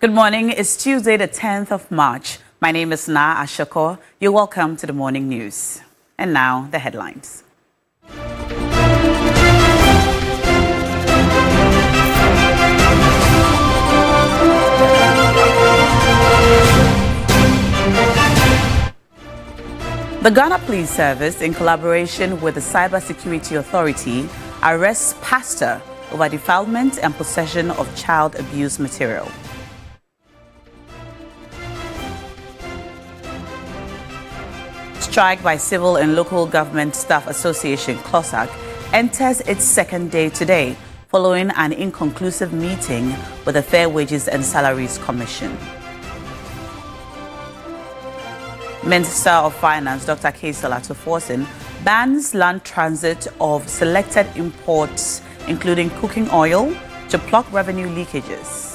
Good morning. It's Tuesday, the 10th of March. My name is Na Ashoko. You're welcome to the morning news. And now, the headlines. The Ghana Police Service, in collaboration with the Cybersecurity Authority, arrests pastor over defilement and possession of child abuse material. Strike by Civil and Local Government Staff Association, CLOSAG, enters its second day today, following an inconclusive meeting with the Fair Wages and Salaries Commission. Minister of Finance, Dr. Kaysel Atuforsen, bans land transit of selected imports, including cooking oil, to block revenue leakages.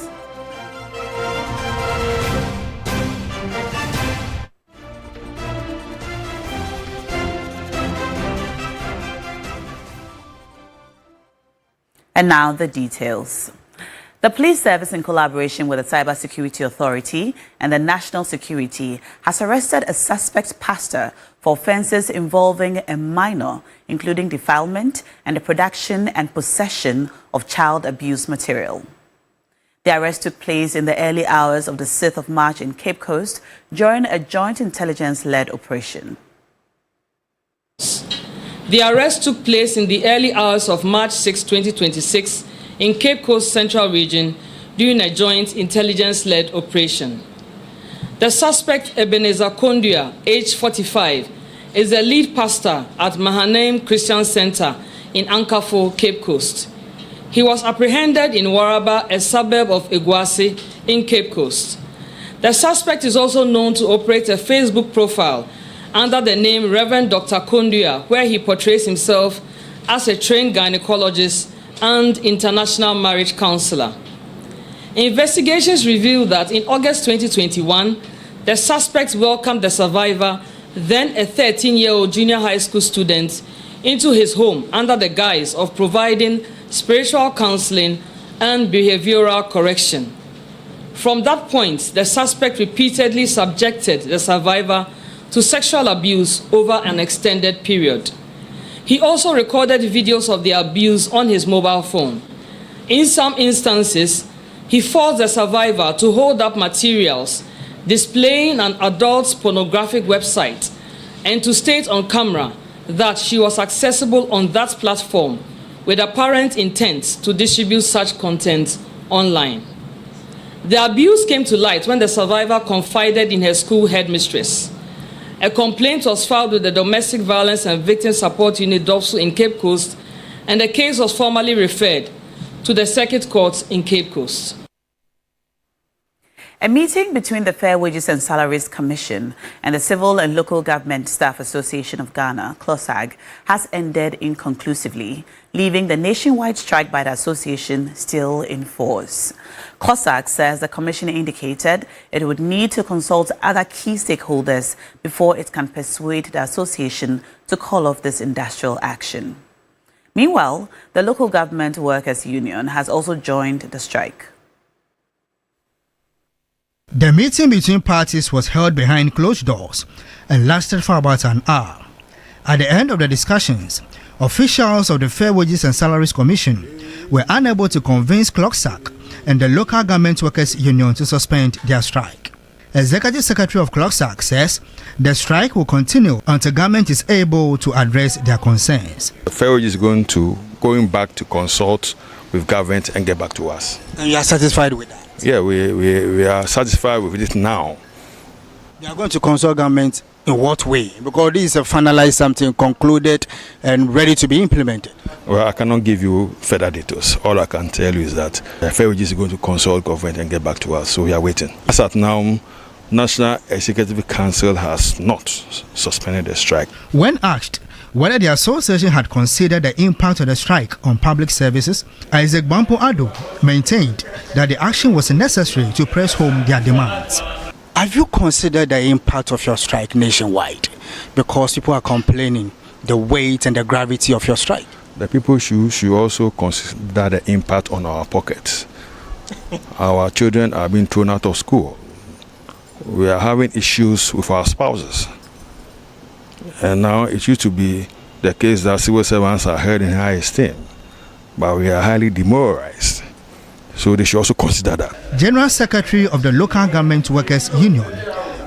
And now the details. The police service, in collaboration with the Cybersecurity Authority and the National Security, has arrested a suspect pastor for offences involving a minor, including defilement and the production and possession of child abuse material. The arrest took place in the early hours of the 6th of March in Cape Coast during a joint intelligence-led operation. The arrest took place in the early hours of March 6, 2026, in Cape Coast Central Region during a joint intelligence-led operation. The suspect, Ebenezer Kondua, aged 45, is the lead pastor at Mahanaim Christian Center in Ankafo, Cape Coast. He was apprehended in Waraba, a suburb of Iguasi in Cape Coast. The suspect is also known to operate a Facebook profile under the name Reverend Dr. Kondua, where he portrays himself as a trained gynecologist and international marriage counselor. Investigations reveal that in August 2021, the suspect welcomed the survivor, then a 13-year-old junior high school student, into his home under the guise of providing spiritual counseling and behavioral correction. From that point, the suspect repeatedly subjected the survivor to sexual abuse over an extended period. He also recorded videos of the abuse on his mobile phone. In some instances, he forced the survivor to hold up materials displaying an adult pornographic website and to state on camera that she was accessible on that platform with apparent intent to distribute such content online. The abuse came to light when the survivor confided in her school headmistress. A complaint was filed with the Domestic Violence and Victim Support Unit DOVSU in Cape Coast, and the case was formally referred to the Circuit Court in Cape Coast. A meeting between the Fair Wages and Salaries Commission and the Civil and Local Government Staff Association of Ghana, CLOSAG, has ended inconclusively, leaving the nationwide strike by the association still in force. CLOSAG says the commission indicated it would need to consult other key stakeholders before it can persuade the association to call off this industrial action. Meanwhile, the Local Government Workers Union has also joined the strike. The meeting between parties was held behind closed doors and lasted for about an hour. At the end of the discussions, officials of the Fair Wages and Salaries Commission were unable to convince CLOSAG and the Local Government Workers Union to suspend their strike. Executive Secretary of CLOSAG says the strike will continue until government is able to address their concerns. The Fair Wages is going back to consult with government and get back to us. And you are satisfied with that? Yeah, we are satisfied with it now. You are going to consult government in what way? Because this is a finalized something, concluded and ready to be implemented. Well, I cannot give you further details. All I can tell you is that the Fair Wages is going to consult government and get back to us. So we are waiting. As at now, National Executive Council has not suspended the strike. When asked whether the association had considered the impact of the strike on public services, Isaac Bampo Ado maintained that the action was necessary to press home their demands. Have you considered the impact of your strike nationwide? Because people are complaining the weight and the gravity of your strike. The people should also consider the impact on our pockets. Our children are being thrown out of school. We are having issues with our spouses. And now it used to be the case that civil servants are held in high esteem, but we are highly demoralized. So they should also consider that. General Secretary of the Local Government Workers Union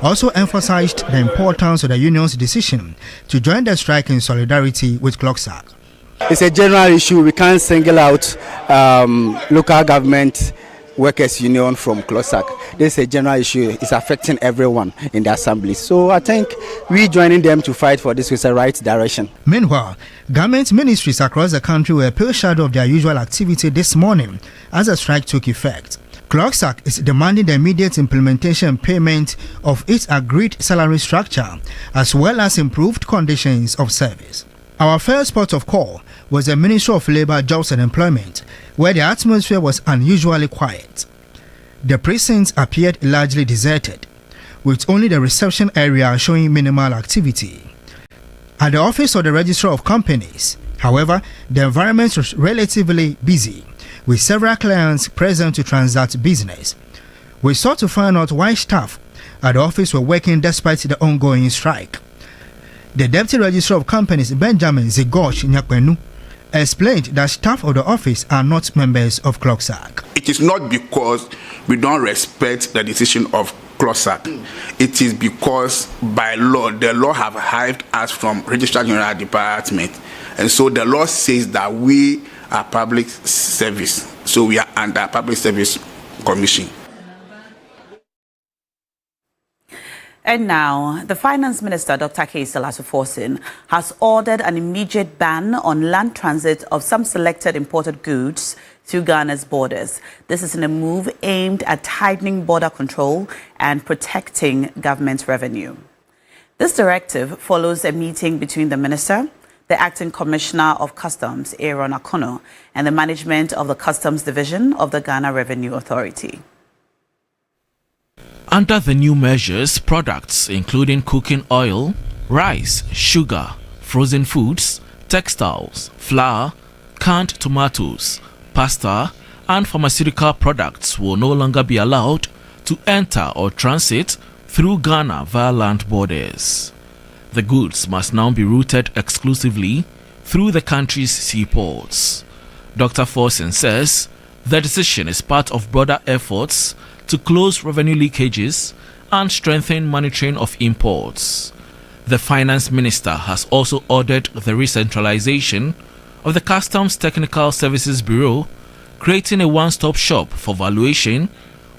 also emphasized the importance of the union's decision to join the strike in solidarity with CLOGSAG. It's a general issue. We can't single out local government workers union from CLOGSAG. This is a general issue. It's affecting everyone in the assembly. So I think we joining them to fight for this is the right direction. Meanwhile, government ministries across the country were a pale shadow of their usual activity this morning as the strike took effect. CLOGSAG is demanding the immediate implementation and payment of its agreed salary structure as well as improved conditions of service. Our first port of call was the Ministry of Labour, Jobs and Employment, where the atmosphere was unusually quiet. The precincts appeared largely deserted, with only the reception area showing minimal activity. At the office of the Registrar of Companies, however, the environment was relatively busy, with several clients present to transact business. We sought to find out why staff at the office were working despite the ongoing strike. The Deputy Registrar of Companies, Benjamin Zigosh Nyakwenu, explained that staff of the office are not members of CLOGSAG. It is not because we don't respect the decision of CLOGSAG. It is because by law, the law have hived us from Registrar General Department. And so the law says that we are public service. So we are under Public Service Commission. And now, the Finance Minister, Dr. Kaysel Asuforsin, has ordered an immediate ban on land transit of some selected imported goods through Ghana's borders. This is in a move aimed at tightening border control and protecting government revenue. This directive follows a meeting between the minister, the Acting Commissioner of Customs, Aaron Akono, and the management of the Customs Division of the Ghana Revenue Authority. Under the new measures, products including cooking oil, rice, sugar, frozen foods, textiles, flour, canned tomatoes, pasta, and pharmaceutical products will no longer be allowed to enter or transit through Ghana via land borders. The goods must now be routed exclusively through the country's seaports. Dr. Forsen says the decision is part of broader efforts to close revenue leakages and strengthen monitoring of imports. The Finance Minister has also ordered the recentralization of the Customs Technical Services Bureau, creating a one-stop shop for valuation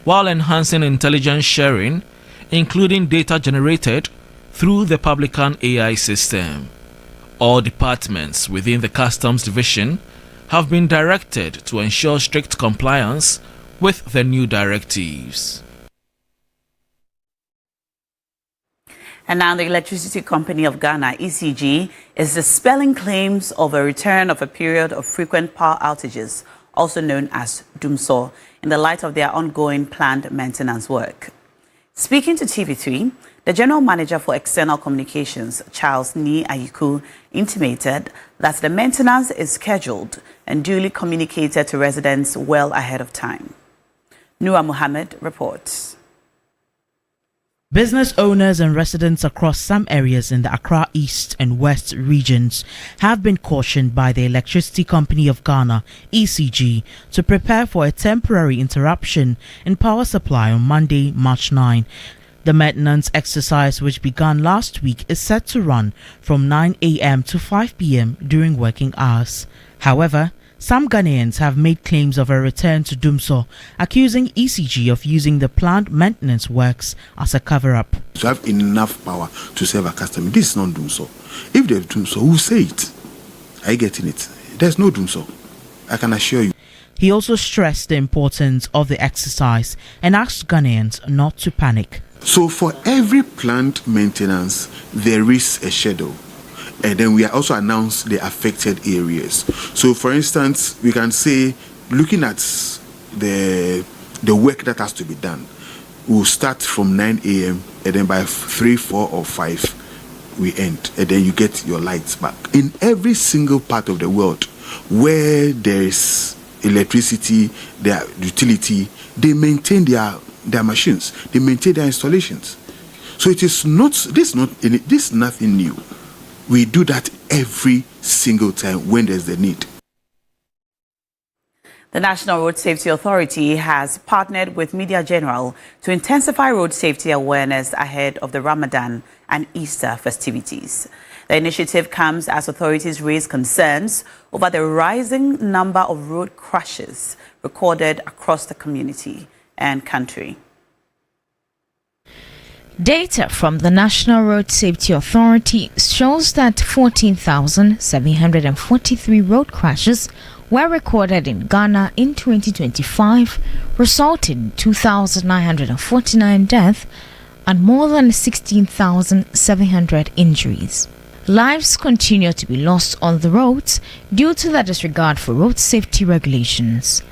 while enhancing intelligence sharing, including data generated through the Publican AI system. All departments within the Customs Division have been directed to ensure strict compliance with the new directives. And now the Electricity Company of Ghana, ECG, is dispelling claims of a return of a period of frequent power outages, also known as DUMSO, in the light of their ongoing planned maintenance work. Speaking to TV3, the General Manager for External Communications, Charles Ni Ayiku, intimated that the maintenance is scheduled and duly communicated to residents well ahead of time. Noor Mohammed reports. Business owners and residents across some areas in the Accra East and West regions have been cautioned by the Electricity Company of Ghana, ECG, to prepare for a temporary interruption in power supply on Monday, March 9. The maintenance exercise, which began last week, is set to run from 9 a.m. to 5 p.m. during working hours. However, some Ghanaians have made claims of a return to DUMSO, accusing ECG of using the planned maintenance works as a cover-up. To have enough power to serve a customer, this is not DUMSO. If there's DUMSO, who say it? Are you getting it? There's no DUMSO. I can assure you. He also stressed the importance of the exercise and asked Ghanaians not to panic. So for every planned maintenance, there is a schedule. And then we also announce the affected areas. So for instance, we can say, looking at the work that has to be done, we'll start from 9 a.m. and then by 3, 4 or 5, we end. And then you get your lights back. In every single part of the world where there is electricity, their utility, they maintain their machines, they maintain their installations. So it is not, this is nothing new. We do that every single time when there's the need. The National Road Safety Authority has partnered with Media General to intensify road safety awareness ahead of the Ramadan and Easter festivities. The initiative comes as authorities raise concerns over the rising number of road crashes recorded across the community and country. Data from the National Road Safety Authority shows that 14,743 road crashes were recorded in Ghana in 2025, resulting in 2,949 deaths and more than 16,700 injuries. Lives continue to be lost on the roads due to the disregard for road safety regulations.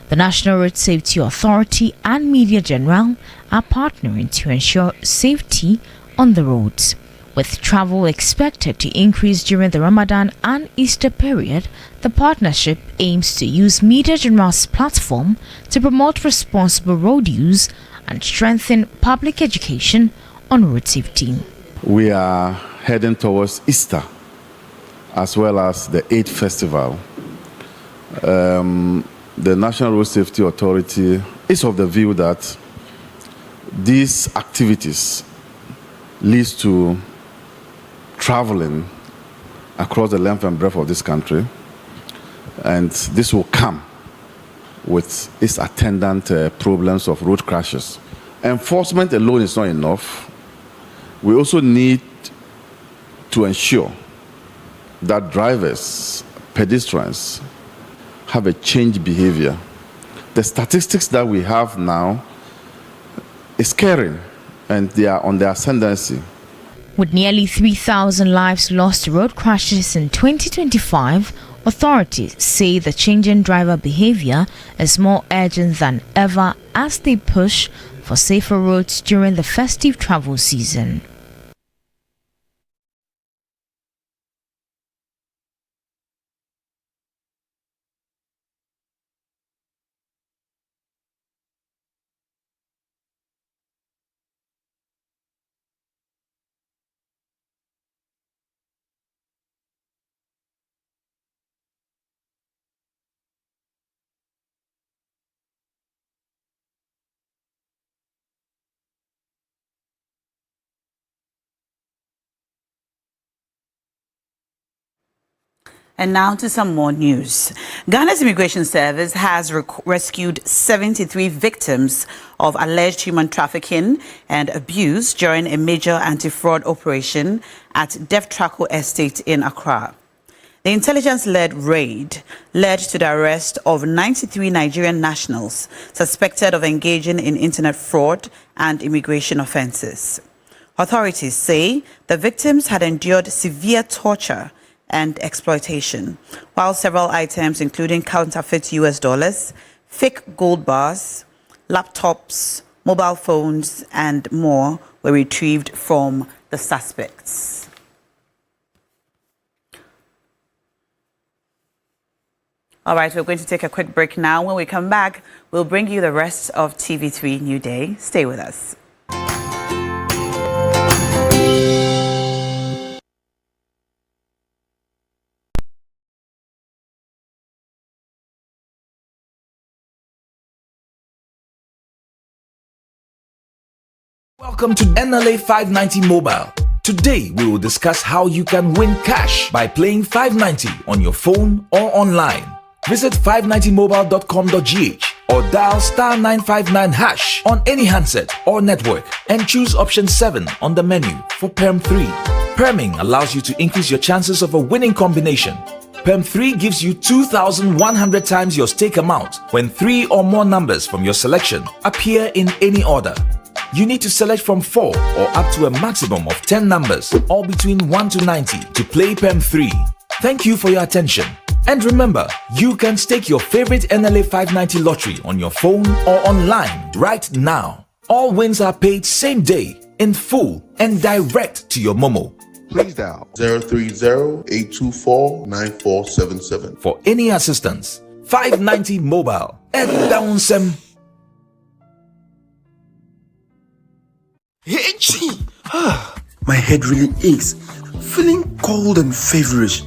The National Road Safety Authority and Media General are partnering to ensure safety on the roads. With travel expected to increase during the Ramadan and Easter period, the partnership aims to use Media General's platform to promote responsible road use and strengthen public education on road safety. We are heading towards Easter as well as the Eid festival. The National Road Safety Authority is of the view that these activities leads to traveling across the length and breadth of this country, and this will come with its attendant problems of road crashes. Enforcement alone is not enough. We also need to ensure that drivers, pedestrians have a changed behavior. The statistics that we have now is scary, and they are on the ascendancy. With nearly 3,000 lives lost to road crashes in 2025, authorities say the changing driver behavior is more urgent than ever as they push for safer roads during the festive travel season. And now to some more news. Ghana's Immigration Service has rescued 73 victims of alleged human trafficking and abuse during a major anti-fraud operation at Deftraco Estate in Accra. The intelligence-led raid led to the arrest of 93 Nigerian nationals suspected of engaging in internet fraud and immigration offences. Authorities say the victims had endured severe torture and exploitation, while several items including counterfeit US dollars, fake gold bars, laptops, mobile phones and more were retrieved from the suspects. All right, we're going to take a quick break now. When we come back, we'll bring you the rest of TV3 Newday. Stay with us. Welcome to NLA 590 Mobile. Today we will discuss how you can win cash by playing 590 on your phone or online. Visit 590mobile.com.gh or dial *959# on any handset or network and choose option 7 on the menu for PERM 3. PERMing allows you to increase your chances of a winning combination. PERM 3 gives you 2,100 times your stake amount when 3 or more numbers from your selection appear in any order. You need to select from 4 or up to a maximum of 10 numbers, all between 1 to 90, to play PERM 3. Thank you for your attention. And remember, you can stake your favorite NLA 590 lottery on your phone or online right now. All wins are paid same day, in full, and direct to your Momo. Please dial 030-824-9477 for any assistance. 590 Mobile. And down some. Hey, my head really aches. Feeling cold and feverish.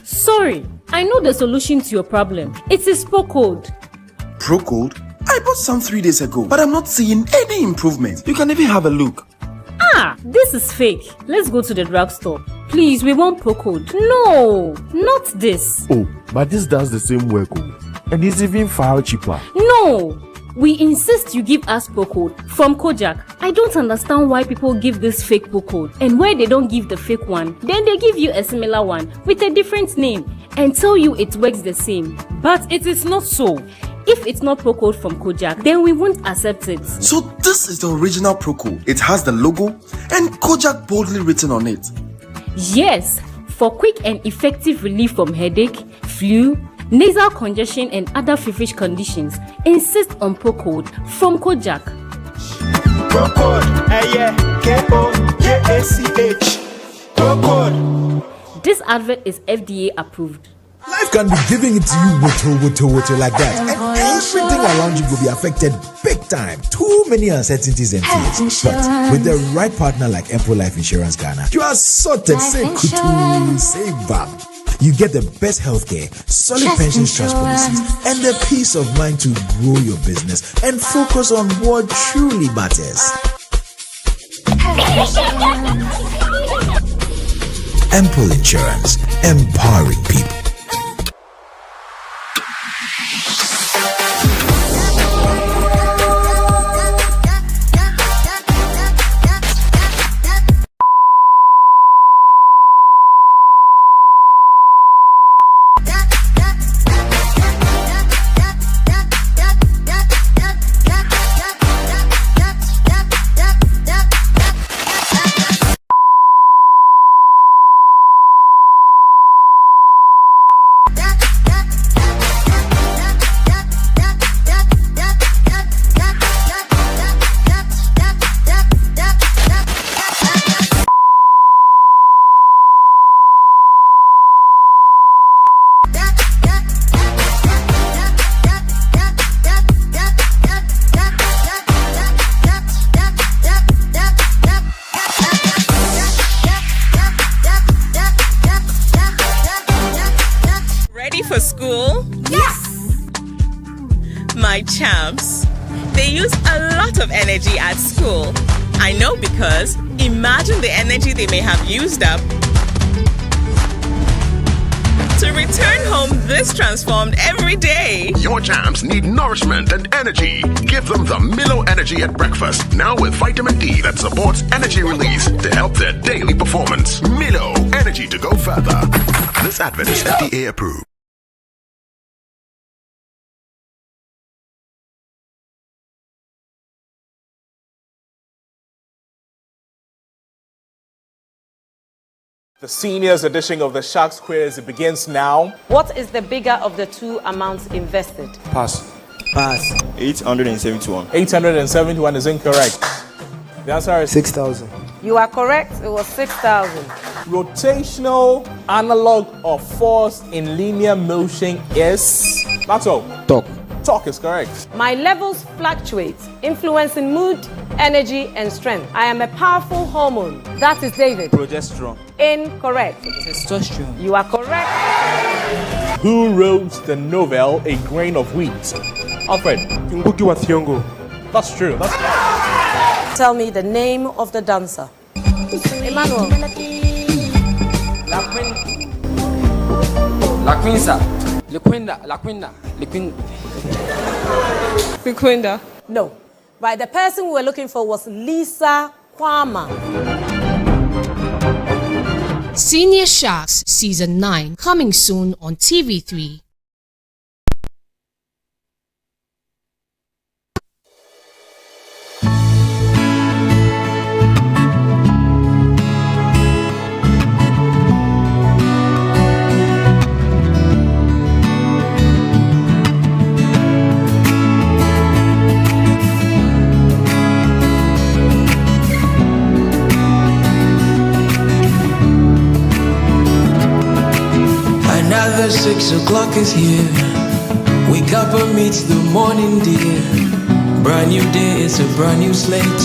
Sorry. I know the solution to your problem. It is Procode. Procode? I bought some 3 days ago, but I'm not seeing any improvement. You can even have a look. This is fake. Let's go to the drugstore. Please, we want Procode. No, not this. Oh, but this does the same work, and it's even far cheaper. No, we insist you give us Procode from Kojak. I don't understand why people give this fake Procode, and where they don't give the fake one, then they give you a similar one with a different name and tell you it works the same. But it is not so. If it's not Procode from Kojak, then we won't accept it. So this is the original Procode. It has the logo and Kojak boldly written on it. Yes, for quick and effective relief from headache, flu, nasal congestion and other feverish conditions, insist on Procode from Kojak. Procode, K-O-J-A-C-H. Procode. This advert is FDA approved. Life can be giving it to you water like that, and everything around you will be affected big time. Too many uncertainties and fears. But with the right partner like Empo Life Insurance Ghana, you are sorted. Say kutu, say bam. You get the best healthcare, solid pensions trust policies, and the peace of mind to grow your business and focus on what truly matters. Empo Insurance, empowering people. For school? Yes! My champs, they use a lot of energy at school. I know because imagine the energy they may have used up to return home this transformed every day. Your champs need nourishment and energy. Give them the Milo Energy at breakfast, now with vitamin D that supports energy release to help their daily performance. Milo, energy to go further. This advert is FDA approved. The seniors edition of the Sharks Quiz begins now. What is the bigger of the two amounts invested? Pass. 871. 871 is incorrect. The answer is 6,000. You are correct. It was 6,000. Rotational analog of force in linear motion is... That's all. Torque. Torque is correct. My levels fluctuate, influencing mood, energy, and strength. I am a powerful hormone. That is David. Progesterone. Incorrect. Testosterone. You are correct. Who wrote the novel A Grain of Wheat? Alfred. Ngugi wa Thiong'o. That's true. Tell me the name of the dancer. Emmanuel. La Quinza. Liquinda. No. Right, the person we were looking for was Lisa Kwama. Senior Sharks Season 9, coming soon on TV3. Another 6 o'clock is here. Wake up and meet the morning dear. Brand new day, it's a brand new slate.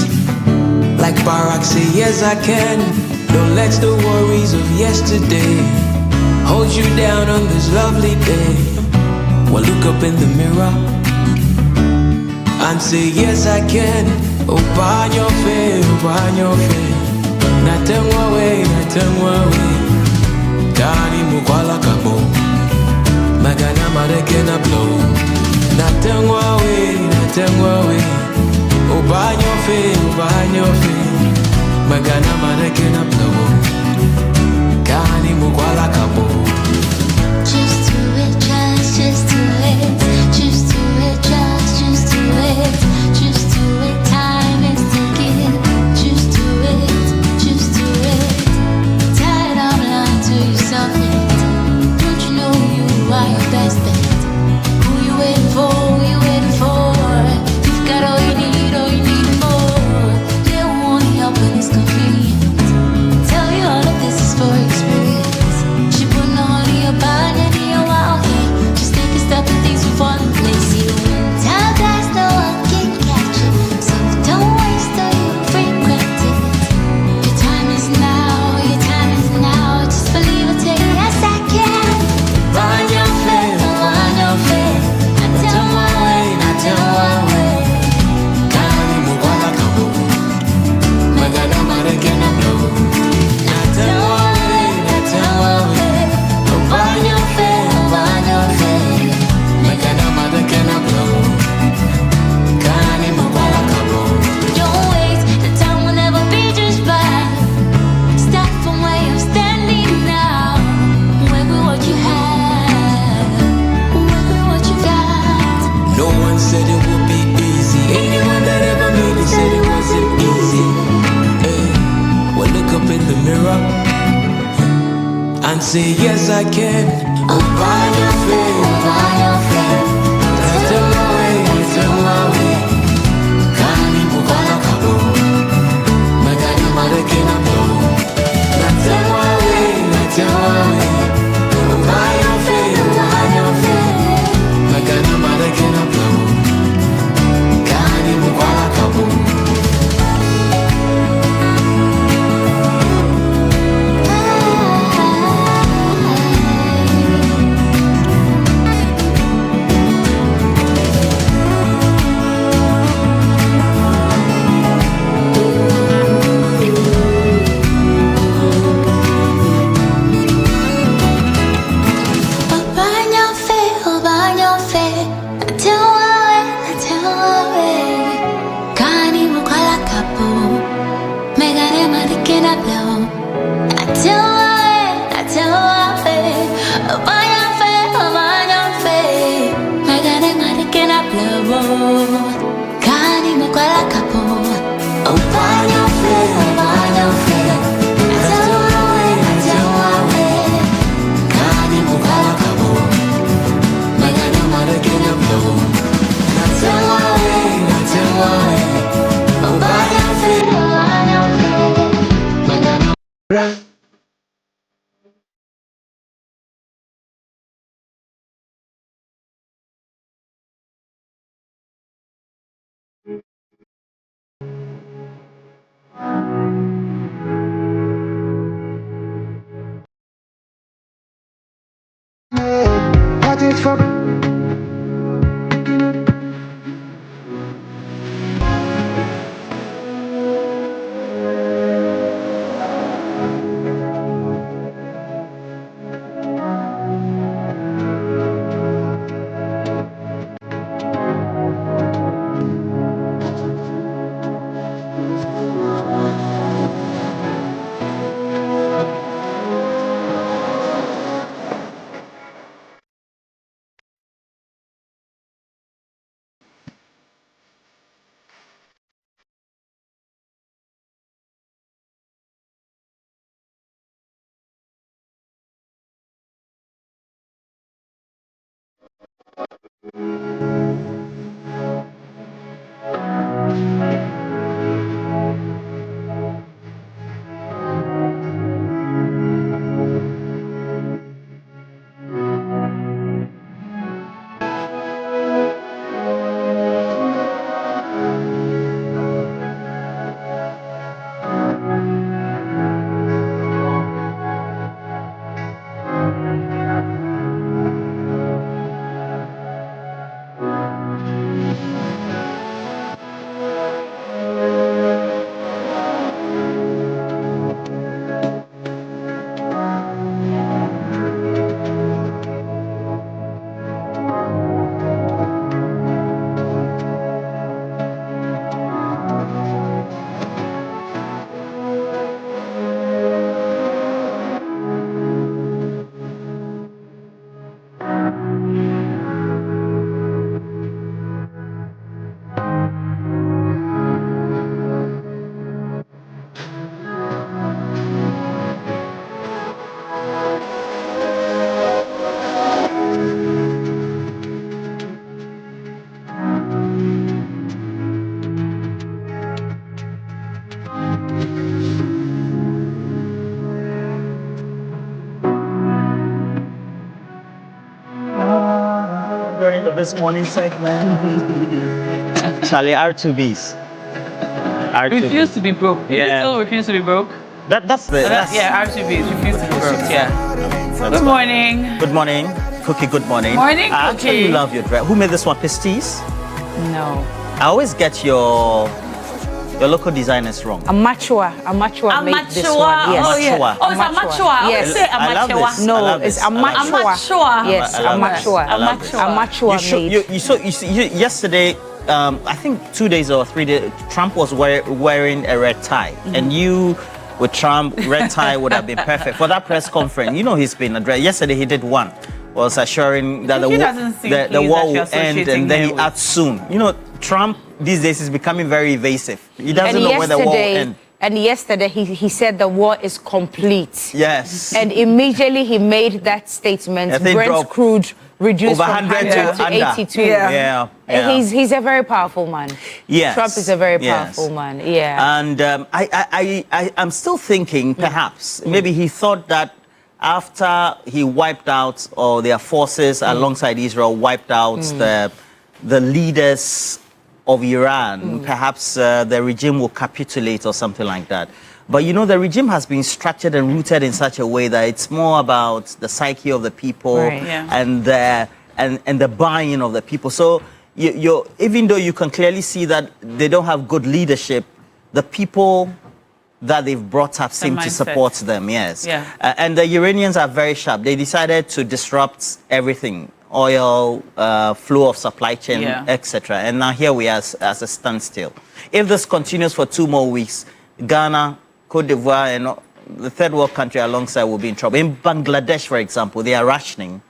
Like Barack say, yes I can. Don't let the worries of yesterday hold you down on this lovely day. Well, look up in the mirror and say, yes I can. Open your face, open your face. Nothing away, nothing away. Kani mukwala kabo. Magana marekena blow. Nothing away, nothing away. Open your face, open your face. Magana marekena blow. Kani mukwala kabo. Just do it, just do it. Just do it, just do it. Just do it, time is ticking. Just do it, just do it. Tired of lying to yourself yet? Don't you know you are your best bet? Who you waiting for, who you waiting for? You've got all you need more. They don't want help when it's convenient. Tell you all of this is for experience. She put no on your body, your wild hair. Just take a step and things will fall in place. See the wind, time flies, no one can catch it. So don't waste all your regret it. Your time is now, your time is now. Just believe it, take it, yes I can. Find your faith, find your faith. I tell my way, I tell my way. Kani mukwala kabo. Magana marekena blow. Nothing away, nothing away. Find your faith, find your faith. Magana marekena blow. Kani mukwala kabo. Don't wait, the time will never be just right. Start from where you're standing now. Work with what you have. Work with what you got. No one said it would be easy. Anyone that ever made it said it wasn't easy. Hey, well look up in the mirror and say yes I can. Find your faith, find your faith. Tell my way, tell my way. Kani mukwala kabo. Magana marekena blow. Tell my way, tell my way. Find your faith, find your faith. Magana marekena blow. Kani mukwala kabo. Find your faith, find your faith. I tell my way. Kani mukwala kapo. Megane marekena blow. I tell my way. Find your faith, find your faith. Megane marekena blow. Kani mukwala kapo. Find your faith, find your faith. I tell my way. Kani mukwala kabo. Magana marekena blow. Tell my way, tell my way. Find your faith, find your faith. Magana. What if I of this morning segment. Charlie, R2Bs. Refuse to be broke. Yeah. Still refuse to be broke. That's yeah, R2Bs. Refuse to be broke. Yeah. Good morning. Good morning, Cookie. Good morning. Morning, I actually Cookie. love your dress. Who made this one? Pistis? No. I always get your local designers wrong. Amachua made this one. Yes. Oh, yeah. Oh, it's Amachua. Yes. Say I love Amachua. this. I No, love it's this. I love this. Amachua. Yes, I love this. Amachua. I love this. Amachua made. Yesterday, I think 2 days or 3 days, Trump was wearing a red tie, and you with Trump, red tie would have been perfect for that press conference. You know, he's been addressed. Yesterday, he did one, was assuring that the war will end and then he acts soon. You know, Trump these days is becoming very evasive. He doesn't know where the war will end. And yesterday he said the war is complete. Yes. And immediately he made that statement. Brent crude reduced over from 100 to under. 82. Yeah. He's a very powerful man. Yes. Trump is a very powerful man. Yeah. And I'm still thinking perhaps maybe he thought that after he wiped out, or their forces alongside Israel wiped out the leaders of Iran, perhaps the regime will capitulate or something like that. But you know, the regime has been structured and rooted in such a way that it's more about the psyche of the people and the buying of the people. So even though you can clearly see that they don't have good leadership, the people that they've brought up seem to support them. Yes. Yeah. And the Iranians are very sharp. They decided to disrupt everything. Oil, flow of supply chain, etc. And now here we are as a standstill. If this continues for 2 more weeks, Ghana, Cote d'Ivoire, and the third world country alongside will be in trouble. In Bangladesh, for example, they are rationing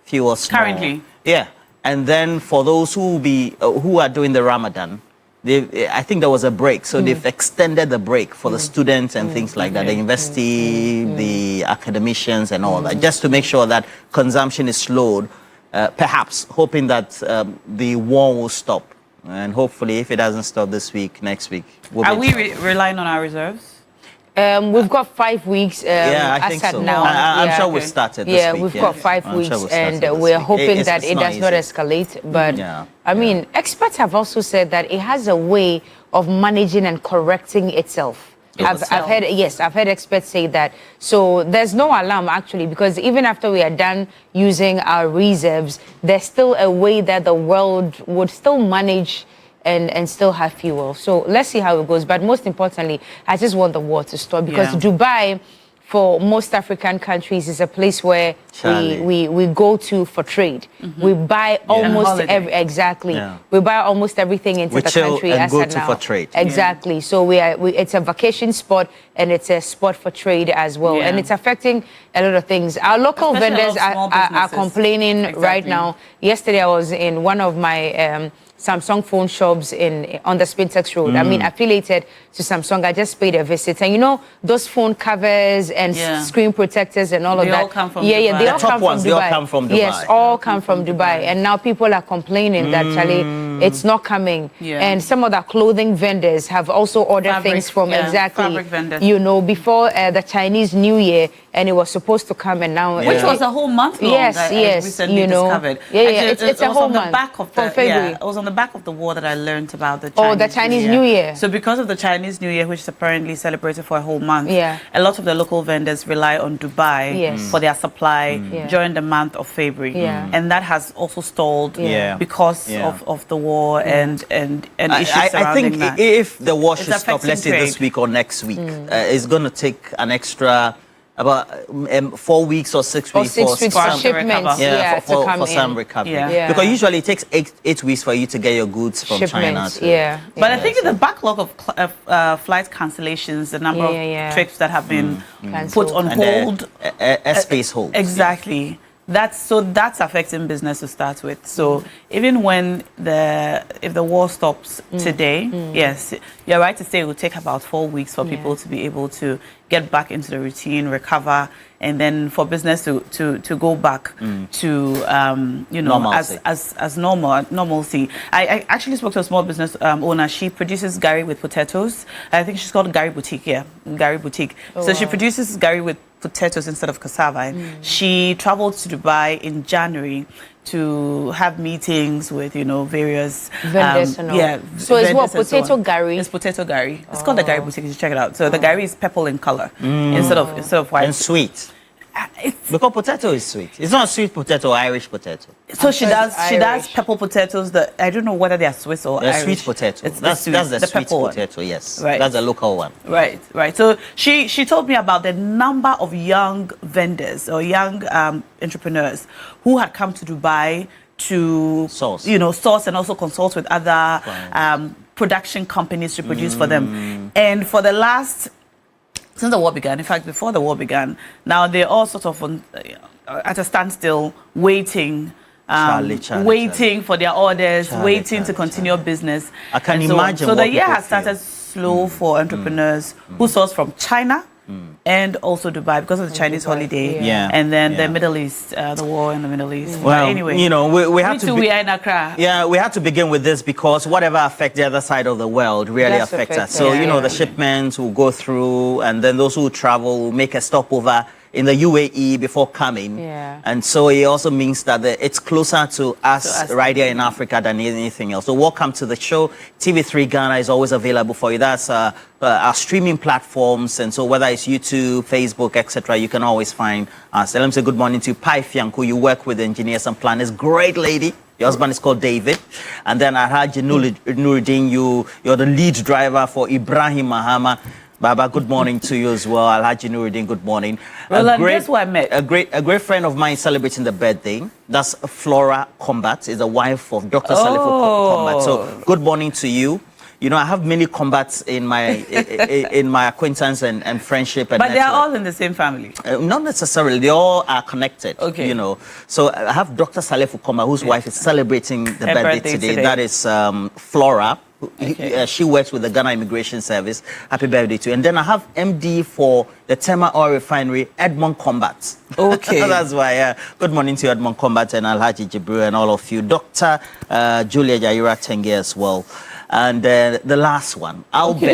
fuel currently. Yeah. And then for those who are doing the Ramadan, I think there was a break, so they've extended the break for the students and things like that, the university, the academicians and all that, just to make sure that consumption is slowed. Perhaps hoping that the war will stop, and hopefully if it doesn't stop this week, next week are we relying on our reserves? We've got 5 weeks. I think so. Now. I'm sure we've started this week. We've got 5 weeks, and we're hoping that it does not escalate. But I mean, experts have also said that it has a way of managing and correcting itself. I've heard experts say that. So there's no alarm actually, because even after we are done using our reserves, there's still a way that the world would still manage and still have fuel. So let's see how it goes. But most importantly, I just want the war to stop, because Dubai, for most African countries, is a place where we go to for trade. We buy almost we buy almost everything into the country and as go of to now. for trade. Exactly. So it's a vacation spot, and it's a spot for trade as well. And it's affecting a lot of things. Our local vendors are complaining right now. Yesterday I was in one of my Samsung phone shops on the Spintex Road. I mean, affiliated to Samsung. I just paid a visit, and you know those phone covers and screen protectors and all of that. They all come from Dubai. They all come from Dubai. Yes, all come from Dubai. And now people are complaining that Charlie, it's not coming. And some of the clothing vendors have also ordered things from fabric vendors. you know, before the Chinese New Year, and it was supposed to come, and now which was a whole month long. Yes, recently you know, discovered. It's a whole month. From February. It was on the back of the war that I learned about the Chinese New Year. So because of the Chinese New Year, which is apparently celebrated for a whole month, a lot of the local vendors rely on Dubai for their supply during the month of February, and that has also stalled because of the war and issues surrounding that. I think if the war should stop, let's say this week or next week, it's going to take an extra about 4 weeks or 6 weeks for shipments, for some recovery. Because usually it takes 8 weeks for you to get your goods from China. But I think the backlog of flight cancellations, the number of trips that have been put on hold, airspace hold. Exactly. That's affecting business to start with. So even when if the war stops today, yes, you're right to say it will take about 4 weeks for people to be able to get back into the routine, recover, and then for business to go back to normalcy. as normalcy. I actually spoke to a small business owner. She produces gari with potatoes. I think she's called Gari Boutique. Gari Boutique. She produces gari with potatoes instead of cassava. She traveled to Dubai in January to have meetings with, various vendors and all. Yeah. So it's what, vendors and so potato on. gari? It's potato gari. It's called the gari boutique. You should check it out. So the gari is purple in color instead of white. And sweet. Because potato is sweet. It's not sweet potato, Irish potato. So she does purple potatoes. I don't know whether they are Swiss or Irish. Sweet potato. That's the sweet potato. one. Yes, right. That's a local one. Right. So she told me about the number of young vendors or young entrepreneurs who had come to Dubai to source and also consult with other production companies to produce for them. And for the last, since the war began, in fact, before the war began, now they're all sort of at a standstill, waiting waiting for their orders, waiting to continue business. I can so imagine. So the year has started slow for entrepreneurs who source from China and also Dubai because of the Chinese holiday. And then the Middle East, the war in the Middle East. Well, but anyway, we have to. We are in Accra. Yeah, we have to begin with this because whatever affects the other side of the world really affects us. So the shipments will go through, and then those who travel will make a stopover in the UAE before coming. And so it also means that it's closer to us right here in Africa than anything else. So welcome to the show. TV3 Ghana is always available for you. That's our streaming platforms. And so whether it's YouTube, Facebook, etc., you can always find us. Let me say good morning to Pai Fiang, who you work with engineers and planners. Great lady. Your husband is called David. And then Alhaji Nuruddin, you're the lead driver for Ibrahim Mahama. Baba, good morning to you as well. Alhaji Nuruddin, good morning. Well, guess who I met? A great friend of mine celebrating the birthday. That's Flora Combat, is the wife of Dr. Salifo Combat. So good morning to you. I have many combats in my acquaintance and friendship. And but they are all in the same family? Not necessarily. They all are connected. Okay. So I have Dr. Salifo Combat, whose wife is celebrating the birthday today. That is Flora. She works with the Ghana Immigration Service. Happy birthday to you. And then I have MD for the Tema Oil Refinery, Edmond Combat. Okay. That's why. Good morning to you, Edmond Combat, and Alhaji Jibril and all of you. Dr. Julia Jaira Tenge as well. And the last one, Albert. I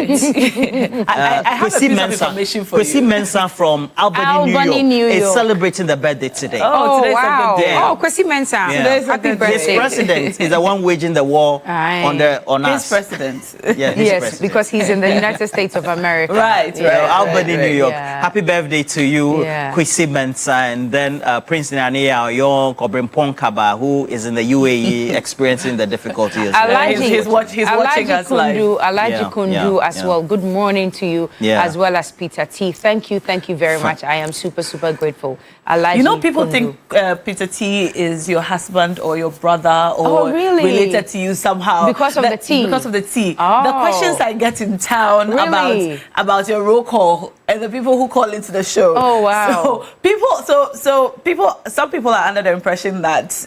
have a piece of information for Kwesi you. Mensah from Albany, New York, is celebrating the birthday today. Oh, today's wow. a good day. Oh, Kwesi Mensah. Happy birthday. His president is the one waging the war on us. His president. Yes, because he's in the United States of America. Right. Albany, New York. Yeah. Happy birthday to you, Kwesi Mensah, and then Prince Nania Oyon Kobrin Ponkaba, who is in the UAE experiencing the difficulty as well. He's watching us live. Alaji Kundu as well. Good morning to you, as well as Peter T. Thank you very much. I am super grateful. Alaji people Kundu. think Peter T is your husband or your brother or related to you somehow because of the tea. Because of the tea. Oh. The questions I get in town about your roll call and the people who call into the show. Oh wow! Some people are under the impression that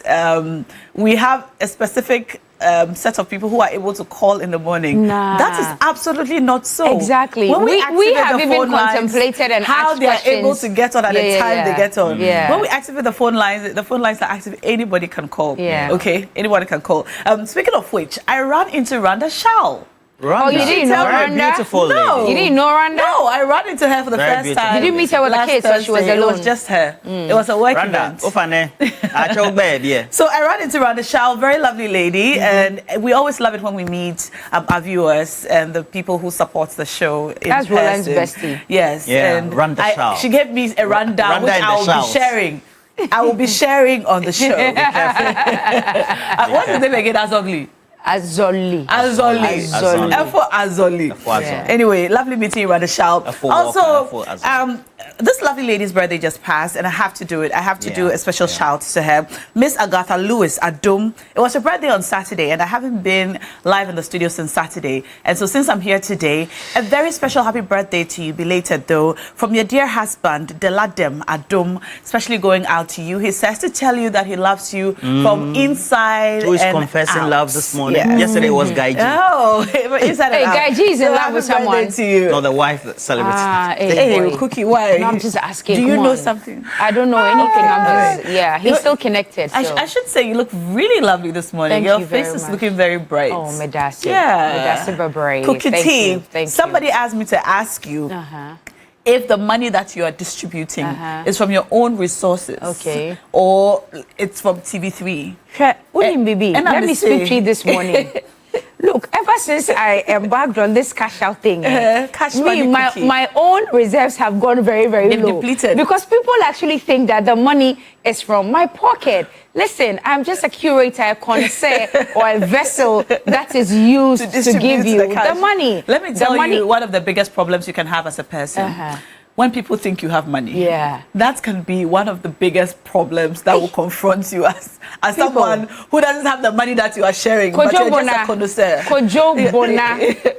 we have a specific set of people who are able to call in the morning. Nah. That is absolutely not so. Exactly. When we have the even phone lines, contemplated and how asked they are questions. able to get on at the time they get on. Yeah. When we activate the phone lines are active. Anybody can call. Yeah. Okay. Anybody can call. Speaking of which, I ran into Randa Shaw. Randa. Oh, you didn't know Very Randa? beautiful lady. No. You didn't know Randa? No, I ran into her for the Very first beautiful. time. Did you meet her with the last kids or she was Thursday. alone? It was just her. It was a work event. So I ran into Randa Shaw, very lovely lady, and we always love it when we meet our viewers and the people who support the show in That's Roland's person. bestie. Yes. Yeah, and Randa Shaw. she gave me a rundown, which I will be sharing. I will be sharing on the show. What's the name again? Azogli. Azoli. F for Azoli. Anyway, lovely meeting you, Randa Shaw. Also, this lovely lady's birthday just passed, and I have to do it. I have to do a special shout to her. Miss Agatha Lewis Adum. It was her birthday on Saturday, and I haven't been live in the studio since Saturday. And so since I'm here today, a very special happy birthday to you, belated though, from your dear husband, Deladem Adum, especially going out to you. He says to tell you that he loves you from inside Who is and confessing out. love this morning? Yeah. Yesterday was Guy G. Oh, inside and out. Guy G is in So love with happy birthday someone. to you. No, the wife that celebrated. Hey, Cookie, why? No, I'm just asking. Do you come know on. something? I don't know anything. I'm just, he's still connected. So. I should say you look really lovely this morning. Thank Your you face very is much. looking very bright. Oh, Medasi. Yeah. Medasi Babre. Cookie Thank tea. you. Thank Somebody asked me to ask you, you. if the money that you are distributing is from your own resources, or it's from TV3. Let me speak to you this morning. Look, ever since I embarked on this cash out thing, my own reserves have gone very, very low. Depleted. Because people actually think that the money is from my pocket. Listen, I'm just a curator, a connoisseur, or a vessel that is used to give you the money. Let me tell you one of the biggest problems you can have as a person. When people think you have money, that can be one of the biggest problems that will confront you as someone who doesn't have the money that you are sharing, but you're just a connoisseur.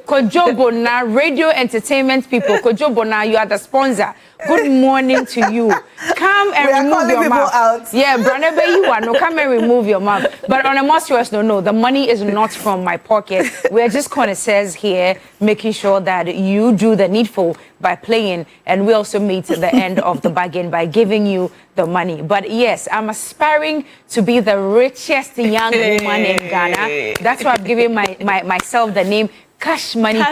Kojo Bona, radio entertainment people, Kojo Bona, you are the sponsor. Good morning to you. Come and remove your mouth. Yeah, Branebe, you are no. Come and remove your mouth. But on a more serious note, no, the money is not from my pocket. We're just connoisseurs here, making sure that you do the needful by playing, and we also meet the end of the bargain by giving you the money. But yes, I'm aspiring to be the richest young woman in Ghana. That's why I'm giving myself the name Cash Money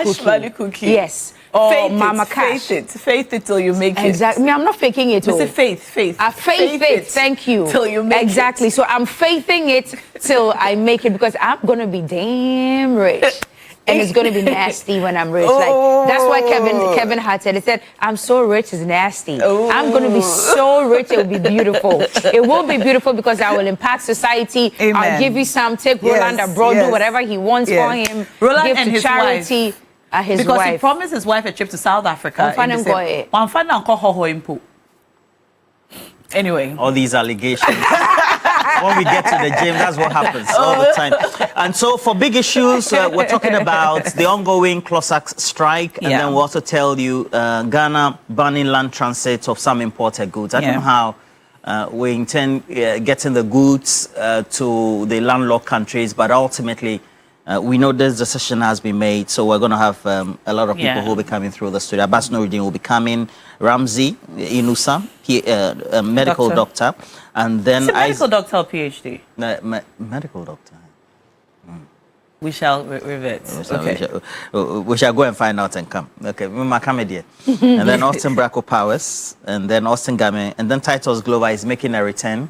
Cookie. Yes. Or faith Mama Cash. Faith it till you make it. Exactly. I'm not faking it. It's a faith. Faith it. Thank you. Till you make it. Exactly. So I'm faithing it till I make it, because I'm gonna be damn rich. And it's going to be nasty when I'm rich. Like, that's why Kevin Hart said, he said, I'm so rich, it's nasty. I'm going to be so rich, it will be beautiful. It will be beautiful because I will impact society. Amen. I'll give you some, take Roland abroad, do whatever he wants for him. Roland give and to his charity. Wife. Because he promised his wife a trip to South Africa. Anyway. All these allegations. When we get to the gym, that's what happens all the time. And so for big issues, we're talking about the ongoing CLOSAC strike. And then we'll also tell you Ghana banning land transit of some imported goods. I don't know how we intend getting the goods to the landlocked countries, but ultimately, we know this decision has been made, so we're going to have a lot of people who will be coming through the studio. Abbas Nuruddin will be coming, Ramsey Inusa, a medical doctor. And then is a medical doctor or PhD? Medical doctor. We shall revert. We shall go and find out and come. Okay, and then Austin Bracco Powers, and then Austin Game, and then Titus Glover is making a return.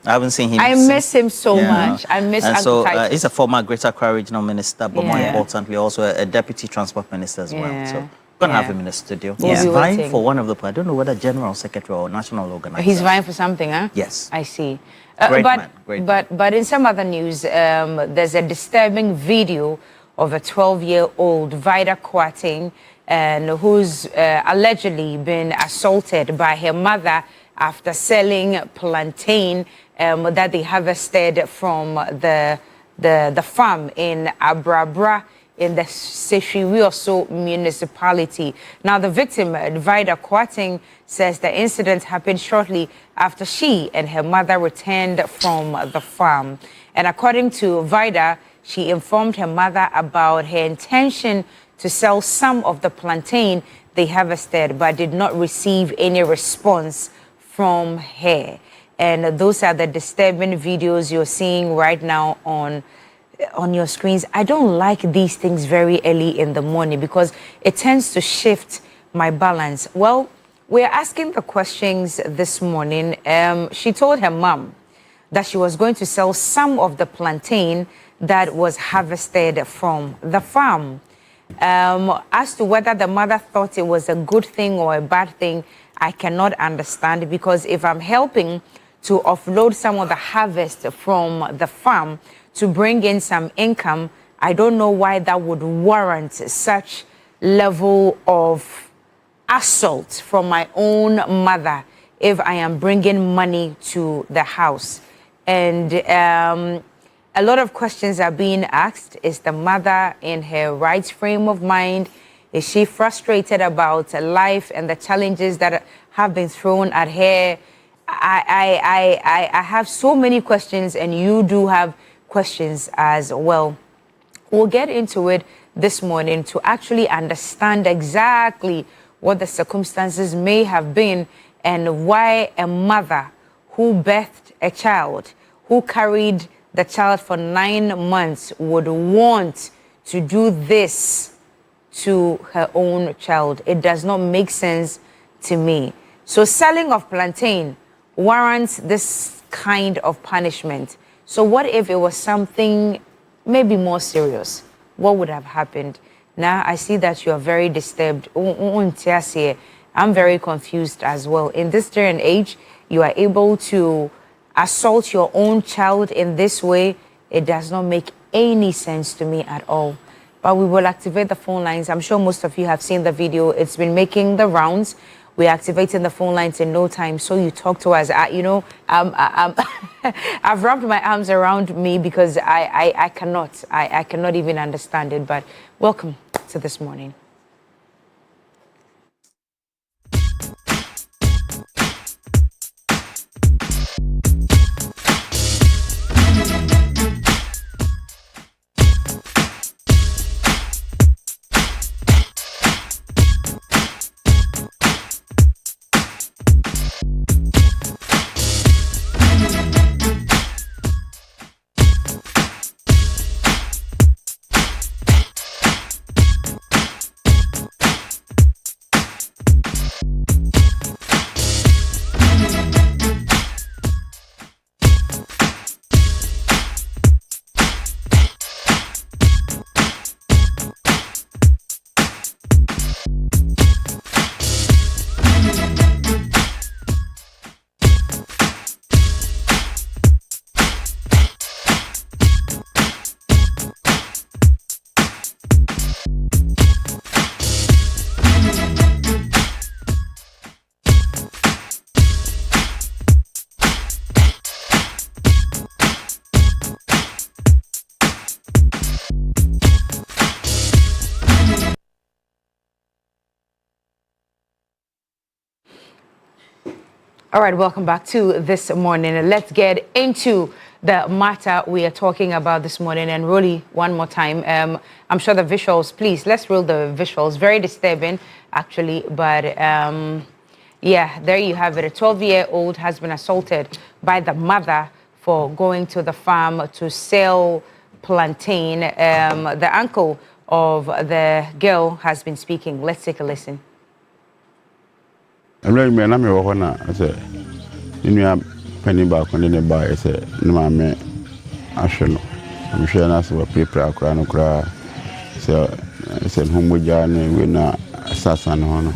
I haven't seen him. I miss him so much. I miss Uncle Titus. He's a former Greater Accra Regional Minister, but more importantly, also a Deputy Transport Minister as well. So we're going to have him in the studio. He's vying for one of the, I don't know whether General Secretary or National Organizer. He's vying for something, huh? Yes. I see. Great in some other news, there's a disturbing video of a 12-year-old Vida Kwarteng, and who's allegedly been assaulted by her mother after selling plantain that they harvested from the farm in Abrabra in the Seshwiwoso municipality. Now, the victim, Vida Kwarteng, says the incident happened shortly after she and her mother returned from the farm. And according to Vida, she informed her mother about her intention to sell some of the plantain they harvested, but did not receive any response from her. And those are the disturbing videos you're seeing right now on your screens. I don't like these things very early in the morning because it tends to shift my balance. Well, we're asking the questions this morning. She told her mom that she was going to sell some of the plantain that was harvested from the farm. As to whether the mother thought it was a good thing or a bad thing, I cannot understand, because if I'm helping to offload some of the harvest from the farm to bring in some income, I don't know why that would warrant such level of assault from my own mother if I am bringing money to the house. And a lot of questions are being asked. Is the mother in her right frame of mind? Is she frustrated about life and the challenges that have been thrown at her? I have so many questions, and you do have questions as well. We'll get into it this morning to actually understand exactly what the circumstances may have been and why a mother who birthed a child, who carried the child for 9 months, would want to do this to her own child. It does not make sense to me. So selling of plantain warrants this kind of punishment. So what if it was something maybe more serious? What would have happened? Now I see that you are very disturbed. I'm very confused as well. In this day and age, you are able to assault your own child in this way. It does not make any sense to me at all. But we will activate the phone lines. I'm sure most of you have seen the video. It's been making the rounds. We're activating the phone lines in no time. So you talk to us. I've wrapped my arms around me because I cannot even understand it. But welcome to this morning. All right, welcome back to This Morning. Let's get into the matter we are talking about this morning. And Rolly, one more time, I'm sure the visuals, please, let's roll the visuals. Very disturbing, actually. But yeah, there you have it. A 12-year-old has been assaulted by the mother for going to the farm to sell plantain. The uncle of the girl has been speaking. Let's take a listen. I'm like, man, I'm here. I said, you know, penny back on the bar. I said, no, man, I should know. I'm sure that's what people are crying. So I said, whom we journey, we're not assassin honor.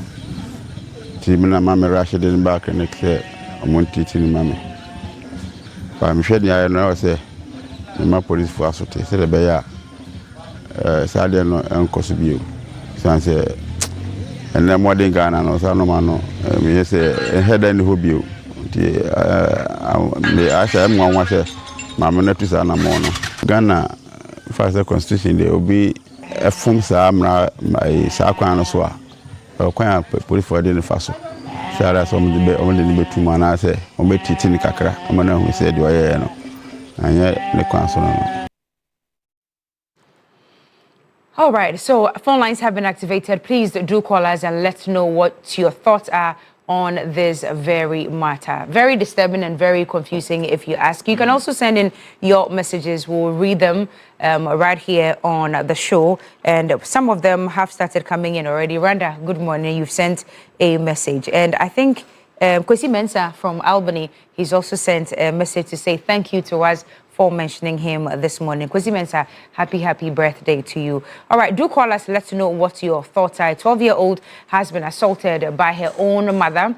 See, my mamma rushed in back and next day, I'm going to teach you, mammy. But I'm sure I know, I say, my police force, I said, Beya, Sadia, and Cosby. So I said, and then more than Ghana, no, so no man, I say, head and hobby. I say, I'm one watcher, Mamma Netus and Amono. Ghana, first the constitution, there will be a form Samra, my Sakwan as well. Or quite police for the Faso. So that's only the 2 man, I say, or be teaching the Kakra, a man who said, do I know? And yet, the council. All right, so phone lines have been activated. Please do call us and let us know what your thoughts are on this very matter. Very disturbing and very confusing, if you ask. You can also send in your messages. We'll read them right here on the show. And some of them have started coming in already. Randa, good morning. You've sent a message. And I think Kwesi Mensah from Albany, he's also sent a message to say thank you to us for mentioning him this morning. Kwesi Mensah, happy birthday to you. All right, do call us. Let us know what your thoughts are. A 12-year-old has been assaulted by her own mother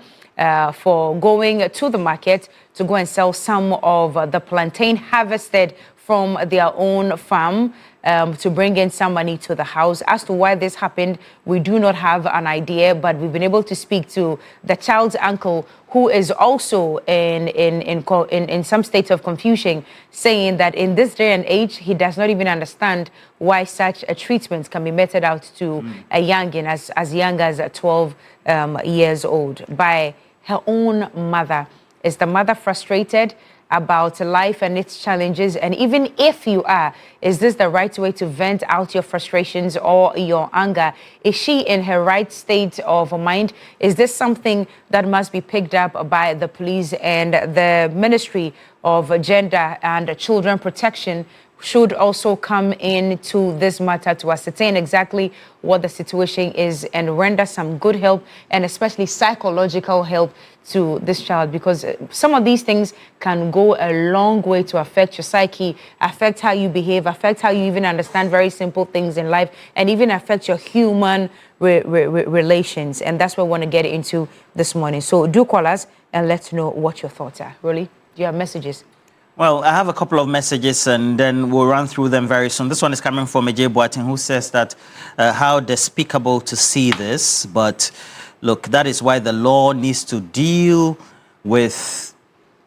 for going to the market to go and sell some of the plantain harvested from their own farm to bring in some money to the house. As to why this happened, we do not have an idea, but we've been able to speak to the child's uncle, who is also in some state of confusion, saying that in this day and age, he does not even understand why such a treatment can be meted out to a youngin as young as 12 years old by her own mother. Is the mother frustrated about life and its challenges? And even if you are, is this the right way to vent out your frustrations or your anger? Is she in her right state of mind? Is this something that must be picked up by the police and the Ministry of Gender and Children Protection should also come into this matter to ascertain exactly what the situation is and render some good help and especially psychological help to this child, because some of these things can go a long way to affect your psyche, affect how you behave, affect how you even understand very simple things in life, and even affect your human relations. And that's what we want to get into this morning. So do call us and let's know what your thoughts are. Really? Do you have messages? Well, I have a couple of messages and then we'll run through them very soon. This one is coming from Ajay Boating, who says that how despicable to see this, but look, that is why the law needs to deal with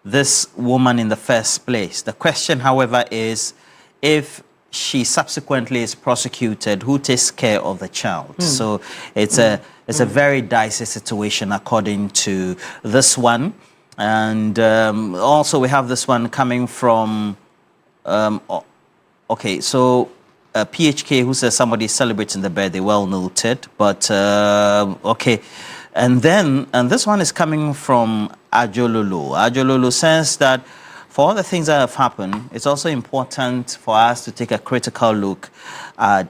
this woman in the first place. The question, however, is if she subsequently is prosecuted, who takes care of the child? So it's a very dicey situation according to this one. And also we have this one coming from, okay, so PHK, who says somebody is celebrating the birthday, well noted, but okay. And this one is coming from Ajolulu. Ajolulu says that for all the things that have happened, it's also important for us to take a critical look at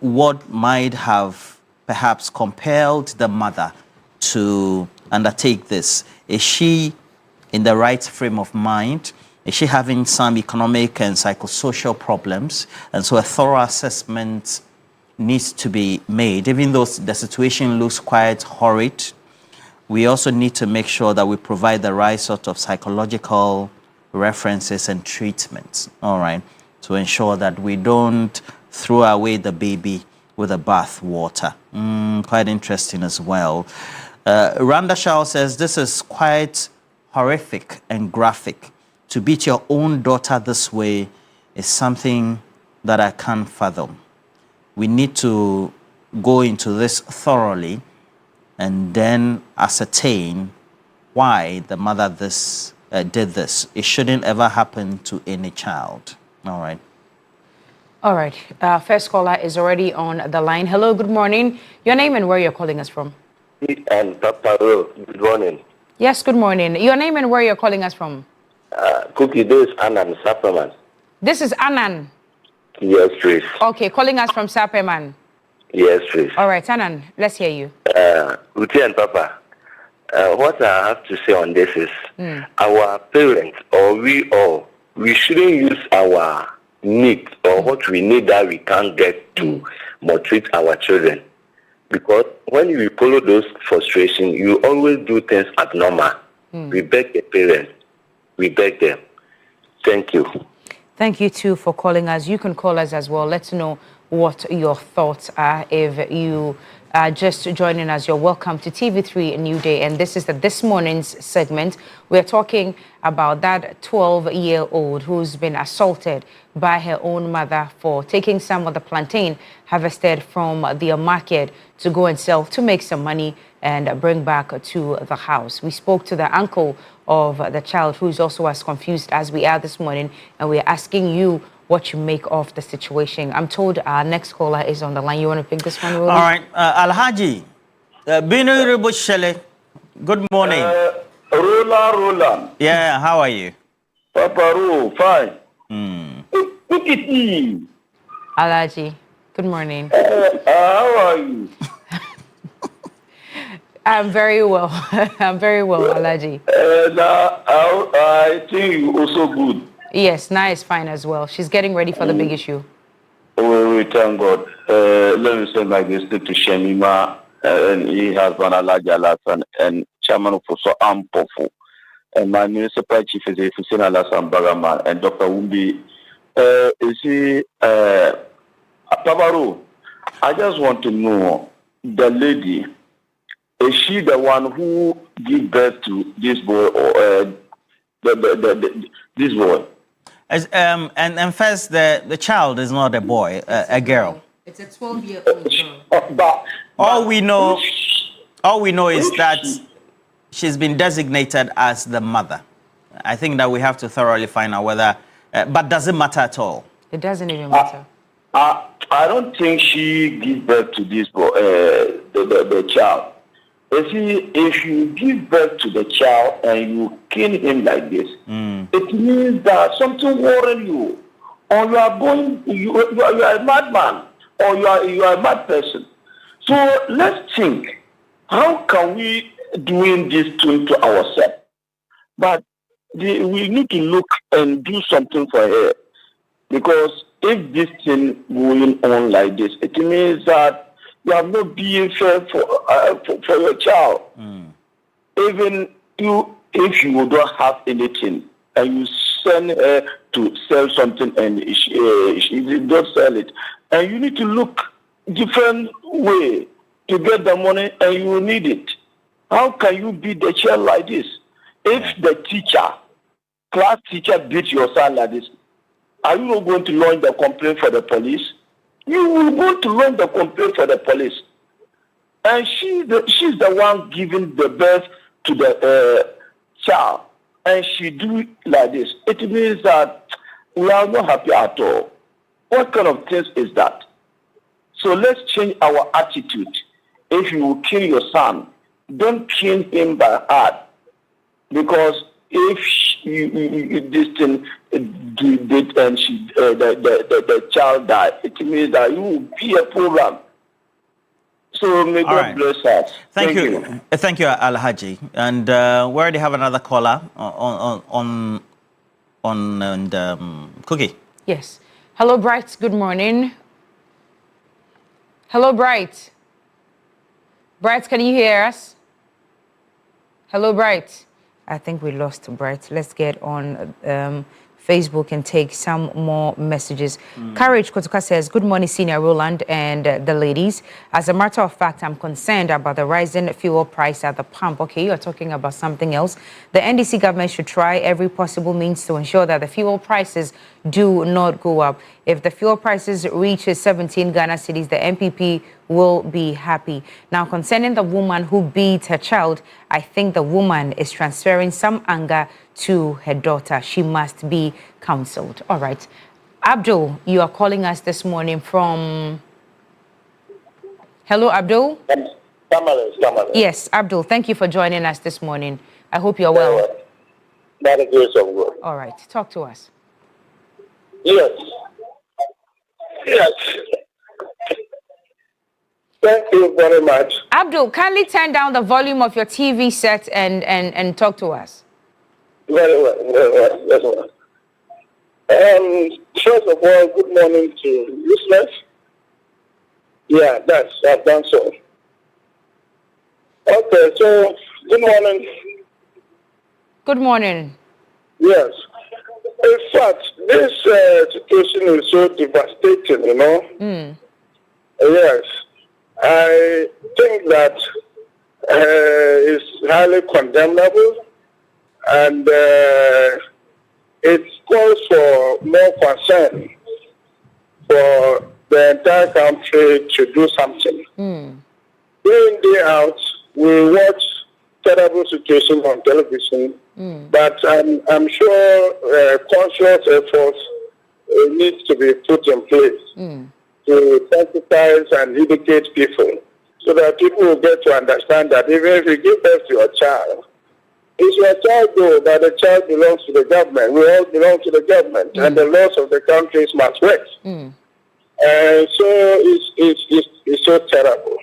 what might have perhaps compelled the mother to undertake this. Is she in the right frame of mind? Is she having some economic and psychosocial problems? And so a thorough assessment needs to be made. Even though the situation looks quite horrid, we also need to make sure that we provide the right sort of psychological references and treatments, all right, to ensure that we don't throw away the baby with the bath water. Quite interesting as well. Randa Shaw says, this is quite horrific and graphic. To beat your own daughter this way is something that I can't fathom. We need to go into this thoroughly and then ascertain why the mother did this. It shouldn't ever happen to any child. All right. All right. First caller is already on the line. Hello, good morning. Your name and where you're calling us from? And Papa, good morning. Yes, good morning. Your name and where you're calling us from? Cookie, this is Anan Saperman. This is Anan. Yes, please. Okay, calling us from Saperman. Yes, please. All right, Anan, let's hear you. Uti and Papa, what I have to say on this is our parents or we shouldn't use our need or what we need that we can't get to maltreat our children. Because when you follow those frustrations, you always do things abnormal. We beg the parents. We beg them. Thank you. Thank you, too, for calling us. You can call us as well. Let's know what your thoughts are. If you are just joining us, you're welcome to TV3 Newday. And this is This Morning's segment. We're talking about that 12-year-old who's been assaulted by her own mother for taking some of the plantain harvested from the market to go and sell to make some money and bring back to the house. We spoke to the uncle of the child, who's also as confused as we are this morning, and we're asking you what you make of the situation. I'm told our next caller is on the line. You want to pick this one, Roland? All right. Alhaji, Binu Bushele, good morning. Roland. Yeah, how are you? Papa Ro, fine. Look at me. Alhaji, good morning. How are you? I'm very well. I'm very well, Alhaji. I think you also good. Yes, Na is fine as well. She's getting ready for the big issue. We thank God. Let me say my this to Shemima and he has one Alhaji Alasan and Chairman of So Ampofu. And my municipal chief is Hussein Alasan Bagaman and Dr. Wumbi. You see, Tabaru, I just want to know the lady. Is she the one who gave birth to this boy or this boy? And first, the child is not a boy, a girl. It's a 12-year-old girl. But all we know is that she's been designated as the mother. I think that we have to thoroughly find out whether, but does it matter at all? It doesn't even matter. I don't think she gave birth to this boy, the child. You see, if you give birth to the child and you kill him like this, it means that something worries you, or you are a madman, or you are a mad person. So let's think, how can we doing this to ourselves? But we need to look and do something for her, because if this thing going on like this, it means that you are not being fair for your child. Even if you don't have anything and you send her to sell something and she don't sell it, and you need to look different way to get the money and you need it. How can you beat the child like this? If the class teacher beats your son like this, are you not going to launch the complaint for the police? You will go to launch the complaint for the police. And she's the one giving the birth to the child. And she do it like this. It means that we are not happy at all. What kind of things is that? So let's change our attitude. If you will kill your son, don't kill him by heart. Because if this thing did and the child died, it means that you will be a problem. So may God bless us. Thank you. Thank you, Alhaji. And we already have another caller on Cookie. Yes. Hello, Bright. Good morning. Hello, Bright. Bright, can you hear us? Hello, Bright. I think we lost Bright. Let's get on Facebook and take some more messages. Courage Kotuka says, good morning, Senior Roland and the ladies. As a matter of fact, I'm concerned about the rising fuel price at the pump. Okay, you're talking about something else. The NDC government should try every possible means to ensure that the fuel prices do not go up. If the fuel prices reach 17 Ghana cedis, the MPP will be happy. Now, concerning the woman who beat her child, I think the woman is transferring some anger to her daughter. She must be counseled. All right. Abdul, you are calling us this morning from... Hello, Abdul? Tamale. Yes, Abdul, thank you for joining us this morning. I hope you're well. By the grace of God. All right. Talk to us. Yes. Thank you very much. Abdul, kindly turn down the volume of your TV set and talk to us. Very well. First of all, good morning to listeners. Yeah, I've done so. Okay, so good morning. Good morning. Yes. In fact, this situation is so devastating, you know. Yes. I think that it's highly condemnable, and it calls for more concern for the entire country to do something. Day in, day out, we watch terrible situations on television, but I'm sure conscious efforts needs to be put in place to sensitize and educate people, so that people will get to understand that even if you give birth to your child, it's your child though, but the child belongs to the government. We all belong to the government, and the laws of the countries must work. And so it's so terrible.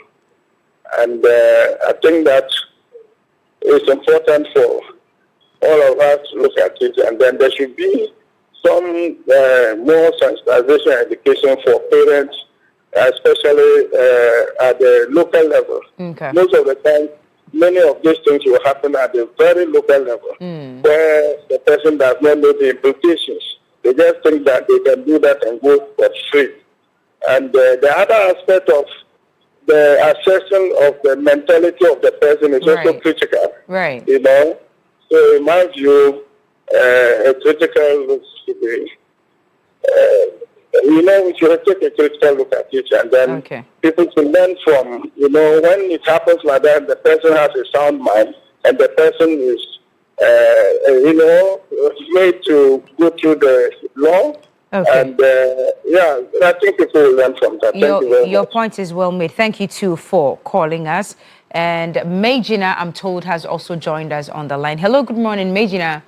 And I think that it's important for all of us to look at it, and then there should be some more sensitization and education for parents, especially at the local level. Most of the time, many of these things will happen at the very local level, where the person does not know the implications. They just think that they can do that and go for free. And the other aspect of the assessment of the mentality of the person is also critical. Right. You know, so in my view, a critical look should be, we should take a critical look at it, and then people can learn from, when it happens like that, the person has a sound mind, and the person is, made to go through the law. And I think people will learn from that. Thank you very much. Your point is well made. Thank you too for calling us. And Majina, I'm told, has also joined us on the line. Hello, good morning, Majina.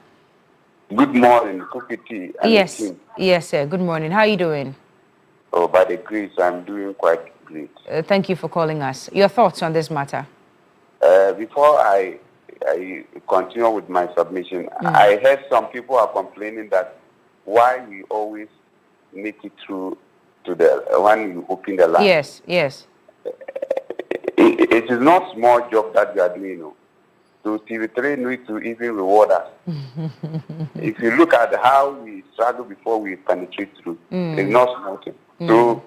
Good morning, Cookie Tea. Yes, yes, sir. Good morning. How are you doing? Oh, by the grace, I'm doing quite great. Thank you for calling us. Your thoughts on this matter? Before I continue with my submission, I heard some people are complaining that why we always make it through to the when you open the line. Yes, yes. It is not small job that we are doing. You know. So TV3 need to even reward us. If you look at how we struggle before we penetrate through, it's not small thing. So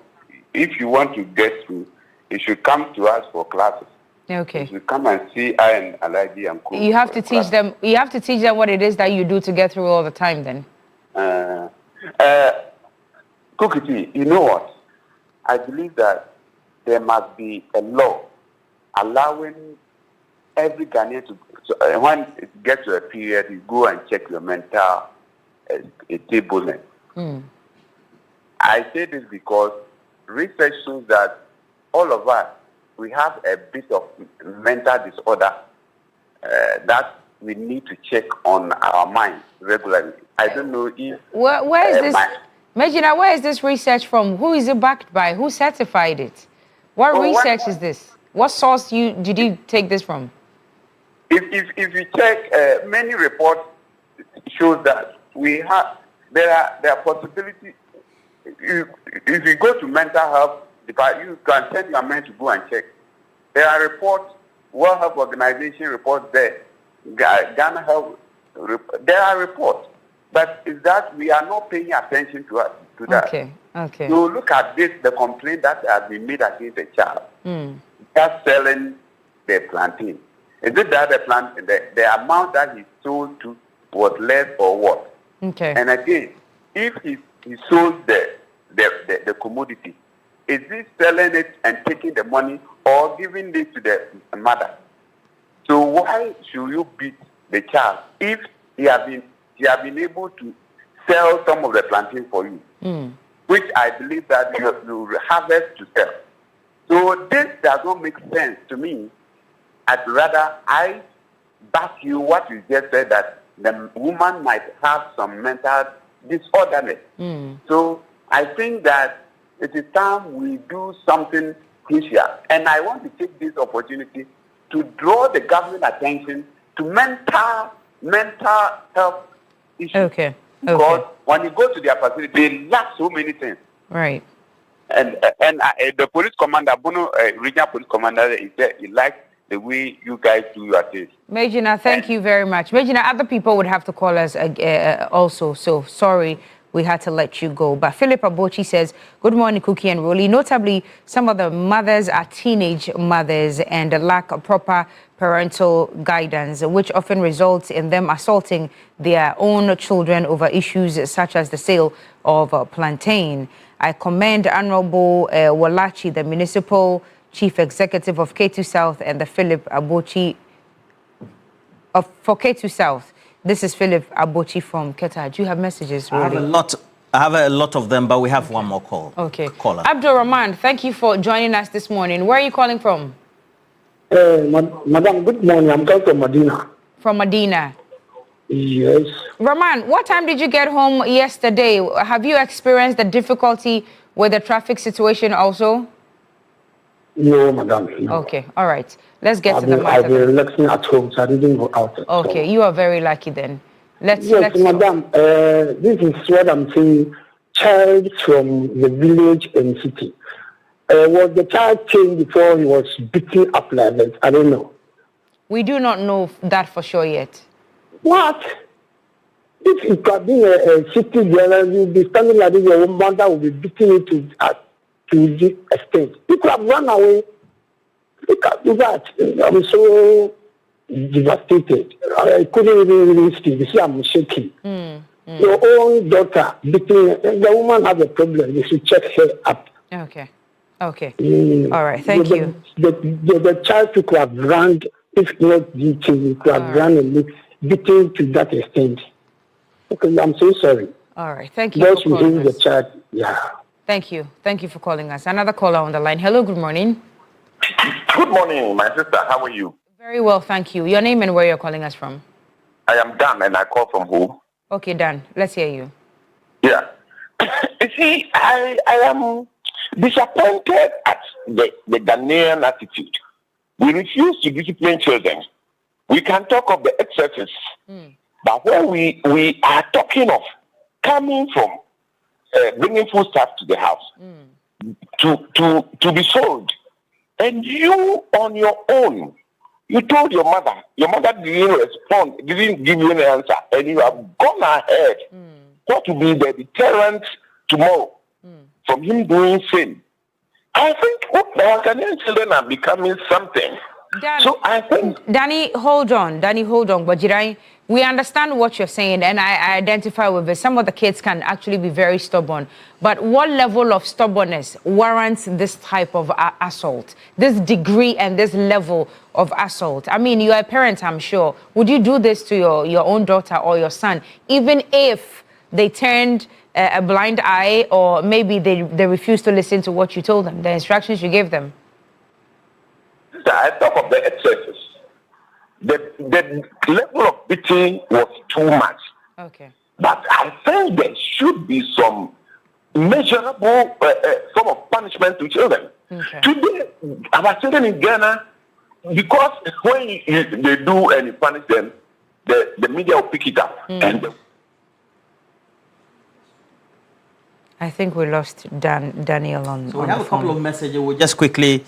if you want to get through, you should come to us for classes. Okay. You should come and see I and Alaji and Co. You have to teach them. You have to teach them what it is that you do to get through all the time. Then. Cookie Tea, you know what? I believe that there must be a law allowing every Ghanaian to, when it gets to a period, you go and check your mental stableness. I say this because research shows that all of us, we have a bit of mental disorder that we need to check on our mind regularly. I don't know if... Where is this? Majina, where is this research from? Who is it backed by? Who certified it? What research is this? What source did you take this from? If you check, many reports shows that there are possibilities. If you go to mental health department, you can send your man to go and check. There are reports, World Health Organization reports there, Ghana Health, there are reports. But is that we are not paying attention to that. Okay, okay. So look at this, the complaint that has been made against a child. Just selling the plantain. Is it that the amount that he sold to was less or what? Okay. And again, if he sold the commodity, is he selling it and taking the money or giving it to the mother? So why should you beat the child if he has been able to sell some of the plantain for you, which I believe that you harvest to sell. So this does not make sense to me. I'd rather I back you what you just said, that the woman might have some mental disorderness. So I think that it is time we do something crucial. And I want to take this opportunity to draw the government attention to mental health issues. Okay. Because when you go to their facility, they lack so many things. Right. And the police commander, Bono, regional police commander, he likes the way you guys do your things. Majina, thank you very much. Majina, other people would have to call us also, so sorry we had to let you go. But Philip Abochi says, good morning, Cookie and Rolly. Notably, some of the mothers are teenage mothers and lack of proper parental guidance, which often results in them assaulting their own children over issues such as the sale of plantain. I commend Honorable Walachi, the Municipal Chief Executive of K2 South, and the Philip Abochi for K2 South. This is Philip Abochi from Keta. Do you have messages, really? I have a lot of them, but we have one more call. Okay. Caller. Abdul Rahman, thank you for joining us this morning. Where are you calling from? Madam, good morning. I'm calling from Medina. From Medina? Yes. Rahman, what time did you get home yesterday? Have you experienced the difficulty with the traffic situation also? No, madam. No. Okay, all right. Let's get to the matter. I've been relaxing at home, so I didn't go out. Okay, you are very lucky then. Let's madam. This is what I'm saying. Child from the village and city. Was the child changed before he was beaten up like that? I don't know. We do not know that for sure yet. What? If it could be a city girl, you'll be standing like this, your mother will be beating you to the extent. You could have run away. You can't do that. I'm so devastated. I couldn't even speak. You see, I'm shaking. Your own daughter beating, the woman has a problem. You should check her up. Okay. Okay. All right. Thank you. The child could have run, if not beating, you could have run and beaten to that extent. Okay, I'm so sorry. All right. Thank you for calling us. The child. Yeah. Thank you. Thank you for calling us. Another caller on the line. Hello, good morning. Good morning, my sister. How are you? Very well, thank you. Your name and where you're calling us from? I am Dan, and I call from who? Okay, Dan. Let's hear you. Yeah. You see, I am disappointed at the Ghanaian attitude. We refuse to discipline children. We can talk of the excesses, but when we are talking of coming from bringing food stuff to the house to be sold, and you on your own, you told your mother didn't respond, didn't give you an answer, and you have gone ahead. What will be the deterrent tomorrow from him doing sin? I think our Ghanaian children are becoming something. So I think... Danny, hold on. But we understand what you're saying, and I identify with it. Some of the kids can actually be very stubborn. But what level of stubbornness warrants this type of assault? This degree and this level of assault? I mean, you're a parent, I'm sure. Would you do this to your own daughter or your son, even if they turned a blind eye, or maybe they refused to listen to what you told them, the instructions you gave them? I talk of the excesses. The level of beating was too much. Okay. But I think there should be some measurable form of punishment to children. Okay. Today, our children in Ghana, because when they do and you punish them, the media will pick it up. And I think we lost Daniel on. So we have a couple of messages. We'll just quickly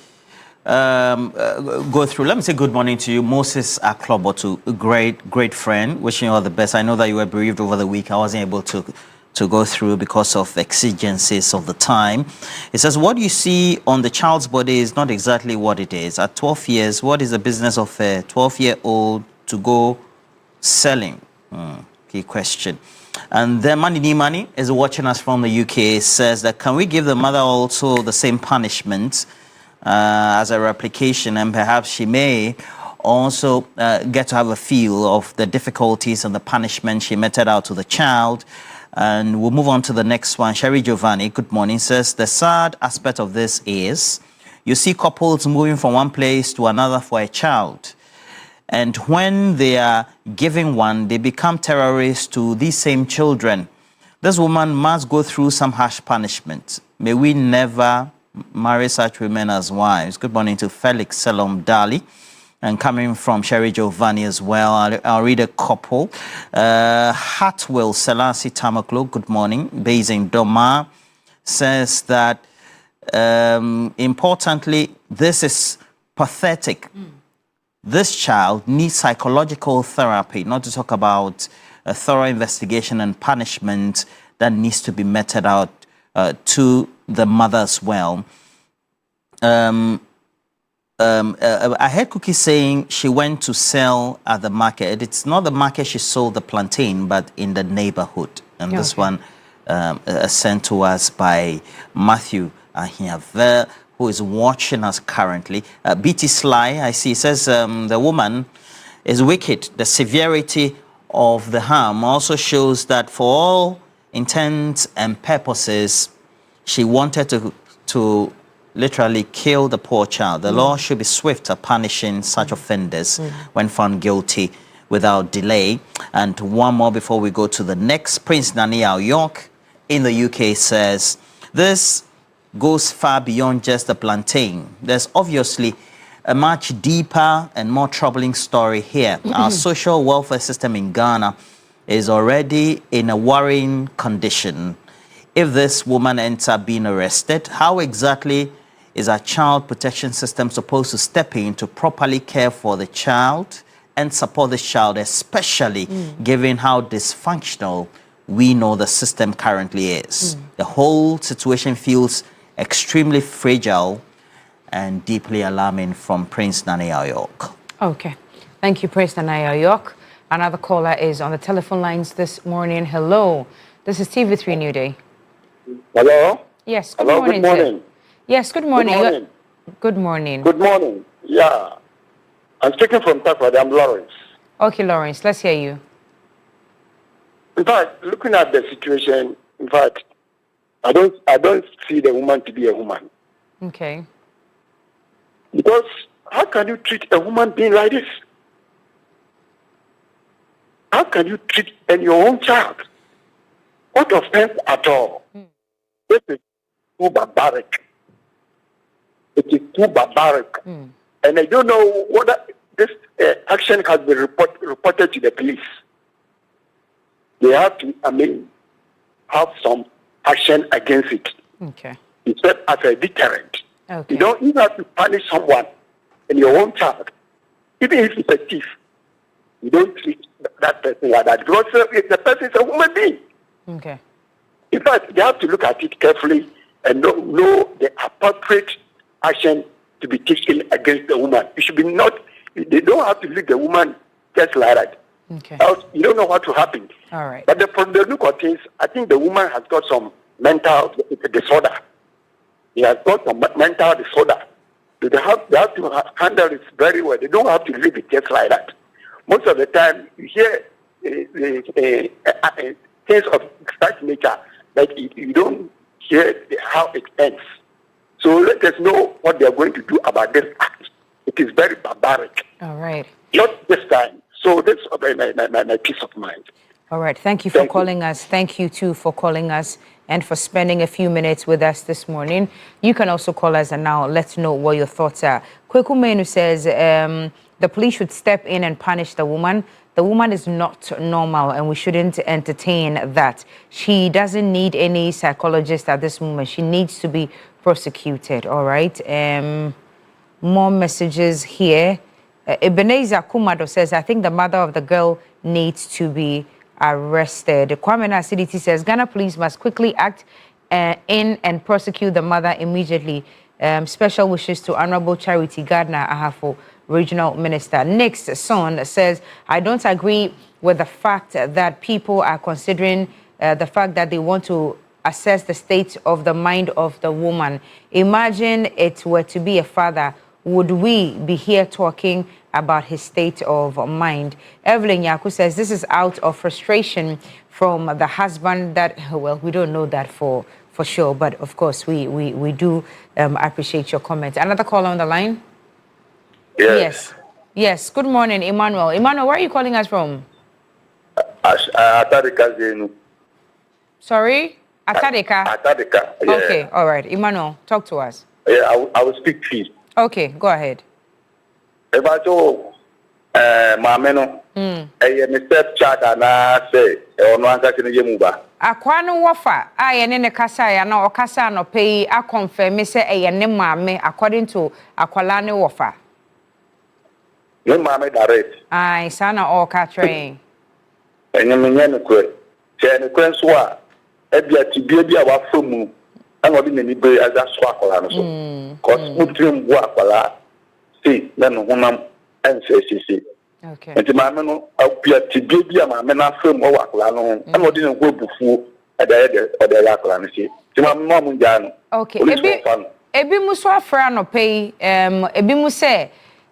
go through. Let me say good morning to you, Moses Aklobo, a great friend. Wishing you all the best. I know that you were bereaved over the week. I wasn't able to go through because of exigencies of the time. It says, what you see on the child's body is not exactly what it is. At 12 years, what is the business of a 12-year-old to go selling? Key question. And then Money is watching us from the UK, says that can we give the mother also the same punishment as a replication, and perhaps she may also get to have a feel of the difficulties and the punishment she meted out to the child. And we'll move on to the next one. Sherry Giovanni, good morning, says the sad aspect of this is you see couples moving from one place to another for a child. And when they are giving one, they become terrorists to these same children. This woman must go through some harsh punishment. May we never marry such women as wives. Good morning to Felix Selom Dali. And coming from Sherry Giovanni as well, I'll read a couple. Hartwell Selassie Tamaklo, good morning. Based in Doma, says that, importantly, this is pathetic. This child needs psychological therapy, not to talk about a thorough investigation and punishment that needs to be meted out to the mother as well. I heard Cookie saying she went to sell at the market. It's not the market she sold the plantain, but in the neighborhood. And this one sent to us by Matthew Ahiave, who is watching us currently. BT Sly, I see, says the woman is wicked. The severity of the harm also shows that for all intents and purposes, she wanted to literally kill the poor child. The law should be swift at punishing such offenders when found guilty without delay. And one more before we go to the next. Prince Daniel York in the UK says, this goes far beyond just the plantain. There's obviously a much deeper and more troubling story here. Our social welfare system in Ghana is already in a worrying condition. If this woman ends up being arrested, how exactly is our child protection system supposed to step in to properly care for the child and support the child, especially given how dysfunctional we know the system currently is? The whole situation feels extremely fragile and deeply alarming. From Prince Daniel York. Okay. Thank you, Prince Daniel York. Another caller is on the telephone lines this morning. Hello. This is TV3 Newday. Hello? Yes, good morning. Good morning. Sir. Yes, good morning. Good morning. Good morning. Good morning. Yeah. I'm speaking from Takwa. I'm Lawrence. Okay, Lawrence, let's hear you. In fact, looking at the situation, in fact, I don't see the woman to be a woman. Okay. Because how can you treat a woman being like this? How can you treat your own child? What offense at all? This is too barbaric. It is too barbaric. And I don't know whether this action has been reported to the police. They have to, have some action against it. Okay. Instead, as a deterrent. Okay. You don't even have to punish someone and your own child. Even if it's a thief, you don't treat that person like that. Because the person is a human being. Okay. In fact, they have to look at it carefully and know the appropriate action to be taken against the woman. It should be not, they don't have to leave the woman just like that. Okay. Else, you don't know what will happen. All right. But from the look of things, I think the woman has got some mental disorder. He has got some mental disorder. They have to handle it very well. They don't have to leave it just like that. Most of the time, you hear things of such nature, but you don't hear how it ends. So let us know what they are going to do about this act. It is very barbaric. All right. Not this time. So that's my peace of mind. All right. Thank you for calling us. Thank you, too, for calling us and for spending a few minutes with us this morning. You can also call us and now let's know what your thoughts are. Kweku Menu says the police should step in and punish the woman. The woman is not normal and we shouldn't entertain that. She doesn't need any psychologist at this moment. She needs to be prosecuted. All right. More messages here. Ebenezer Kumado says, I think the mother of the girl needs to be arrested. Kwame Nasiditi says, Ghana police must quickly act in and prosecute the mother immediately. Special wishes to Honorable Charity Gardner Ahafo, Regional Minister. Next son says, I don't agree with the fact that people are considering the fact that they want to assess the state of the mind of the woman. Imagine it were to be a father. Would we be here talking about his state of mind? Evelyn Yaku says this is out of frustration from the husband that, well, we don't know that for sure, but of course we do appreciate your comment. Another caller on the line? Yes. Yes. Good morning, Emmanuel. Emmanuel, where are you calling us from? Atadeka. Sorry? Atadeka? Atadeka. Yeah. Okay, all right. Emmanuel, talk to us. Yeah, I will speak please. Okay, go ahead. Ebajo mameno ne stepchild na say ono anka kene yemuba. Akwa no wofa aye ne kasa ya na okasa no pay a confirm say ne maame according to akwala ne wofa. Ne maame direct. Ai sana all train. Enyemenya ne kwe. Che ne kwe so a ebia tibie bia wa famu ana odi ne ni be aza so akwala no so. Cause mutrim bu akwala see na no honam NCCC. Okay. Enti maame no apia tibie bia maame na famu o akwala no ana odi ne go bufu ede akwala no see. Ti maame no mu ja no. Okay. Ebi mu so afra no pay ebi mu say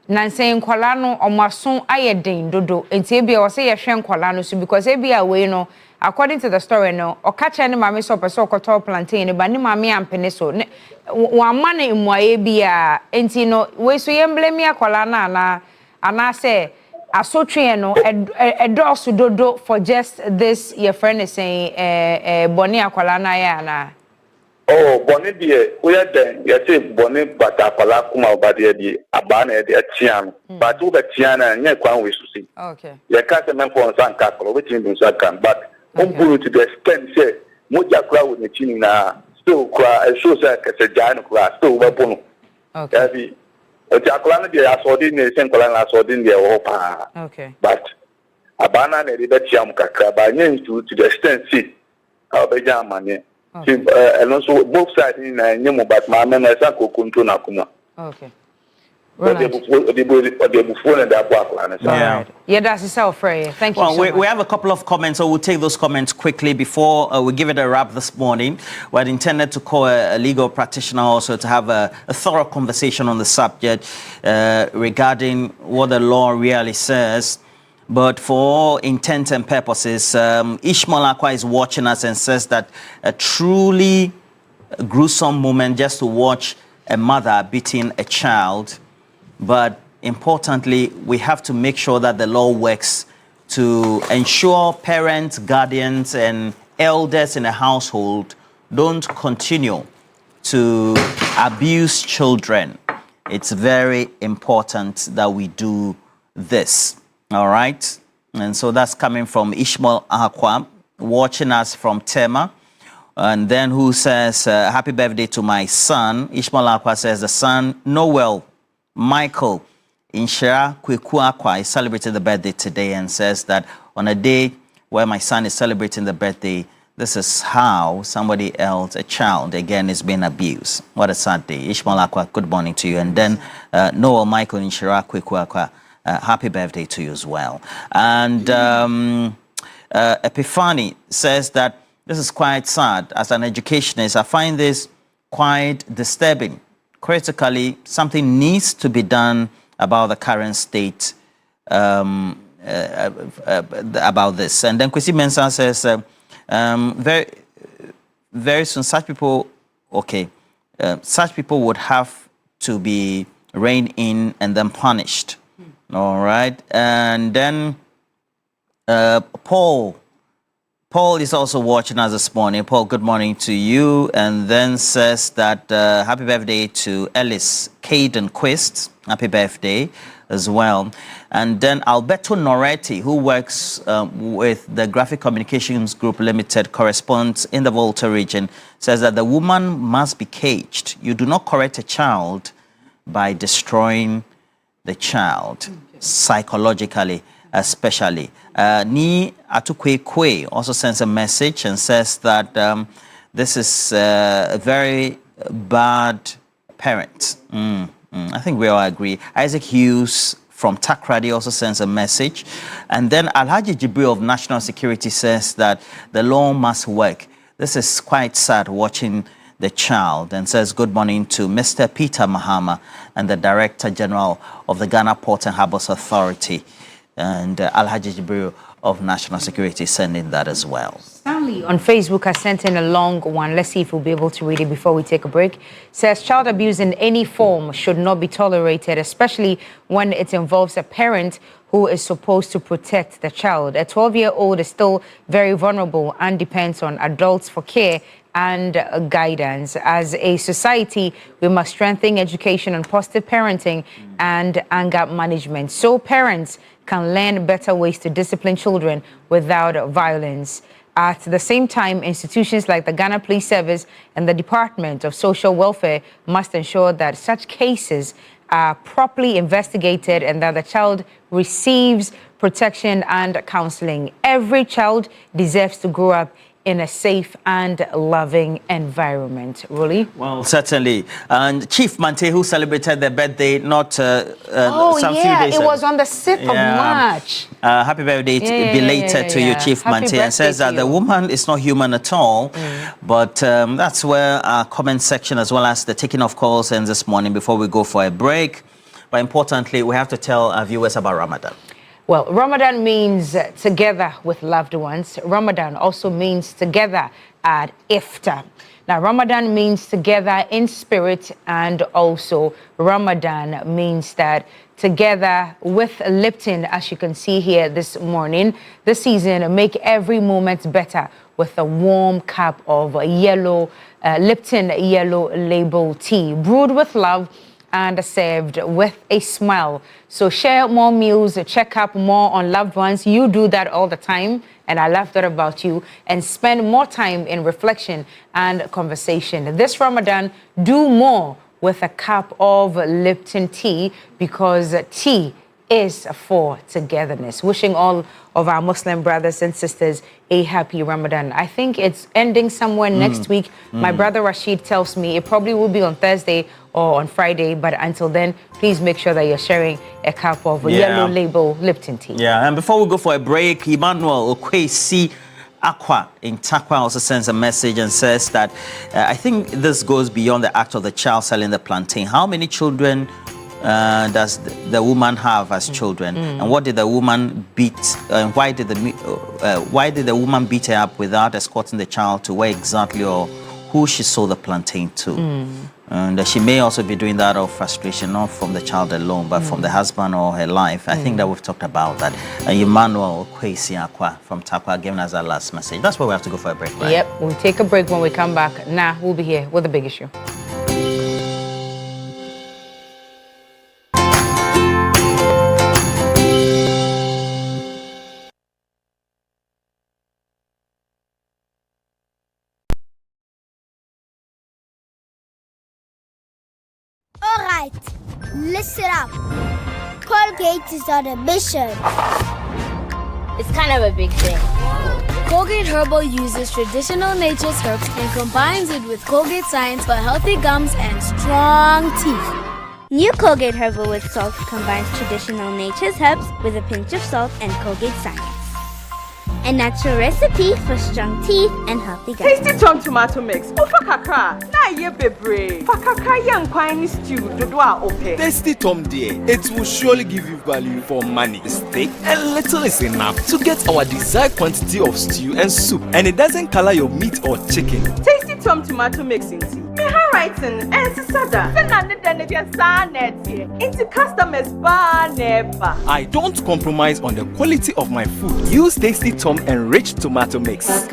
nanse nkwala no omaso ayeden dodo enti ebi o say ye hwe nkwala no so because ebi away no according to the story no okacha ne mame so person okoto plantain ba ne mame ampene so wa mane muaye bia enti no we so ye blame akwala na ana say asotwe no edosu dodo for just this your friend is saying boni akwala na ya na. Oh, boni die we den ye say boni bata akwala kuma obade die aba na de atian but wo be tiana nya kwan we so see. Okay. Ye ka se men for san ka ko we tin dun sa kan but to the extent say moja kra wo ne chini na still kra show say ka se jan kra still we bono. Okay. Yabi o ti akwala no de asodi ne sen kwala na asodi de wo pa. Okay. But abana na de betiam kakra ba nya to the extent see obeja amane. And also both sides in Nemo, but my man is a coconto nakuma. Okay. Yeah, that's itself, Freya. Thank you so much. We have a couple of comments, so we'll take those comments quickly before we give it a wrap this morning. We had intended to call a legal practitioner also to have a thorough conversation on the subject regarding what the law really says. But for all intents and purposes, Ishmael Akwa is watching us and says that a truly gruesome moment just to watch a mother beating a child but importantly, we have to make sure that the law works to ensure parents, guardians, and elders in a household don't continue to abuse children. It's very important that we do this, all right? And so that's coming from Ishmael Akwa, watching us from Tema, and then who says, happy birthday to my son. Ishmael Akwa says, the son, Noel Michael Inshira Kweku Akwa is celebrating the birthday today and says that on a day where my son is celebrating the birthday, this is how somebody else, a child, again, is being abused. What a sad day. Ishmael Akwa, good morning to you. And then Noel Michael Inshira Kweku Akwa, happy birthday to you as well. And Epiphany says that this is quite sad. As an educationist, I find this quite disturbing. Critically, something needs to be done about the current state about this. And then Kwesi Mensah says, very soon such people, such people would have to be reined in and then punished. All right. And then Paul is also watching us this morning. Paul, good morning to you. And then says that happy birthday to Ellis Caden Quist. Happy birthday as well. And then Alberto Noretti, who works with the Graphic Communications Group Limited, corresponds in the Volta region, says that the woman must be caged. You do not correct a child by destroying the child, psychologically, especially. Ni Atukwe Kwe also sends a message and says that this is a very bad parent. I think we all agree. Isaac Hughes from Takrady also sends a message. And then Alhaji Jibril of National Security says that the law must work. This is quite sad watching the child, and says good morning to Mr. Peter Mahama and the Director General of the Ghana Port and Harbours Authority. And Alhaji Jibril of National Security sending that as well. Stanley on Facebook has sent in a long one. Let's see if we'll be able to read it before we take a break. Says child abuse in any form should not be tolerated, especially when it involves a parent who is supposed to protect the child. A 12-year-old is still very vulnerable and depends on adults for care and guidance. As a society, we must strengthen education on positive parenting and anger management so parents can learn better ways to discipline children without violence. At the same time, institutions like the Ghana Police Service and the Department of Social Welfare must ensure that such cases are properly investigated and that the child receives protection and counseling. Every child deserves to grow up in a safe and loving environment. Really? Well, certainly. And Chief Mante, who celebrated their birthday not some few days it was on the 6th of March. Happy birthday belated to you, Chief Mante, and says that the woman is not human at all. But that's where our comment section as well as the taking of calls ends this morning before we go for a break. But importantly, we have to tell our viewers about Ramadan. Well, Ramadan means together with loved ones. Ramadan also means together at iftar. Now, Ramadan means together in spirit, and also Ramadan means that together with Lipton, as you can see here this morning, this season, make every moment better with a warm cup of yellow, Lipton yellow label tea, brewed with love and served with a smile. So share more meals, check up more on loved ones. You do that all the time, and I love that about you. And spend more time in reflection and conversation. This Ramadan, do more with a cup of Lipton tea, because tea is for togetherness. Wishing all of our Muslim brothers and sisters a happy Ramadan. I think it's ending somewhere next week. My brother Rashid tells me it probably will be on Thursday or on Friday, but until then, please make sure that you're sharing a cup of yellow label Lipton tea. Yeah, and before we go for a break, Emmanuel Okwesi Aqua in Takwa also sends a message and says that I think this goes beyond the act of the child selling the plantain. How many children does the woman have as children, and what did the woman beat? Why did the woman beat her up without escorting the child to where exactly or who she sold the plantain to? And she may also be doing that out of frustration, not from the child alone, but from the husband or her life. I think that we've talked about that. Emmanuel Kwesi Akwa from Takwa giving us that last message. That's why we have to go for a break, right? Yep, we'll take a break. When we come back, we'll be here with the big issue. Alright, listen up. Colgate is on a mission. It's kind of a big thing. Colgate Herbal uses traditional nature's herbs and combines it with Colgate Science for healthy gums and strong teeth. New Colgate Herbal with Salt combines traditional nature's herbs with a pinch of salt and Colgate Science. A natural recipe for strong teeth and healthy gums. Tasty Tom tomato mix. Ofa kakra. Na ye bebre. Fa kakra yan kwani stew dodoa ope. Tasty Tom dear. It will surely give you value for money. Steak and little is enough to get our desired quantity of stew and soup, and it doesn't color your meat or chicken. Tasty Tom tomato mix in tea. Writing and Sada. Into customers bar never. I don't compromise on the quality of my food. Use Tasty Tom enriched tomato mix. This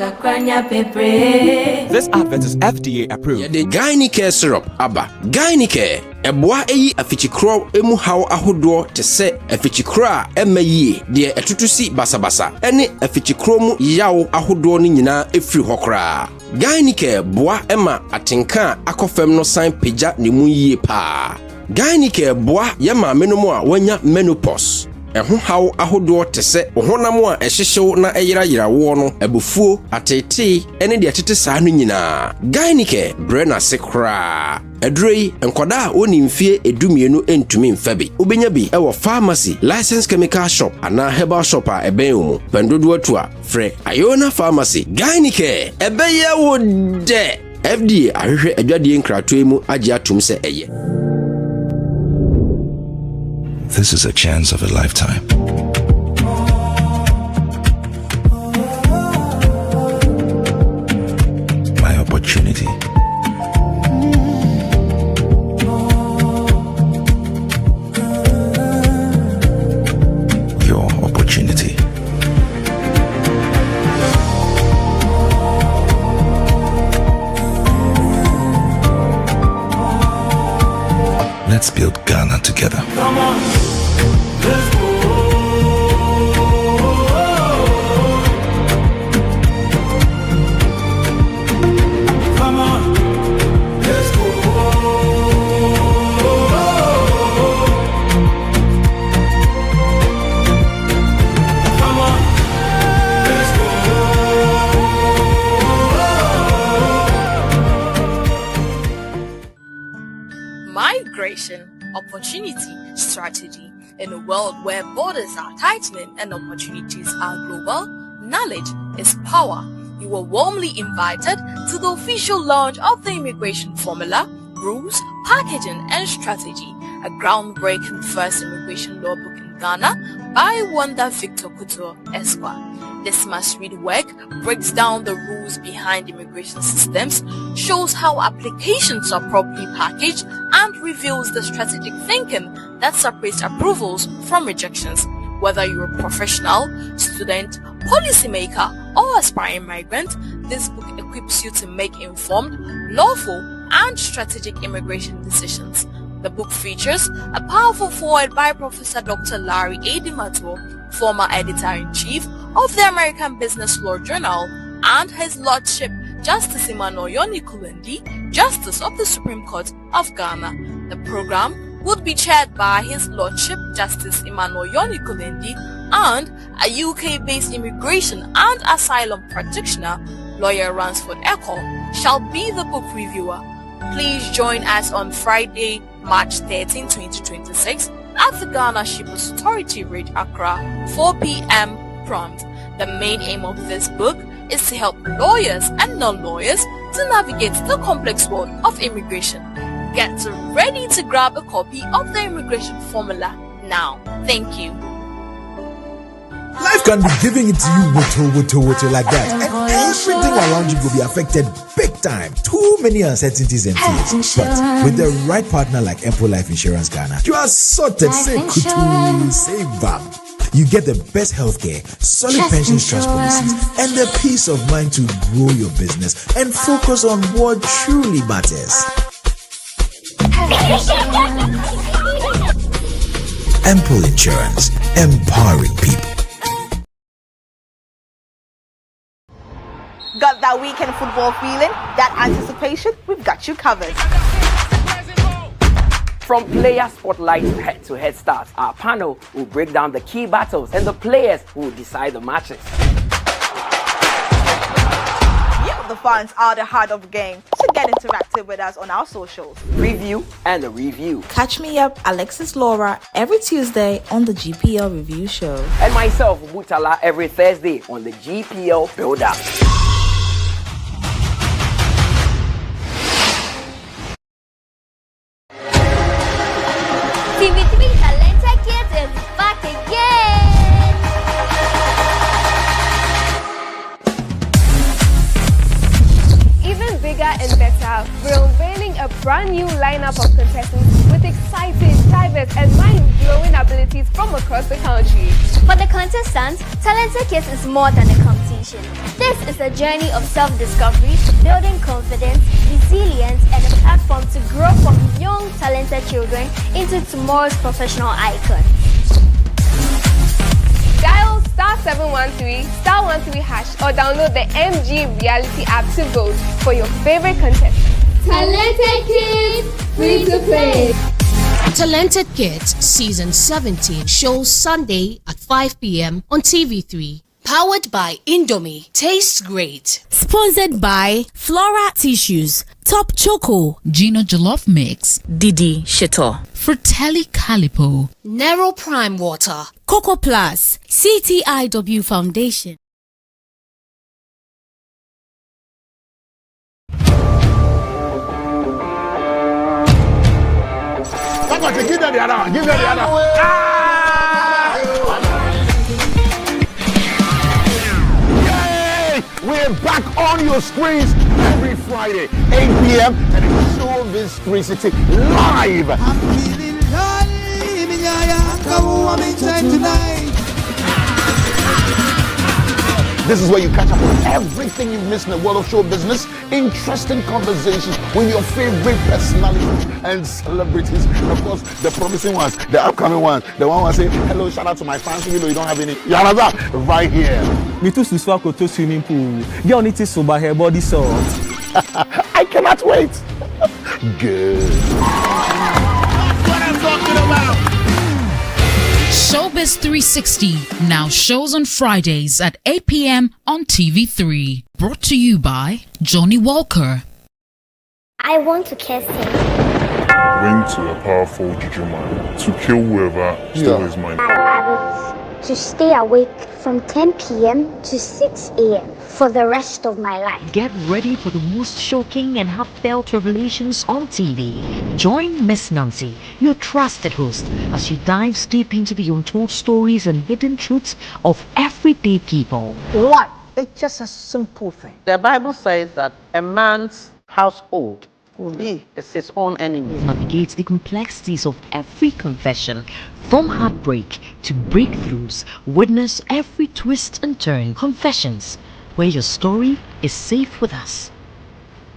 advert is FDA approved. The Gynecare syrup aba. Gynecare. Eboa eyi afichikro emu haw ahodo te se afichikro emayi de etutusi basabasa ene afichikro mu yaw ahodo ni nyina efiri hokra. Gynecare boa ema atenka akofem no san peja ne mu yie pa. Gynecare boa yema menomu a wanya menopause. Eho haw ahodo te se ohonam a ehyehyew na eyira wo no abufuo atete ene de atete saa no nyina. Gynecare brena sekra. Edrei enkoda oni mfie edumienu entumi mfabi. Ubenya bi ewo pharmacy, licensed chemical shop ana herbal shop a eben mu. Pendodo atu a frɛ Ayona Pharmacy. Gynecare ebeye wo de. FDA ahwehwe adwadie nkratoe mu agye atum se eye. This is a chance of a lifetime. My opportunity. Your opportunity. Let's build Ghana together. Come on, let's go. Come on, let's go. Come on, let's go. Migration, opportunity, strategy. In a world where borders are tightening and opportunities are global, knowledge is power. You are warmly invited to the official launch of the Immigration Formula, Rules, Packaging and Strategy, a groundbreaking first immigration law book in Ghana by Wanda Victor Couture Esquire. This must-read work breaks down the rules behind immigration systems, shows how applications are properly packaged, and reveals the strategic thinking that separates approvals from rejections. Whether you're a professional, student, policymaker, or aspiring migrant, this book equips you to make informed, lawful, and strategic immigration decisions. The book features a powerful foreword by Professor Dr. Larry A. Dimato, former editor-in-chief of the American Business Law Journal, and His Lordship Justice Emmanuel Yonikulendi, Justice of the Supreme Court of Ghana. The program would be chaired by His Lordship Justice Emmanuel Yonikulendi, and a UK-based immigration and asylum practitioner, lawyer Ransford Echo, shall be the book reviewer. Please join us on Friday, March 13, 2026 at the Ghana Shippers Authority Ridge, Accra, 4 p.m. prompt. The main aim of this book is to help lawyers and non-lawyers to navigate the complex world of immigration. Get ready to grab a copy of the Immigration Formula now. Thank you. Life can be giving it to you with like that, and everything around you will be affected big time. time. Too many uncertainties and fears. But with the right partner like Empo Life Insurance Ghana, you are sorted. Say kutu, say bam. You get the best healthcare, solid pension trust policies, and the peace of mind to grow your business and focus on what truly matters. Ample Insurance, empowering people. Got that weekend football feeling? That anticipation? We've got you covered. From player spotlight to head-to-head starts, our panel will break down the key battles and the players who will decide the matches. You, the fans, are the heart of the game. So get interactive with us on our socials. Review and a review. Catch me up, Alexis Laura, every Tuesday on the GPL Review Show. And myself, Butala, every Thursday on the GPL Build-Up. TV3 Talented Kids is back again! Even bigger and better, we're unveiling a brand new lineup of contestants with exciting, diverse and mind-blowing abilities from across the country. For the contestants, Talented Kids is more than a competition. This is a journey of self-discovery, building confidence, resilience, and a platform to grow from young, talented children into tomorrow's professional icons. Dial *713 *13# or download the MG Reality app to vote for your favorite contestant. Talented Kids, free to play. Talented Kids Season 17 shows Sunday at 5 p.m. on TV3. Powered by Indomie. Tastes great. Sponsored by Flora Tissues, Top Choco, Gino Jollof Mix, Didi Shito, Fratelli Calipo, Nero Prime Water, Coco Plus, CTIW Foundation. Give them the other one. Give them the other one. We're back on your screens every Friday, 8 p.m. and it's Showbiz 360 live. I'm feeling tonight. This is where you catch up on everything you've missed in the world of show business, interesting conversations with your favorite personalities and celebrities. And of course, the promising ones, the upcoming ones, the one who say, hello, shout out to my fans, even though you don't have any. Yanaza, right here. Me too, Suswako to swimming pool. Girl, need to sober her body salt. I cannot wait. Good. That's what I'm talking about. Showbiz 360 now shows on Fridays at 8 p.m. on TV3. Brought to you by Johnny Walker. I want to kiss him. Ring to a powerful juju man to kill whoever stole his mind. To stay awake from 10 p.m. to 6 a.m. for the rest of my life. Get ready for the most shocking and heartfelt revelations on TV. Join Miss Nancy, your trusted host, as she dives deep into the untold stories and hidden truths of everyday people. What? It's just a simple thing. The Bible says that a man's household will be his own enemy. Navigate the complexities of every confession, from heartbreak to breakthroughs. Witness every twist and turn. Confessions, where your story is safe with us.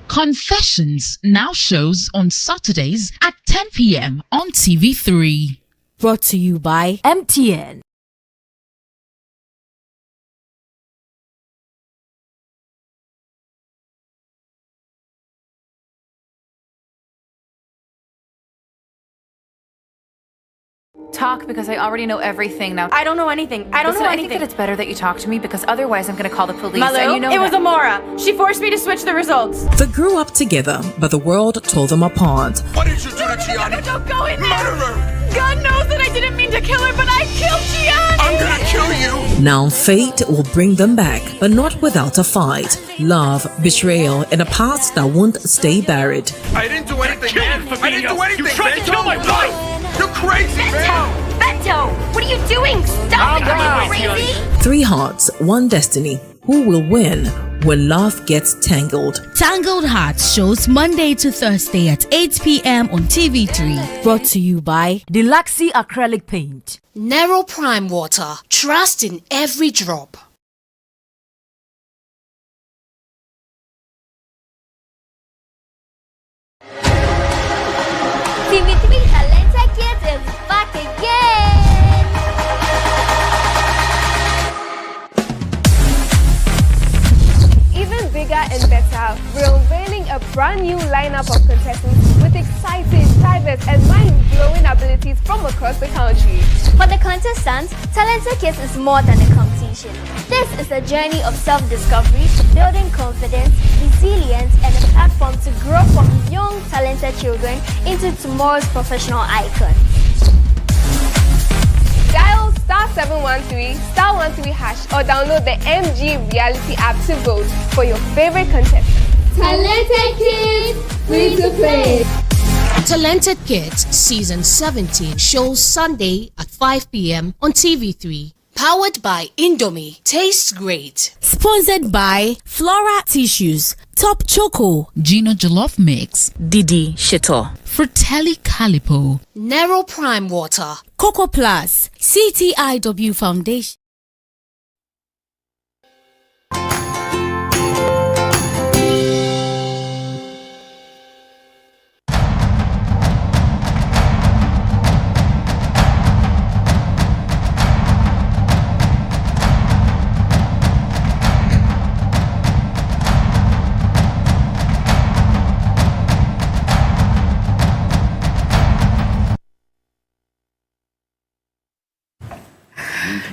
Confessions now shows on Saturdays at 10 p.m. on TV3. Brought to you by MTN. Talk, because I already know everything now. I don't know anything. I don't know anything. I think that it's better that you talk to me, because otherwise I'm going to call the police. Malu, and you know it was Amora. She forced me to switch the results. They grew up together, but the world tore them apart. What did you do to Gianni? Don't go in there. Murderer! God knows that I didn't mean to kill her, but I killed Gianni. I'm gonna kill you. Now fate will bring them back, but not without a fight. Love, betrayal, and a past that won't stay buried. I didn't do anything, man. I didn't do anything. You tried to kill my wife. You're crazy, man. Beto, what are you doing? Stop it. Are you crazy? 3 hearts, 1 destiny. Who will win when love gets tangled? Tangled Hearts shows Monday to Thursday at 8 p.m. on TV3. Brought to you by Deluxy Acrylic Paint. Nero Prime Water. Trust in every drop. TV3 Talented Kids is back again. Even bigger and better, we're unveiling a brand new lineup of contestants with exciting, diverse, and mind-blowing abilities from across the country. For the contestants, Talented Kids is more than a competition. This is a journey of self-discovery, building confidence, resilience, and a platform to grow from young, talented children into tomorrow's professional icons. Dial *713 *13# or download the MG Reality app to vote for your favorite contestant. Talented Kids, free to play. Talented Kids Season 17 shows Sunday at 5 p.m. on TV3. Powered by Indomie. Tastes great. Sponsored by Flora Tissues, Top Choco, Gino Jollof Mix, Didi Shito, Fratelli Calipo, Nero Prime Water, Coco Plus, CTIW Foundation.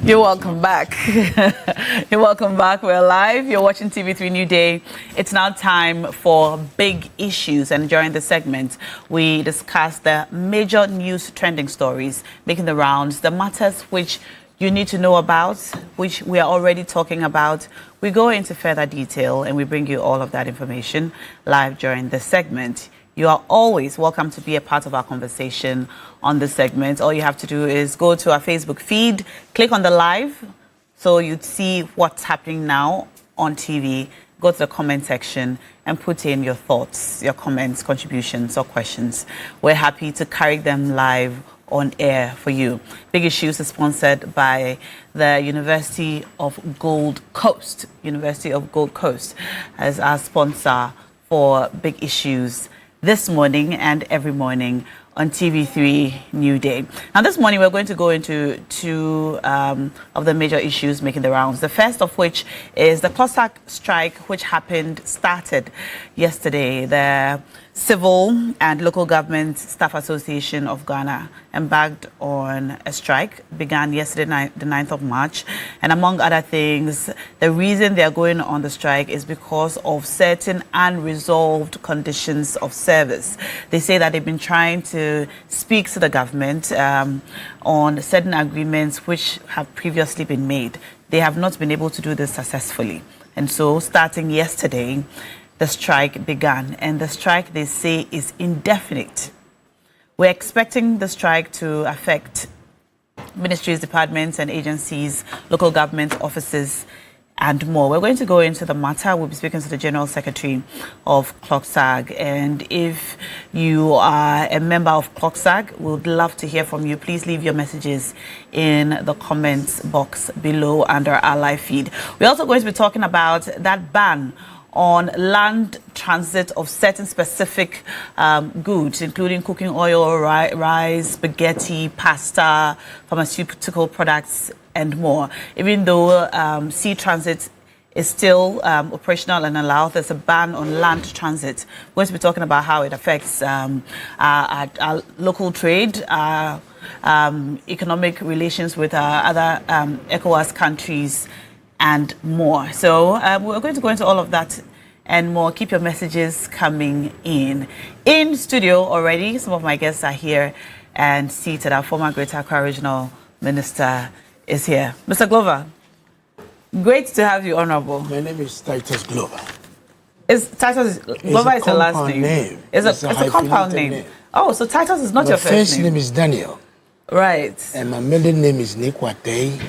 You're welcome back. You're welcome back. We're live. You're watching TV3 Newday. It's now time for big issues. And during the segment, we discuss the major news trending stories making the rounds, the matters which you need to know about, which we are already talking about. We go into further detail and we bring you all of that information live during the segment. You are always welcome to be a part of our conversation on this segment. All you have to do is go to our Facebook feed, click on the live, so you'd see what's happening now on TV. Go to the comment section and put in your thoughts, your comments, contributions, or questions. We're happy to carry them live on air for you. Big Issues is sponsored by the University of Gold Coast. University of Gold Coast as our sponsor for Big Issues this morning and every morning on TV3 Newday. Now, this morning we're going to go into two of the major issues making the rounds. The first of which is the CLOSAC strike, which started yesterday. The Civil and Local Government Staff Association of Ghana embarked on a strike, began yesterday, the 9th of March. And among other things, the reason they are going on the strike is because of certain unresolved conditions of service. They say that they've been trying to speak to the government on certain agreements which have previously been made. They have not been able to do this successfully. And so starting yesterday, the strike began, and the strike, they say, is indefinite. We're expecting the strike to affect ministries, departments, and agencies, local government offices, and more. We're going to go into the matter. We'll be speaking to the General Secretary of CLOSAC, and if you are a member of CLOSAC, we would love to hear from you. Please leave your messages in the comments box below under our live feed. We're also going to be talking about that ban on land transit of certain specific goods, including cooking oil, rice, spaghetti, pasta, pharmaceutical products, and more. Even though sea transit is still operational and allowed, there's a ban on land transit. We're going to be talking about how it affects our local trade, economic relations with other ECOWAS countries, and more. So we're going to go into all of that and more. Keep your messages coming in. In studio already, some of my guests are here and seated. Our former Greater Accra Regional Minister is here. Mr. Glover, great to have you, Honorable. My name is Titus Glover. Glover is the last name. It's a compound name. Oh, so Titus is not your first name. My first name is Daniel. Right. And my middle name is Nikwatei.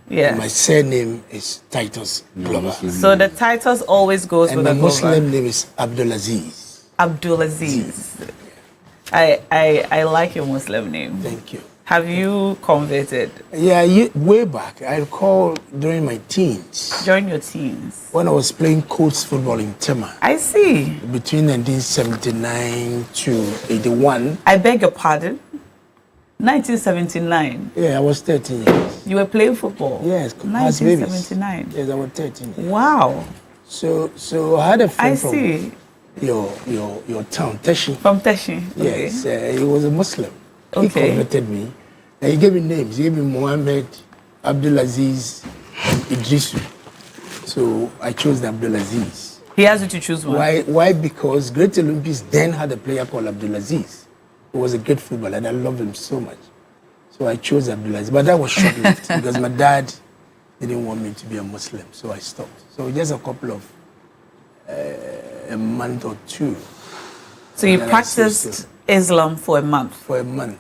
Yeah. And my surname is Titus Glover. So the Titus always goes and with my a Muslim name is Abdulaziz. Abdulaziz. I like your Muslim name. Thank you. Have you converted? Yeah, way back. I recall during my teens. During your teens? When I was playing coach football in Tema. I see. Between 1979 to 81. I beg your pardon? 1979? Yeah, I was 13 years. You were playing football? Yes, 1979. Yes, I was 13 years. Wow. So I had a friend from see. your town, Teshi. From Teshi? Okay. Yes, he was a Muslim. Okay. He converted me. And he gave me names. He gave me Mohammed, Abdulaziz, and Idrisu. So I chose the Abdulaziz. He asked you to choose one? Why? Because Great Olympics then had a player called Abdulaziz. He was a great footballer and I loved him so much. So I chose Abdulaziz. But that was short-lived because my dad didn't want me to be a Muslim. So I stopped. So just a couple of, a month or two. So you practiced Islam for a month? For a month.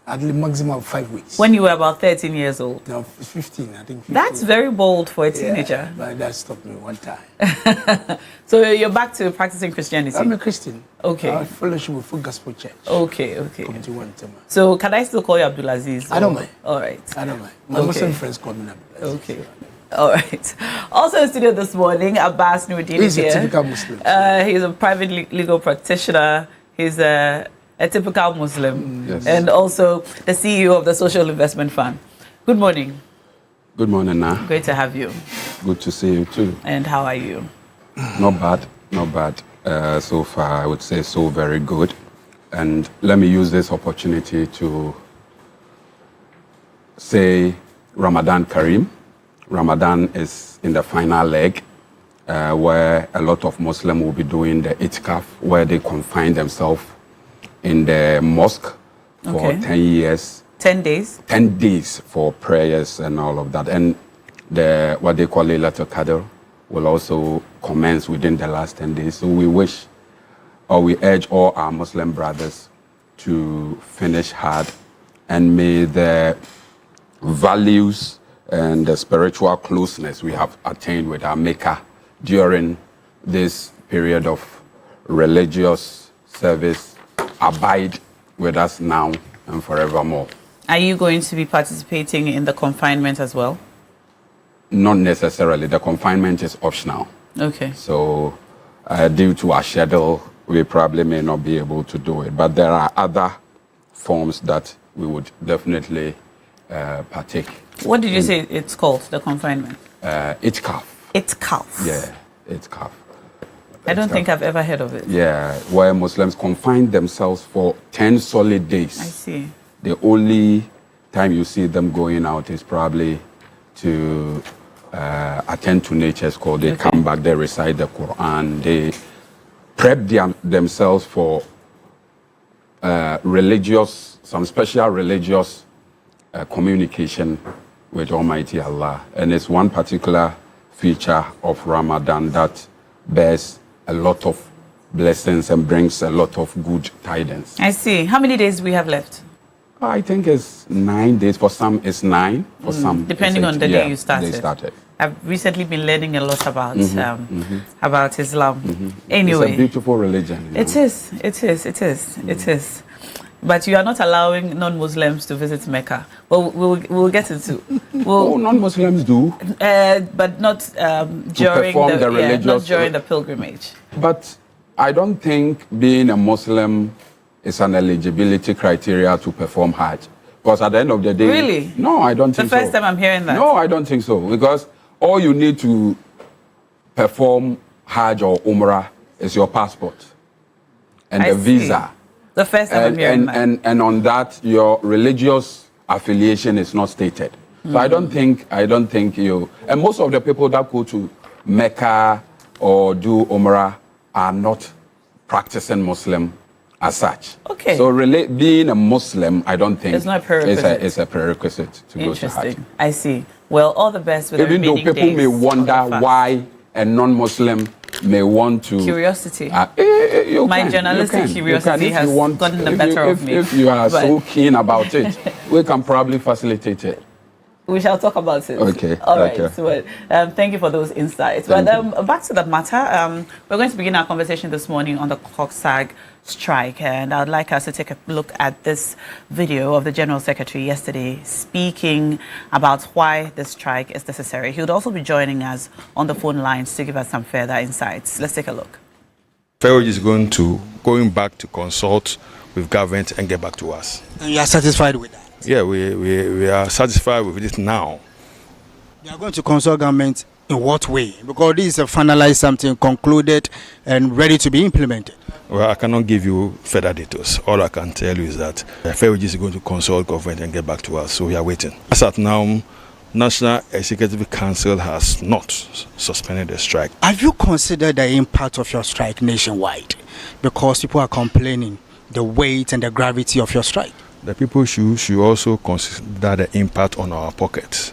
At the maximum of 5 weeks. When you were about 13 years old? No, 15, I think 15. That's very bold for a teenager. Yeah, but that stopped me one time. So you're back to practicing Christianity? I'm a Christian. Okay. I fellowship with Full Gospel Church. Okay. So can I still call you Abdulaziz? I don't mind. All right. I don't mind. My Muslim friends call me Abdulaziz. Okay. All right. Also in studio this morning, Abbas Nuruddin He's is here. a typical Muslim. He's a private legal practitioner. He's a typical Muslim. Yes. And also the CEO of the Social Investment Fund. Good morning. Good morning, Nah. Great to have you. Good to see you too. And how are you? Not bad. So far, I would say so very good. And let me use this opportunity to say Ramadan Kareem. Ramadan is in the final leg, where a lot of Muslims will be doing the itikaf, where they confine themselves in the mosque for 10 years. 10 days? 10 days for prayers and all of that. And what they call Laylatul Qadr will also commence within the last 10 days. So we urge all our Muslim brothers to finish hard, and may the values and the spiritual closeness we have attained with our Maker during this period of religious service abide with us now and forevermore. Are you going to be participating in the confinement as well? Not necessarily. The confinement is optional. Okay. So due to our schedule, we probably may not be able to do it. But there are other forms that we would definitely partake. What did you say it's called, the confinement? Itikaf. Itikaf? Yeah, itikaf. I don't think I've ever heard of it. Yeah, where Muslims confine themselves for 10 solid days. I see. The only time you see them going out is probably to attend to nature's call. They come back, they recite the Quran, they prep themselves for some special religious communication with Almighty Allah. And it's one particular feature of Ramadan that bears a lot of blessings and brings a lot of good tidings. I see. How many days do we have left? I think it's 9 days. For some, it's 9. For some, depending on the day you started. They started. I've recently been learning a lot about about Islam. Anyway, it's a beautiful religion. It is. But you are not allowing non-Muslims to visit Mecca. Well, we'll get into. Non-Muslims do, but not during the pilgrimage. But I don't think being a Muslim is an eligibility criteria to perform Hajj. Because at the end of the day, really? No, I don't think so. The first time I'm hearing that. No, I don't think so. Because all you need to perform Hajj or Umrah is your passport and the visa. The first time I'm hearing that. And on that, your religious affiliation is not stated. So I don't think you. And most of the people that go to Mecca or do Umrah are not practicing Muslim as such. Okay. So being a Muslim, I don't think it's not a prerequisite. It's a prerequisite to go to Hajj. Interesting. I see. Well, all the best with the remaining days. Even though people may wonder why a non-Muslim may want to... Curiosity. My journalistic curiosity has gotten the better of me. If you are so keen about it, we can probably facilitate it. We shall talk about it. Okay. All right. Okay. So, thank you for those insights. Thank But back to the matter, we're going to begin our conversation this morning on the COGSAG strike, and I'd like us to take a look at this video of the General Secretary yesterday speaking about why the strike is necessary. He would also be joining us on the phone lines to give us some further insights. Let's take a look. Ferroj is going back to consult with government and get back to us. And you are satisfied with that? Yeah, we are satisfied with it now. You are going to consult government in what way? Because this is a finalized something, concluded and ready to be implemented. Well, I cannot give you further details. All I can tell you is that Ferroj is going to consult government and get back to us, so we are waiting. As at now, National Executive Council has not suspended the strike. Have you considered the impact of your strike nationwide? Because people are complaining the weight and the gravity of your strike. The people should also consider the impact on our pockets.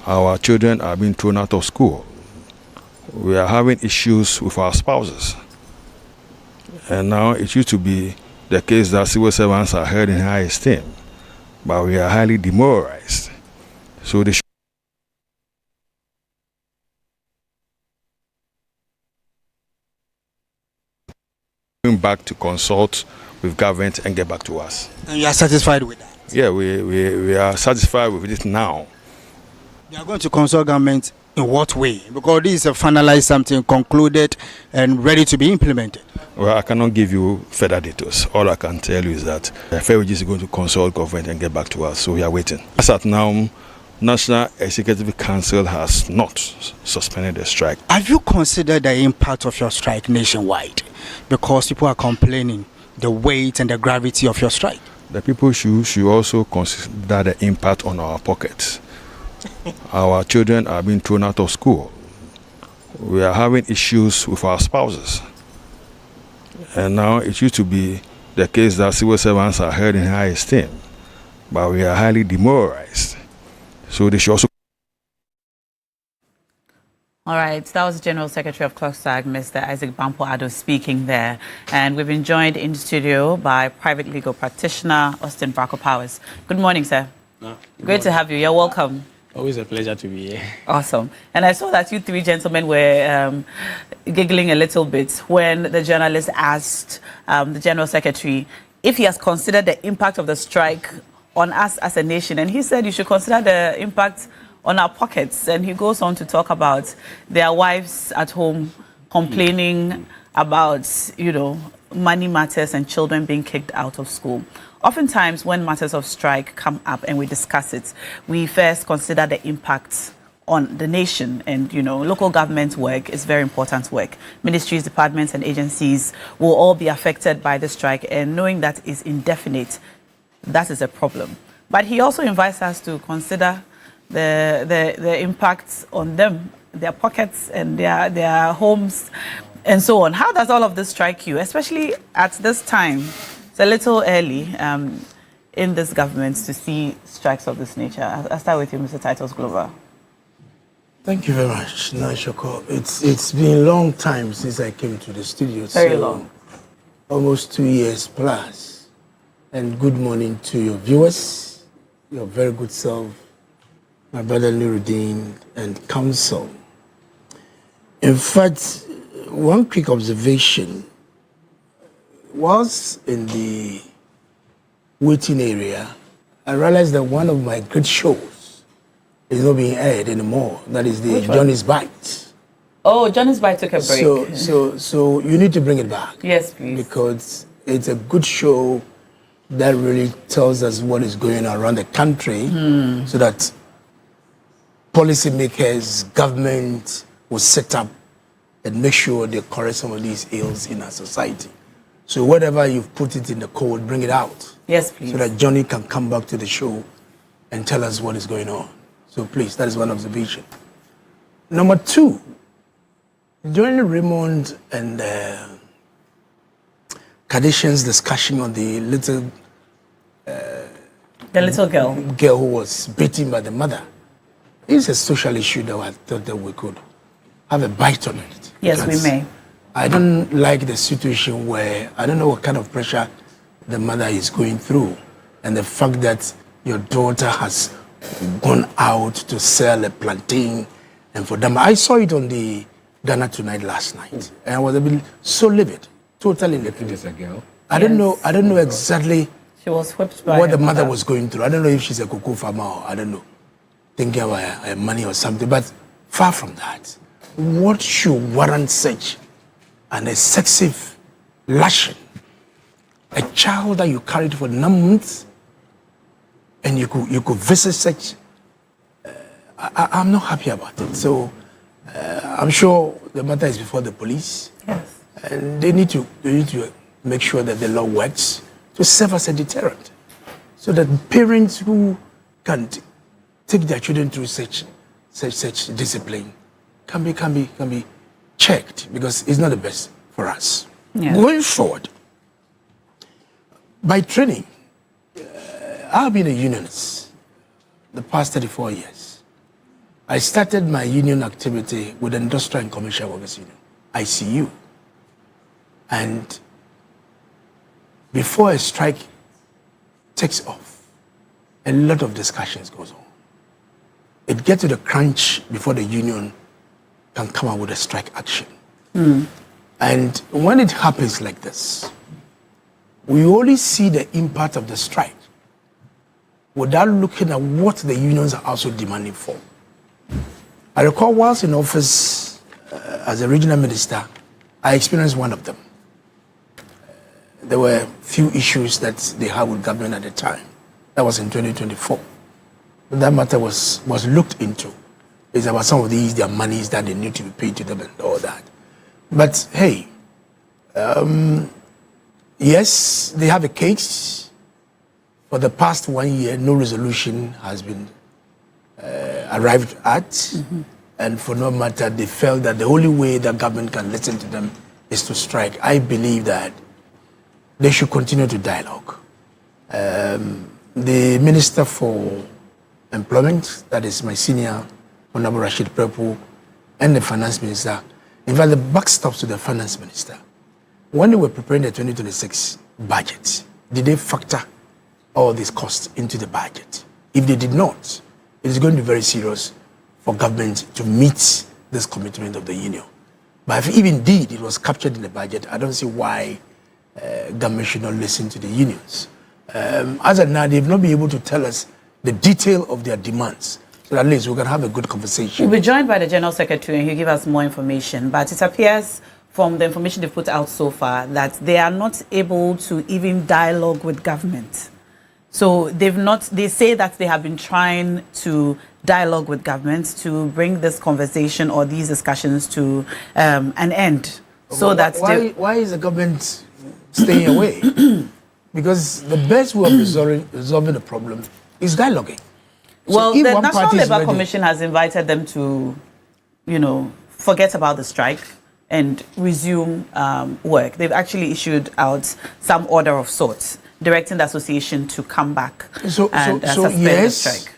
Our children are being thrown out of school. We are having issues with our spouses. And now it used to be the case that civil servants are held in high esteem, but we are highly demoralized. So they should going back to consult with government and get back to us. And you are satisfied with that? Yeah, we are satisfied with it now. You are going to consult government in what way? Because this is a finalized something, concluded and ready to be implemented. Well, I cannot give you further details. All I can tell you is that Ferroj is going to consult government and get back to us, so we are waiting. As at now, National Executive Council has not suspended the strike. Have you considered the impact of your strike nationwide? Because people are complaining the weight and the gravity of your strike. The people should also consider the impact on our pockets. Our children are being thrown out of school. We are having issues with our spouses. And now it used to be the case that civil servants are held in high esteem, but we are highly demoralized. So they should also. All right, that was General Secretary of COGSAG, Mr. Isaac Bampoado, speaking there. And we've been joined in the studio by private legal practitioner Austin Bracco Powers. Good morning, sir. Great to have you. You're welcome. Always a pleasure to be here. Awesome. And I saw that you three gentlemen were giggling a little bit when the journalist asked the General Secretary if he has considered the impact of the strike on us as a nation. And he said you should consider the impact on our pockets. And he goes on to talk about their wives at home complaining about, money matters and children being kicked out of school. Oftentimes, when matters of strike come up and we discuss it, we first consider the impact on the nation. And, local government work is very important work. Ministries, departments, and agencies will all be affected by the strike. And knowing that is indefinite, that is a problem. But he also invites us to consider the impact on them, their pockets and their homes, and so on. How does all of this strike you, especially at this time? It's a little early in this government to see strikes of this nature. I'll start with you, Mr. Titus Glover. Thank you very much, Nashoko. It's been a long time since I came to the studio. Very long. Almost 2 years plus. And good morning to your viewers, your very good self, my brother Nuruddin, and counsel. In fact, one quick observation. Whilst in the waiting area, I realized that one of my great shows is not being aired anymore. That is the Johnny's Bite. Oh, Johnny's Bite took a break. So you need to bring it back. Yes, please. Because it's a good show that really tells us what is going on around the country, so that policymakers, government will set up and make sure they correct some of these ills in our society. So whatever you've put it in the code, bring it out. Yes, please. So that Johnny can come back to the show and tell us what is going on. So please, that is one observation. Number two, during Raymond and Kadishan's discussion on the little girl who was beaten by the mother, it's a social issue that I thought that we could have a bite on it. Yes, we may. I don't like the situation where I don't know what kind of pressure the mother is going through, and the fact that your daughter has gone out to sell a plantain, and for them, I saw it on the Ghana Tonight last night, and I was a bit so livid, totally livid. It's a girl. I don't know exactly. She was whipped by what the her mother mother was going through. I don't know if she's a cocoa farmer or I don't know, thinking about her money or something. But far from that, what should warrant such an excessive lashing? A child that you carried for 9 months, and you could visit such. I'm not happy about it. So I'm sure the matter is before the police. Yes. And they need to make sure that the law works to serve as a deterrent, so that parents who can take their children through such discipline can be checked, because it's not the best for us. Yeah. Going forward, by training, I've been a unionist the past 34 years. I started my union activity with the Industrial and Commercial Workers Union, ICU. And before a strike takes off, a lot of discussions goes on. It gets to the crunch before the union can come up with a strike action. And when it happens like this, we only see the impact of the strike without looking at what the unions are also demanding for. I recall whilst in office as a regional minister, I experienced one of them. There were few issues that they had with government at the time. That was in 2024. That matter was looked into. It's about some of their monies that they need to be paid to them and all that. But hey, yes, they have a case. For the past 1 year, no resolution has been arrived at. And for no matter, they felt that the only way that government can listen to them is to strike. I believe that they should continue to dialogue. The Minister for Employment, that is my senior, Honorable Rashid Prepu, and the Finance Minister, in fact, the buck stops to the Finance Minister. When they were preparing the 2026 budget, did they factor all these costs into the budget? If they did not, it is going to be very serious for government to meet this commitment of the union. But if indeed it was captured in the budget, I don't see why government should not listen to the unions. As of now, they've not been able to tell us the detail of their demands, so at least we can have a good conversation. We'll be joined by the General Secretary and he'll give us more information. But it appears from the information they've put out so far that they are not able to even dialogue with government. So they say that they have been trying to dialogue with government to bring this conversation or these discussions to an end. So that why is the government staying away? Because the best way of resolving the problem is dialoguing. Well, so the National Labour Commission has invited them to, forget about the strike and resume work. They've actually issued out some order of sorts, directing the association to come back and suspend the strike.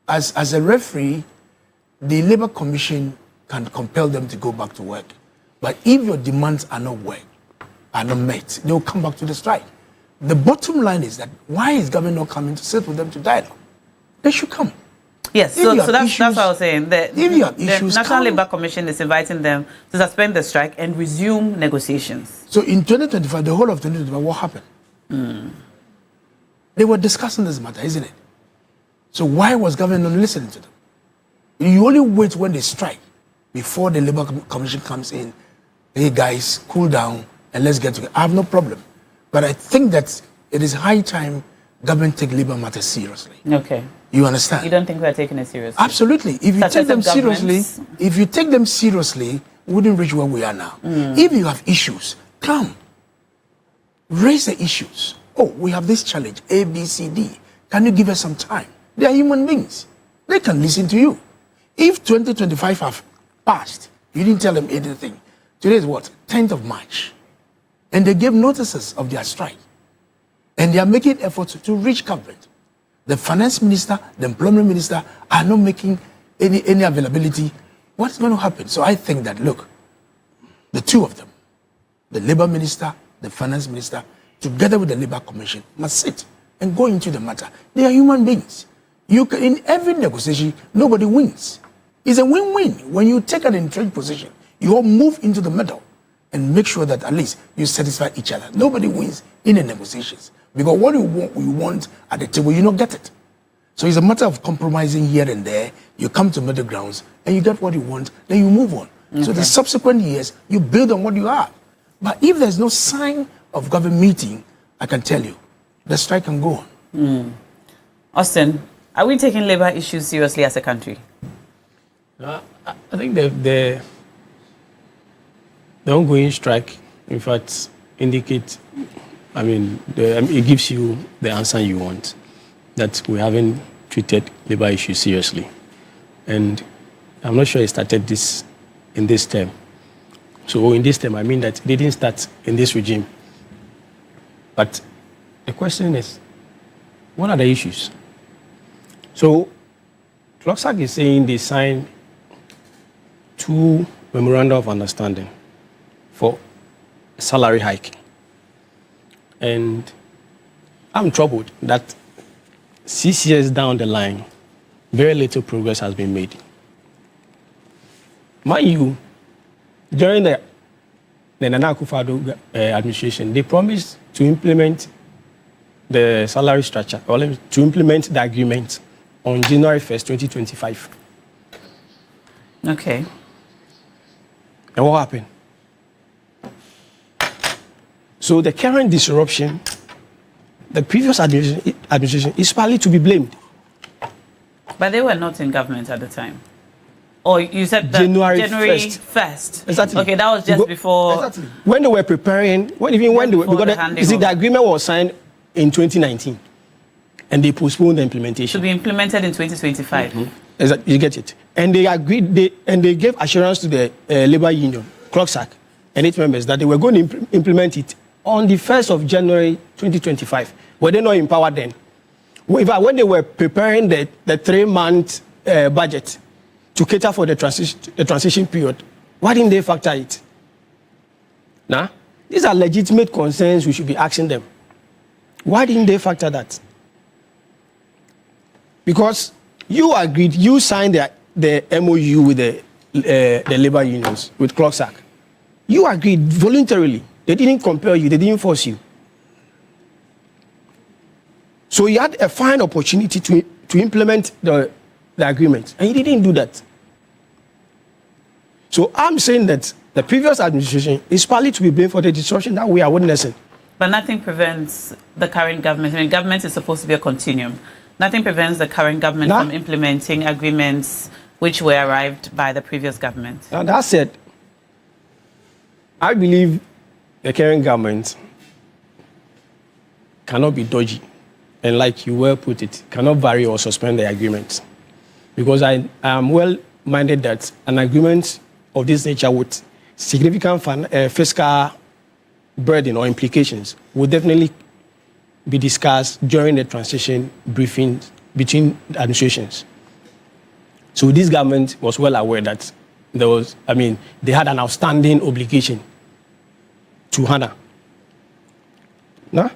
As a referee, the Labour Commission can compel them to go back to work. But if your demands are not met, they will come back to the strike. The bottom line is that why is government not coming to sit with them to dialogue? They should come. Yes, so that's what I was saying. The National Labour Commission is inviting them to suspend the strike and resume negotiations. So in 2025, the whole of 2025, what happened? They were discussing this matter, isn't it? So why was government not listening to them? You only wait when they strike before the Labour Commission comes in. Hey guys, cool down and let's get together. I have no problem. But I think that it is high time government take labour matters seriously. Okay. You understand? You don't think we're taking it seriously? Absolutely. If you take them seriously, we wouldn't reach where we are now. If you have issues, come. Raise the issues. Oh, we have this challenge, A, B, C, D. Can you give us some time? They are human beings. They can listen to you. If 2025 have passed, you didn't tell them anything. Today is what? 10th of March. And they gave notices of their strike. And they are making efforts to reach government. The finance minister, the employment minister are not making any availability. What's going to happen? So I think that, look, the two of them, the labor minister, the finance minister, together with the Labour Commission, must sit and go into the matter. They are human beings. You can, in every negotiation, nobody wins. It's a win-win. When you take an entrenched position, you all move into the middle and make sure that at least you satisfy each other. Nobody wins in the negotiations because what you want at the table, you don't get it. So it's a matter of compromising here and there. You come to middle grounds and you get what you want, then you move on. Okay. So the subsequent years, you build on what you have. But if there's no sign of government meeting, I can tell you, the strike can go on. Austin, are we taking labor issues seriously as a country? I think the ongoing strike, in fact, indicates, it gives you the answer you want, that we haven't treated labor issues seriously. And I'm not sure it started in this term. So in this term, I mean that it didn't start in this regime. But the question is, what are the issues? So CLOGSAC is saying they signed 2 memoranda of understanding for a salary hike. And I'm troubled that 6 years down the line, very little progress has been made. Mind you, during the Nana Akufo-Addo administration, they promised to implement the salary structure, or to implement the agreement on January 1st, 2025. Okay. And what happened? So the current disruption, the previous administration is partly to be blamed. But they were not in government at the time. Or you said that January 1st. Exactly. Okay, that was just before. Exactly. When they were preparing, the agreement was signed in 2019, and they postponed the implementation. Should be implemented in 2025. Mm-hmm. Exactly. You get it. And they agreed, they gave assurance to the labor union, CLOGSAC, and its members that they were going to implement it on the 1st of January 2025. Were they not empowered then? When they were preparing the 3-month budget to cater for the transition period, why didn't they factor it? Now, these are legitimate concerns we should be asking them. Why didn't they factor that? Because you agreed, you signed the MOU with the labor unions, with CLOGSAC. You agreed voluntarily. They didn't compel you, they didn't force you. So you had a fine opportunity to implement the agreement, and you didn't do that. So I'm saying that the previous administration is partly to be blamed for the disruption that we are witnessing. But nothing prevents the current government. I mean, government is supposed to be a continuum. Nothing prevents the current government from implementing agreements which were arrived by the previous government. And that said, I believe the current government cannot be dodgy, and like you well put it, cannot vary or suspend the agreement. Because I am well minded that an agreement of this nature with significant fiscal burden or implications will definitely be discussed during the transition briefing between administrations. So this government was well aware that they had an outstanding obligation to honor. No?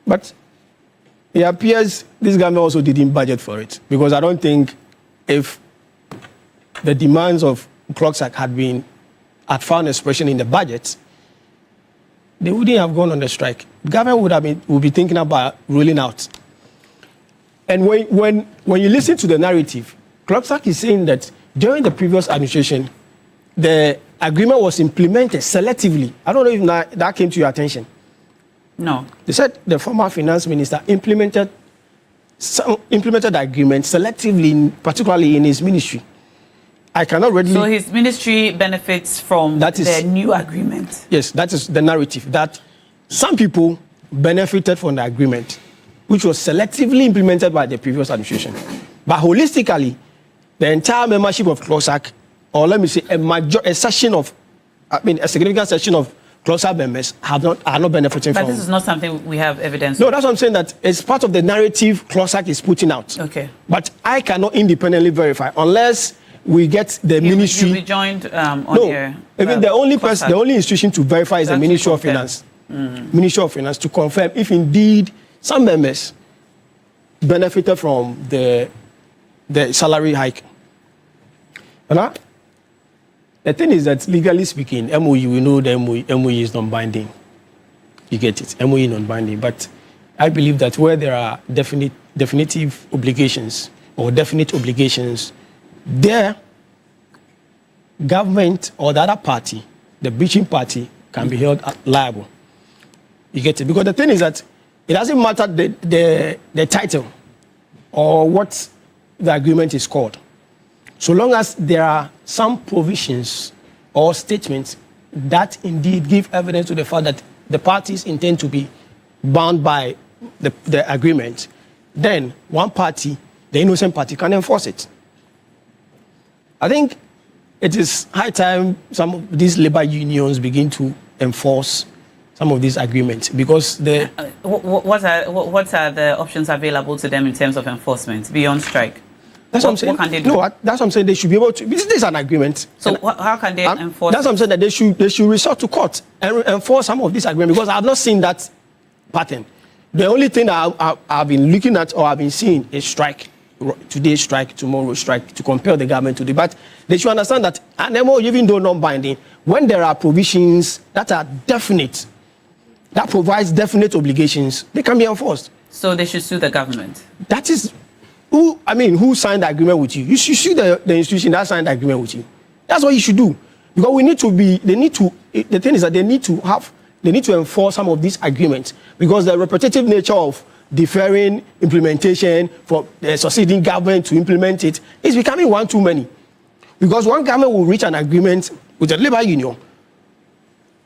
But it appears this government also didn't budget for it, because I don't think if the demands of CLOGSAC had found expression in the budget, they wouldn't have gone on the strike. The government would be thinking about rolling out. And when you listen to the narrative, CLOGSAC is saying that during the previous administration, the agreement was implemented selectively. I don't know if that came to your attention. No. They said the former finance minister implemented the agreement selectively, particularly in his ministry. I cannot readily... So his ministry benefits from the new agreement? Yes, that is the narrative, that some people benefited from the agreement, which was selectively implemented by the previous administration. But holistically, the entire membership of CLOGSAC, or let me say a significant section of CLOGSAC members are not benefiting from. But this is not something we have evidence No, of. that's what I'm saying, that it's part of the narrative CLOGSAC is putting out. Okay. But I cannot independently verify unless we get the ministry. You rejoined on here. Even the only institution to verify is the Ministry of Finance. Ministry of Finance to confirm if indeed some members benefited from the salary hike. And the thing is that legally speaking, MOU, we know the MOU is non-binding. You get it, MOU non-binding. But I believe that where there are definitive obligations or definite obligations, there, government or the other party, the breaching party, can be held liable. You get it? Because the thing is that it doesn't matter the title or what the agreement is called. So long as there are some provisions or statements that indeed give evidence to the fact that the parties intend to be bound by the agreement, then one party, the innocent party, can enforce it. I think it is high time some of these labor unions begin to enforce some of these agreements, because what are the options available to them in terms of enforcement beyond strike? That's what I'm saying. What can they do? No, that's what I'm saying. They should be able to. This is an agreement. So how can they enforce? That's what I'm saying. That they should resort to court and enforce some of this agreement, because I've not seen that pattern. The only thing that I've been looking at or I've been seeing is strike. Today strike, tomorrow strike, to compel the government to do. But they should understand that an MOU, even though non-binding, when there are provisions that are definite, that provides definite obligations, they can be enforced. So they should sue the government. That is who signed the agreement with you? You should sue the institution that signed the agreement with you. That's what you should do. Because the thing is that they need to enforce some of these agreements, because the repetitive nature of deferring implementation for the succeeding government to implement it is becoming one too many. Because one government will reach an agreement with the labor union,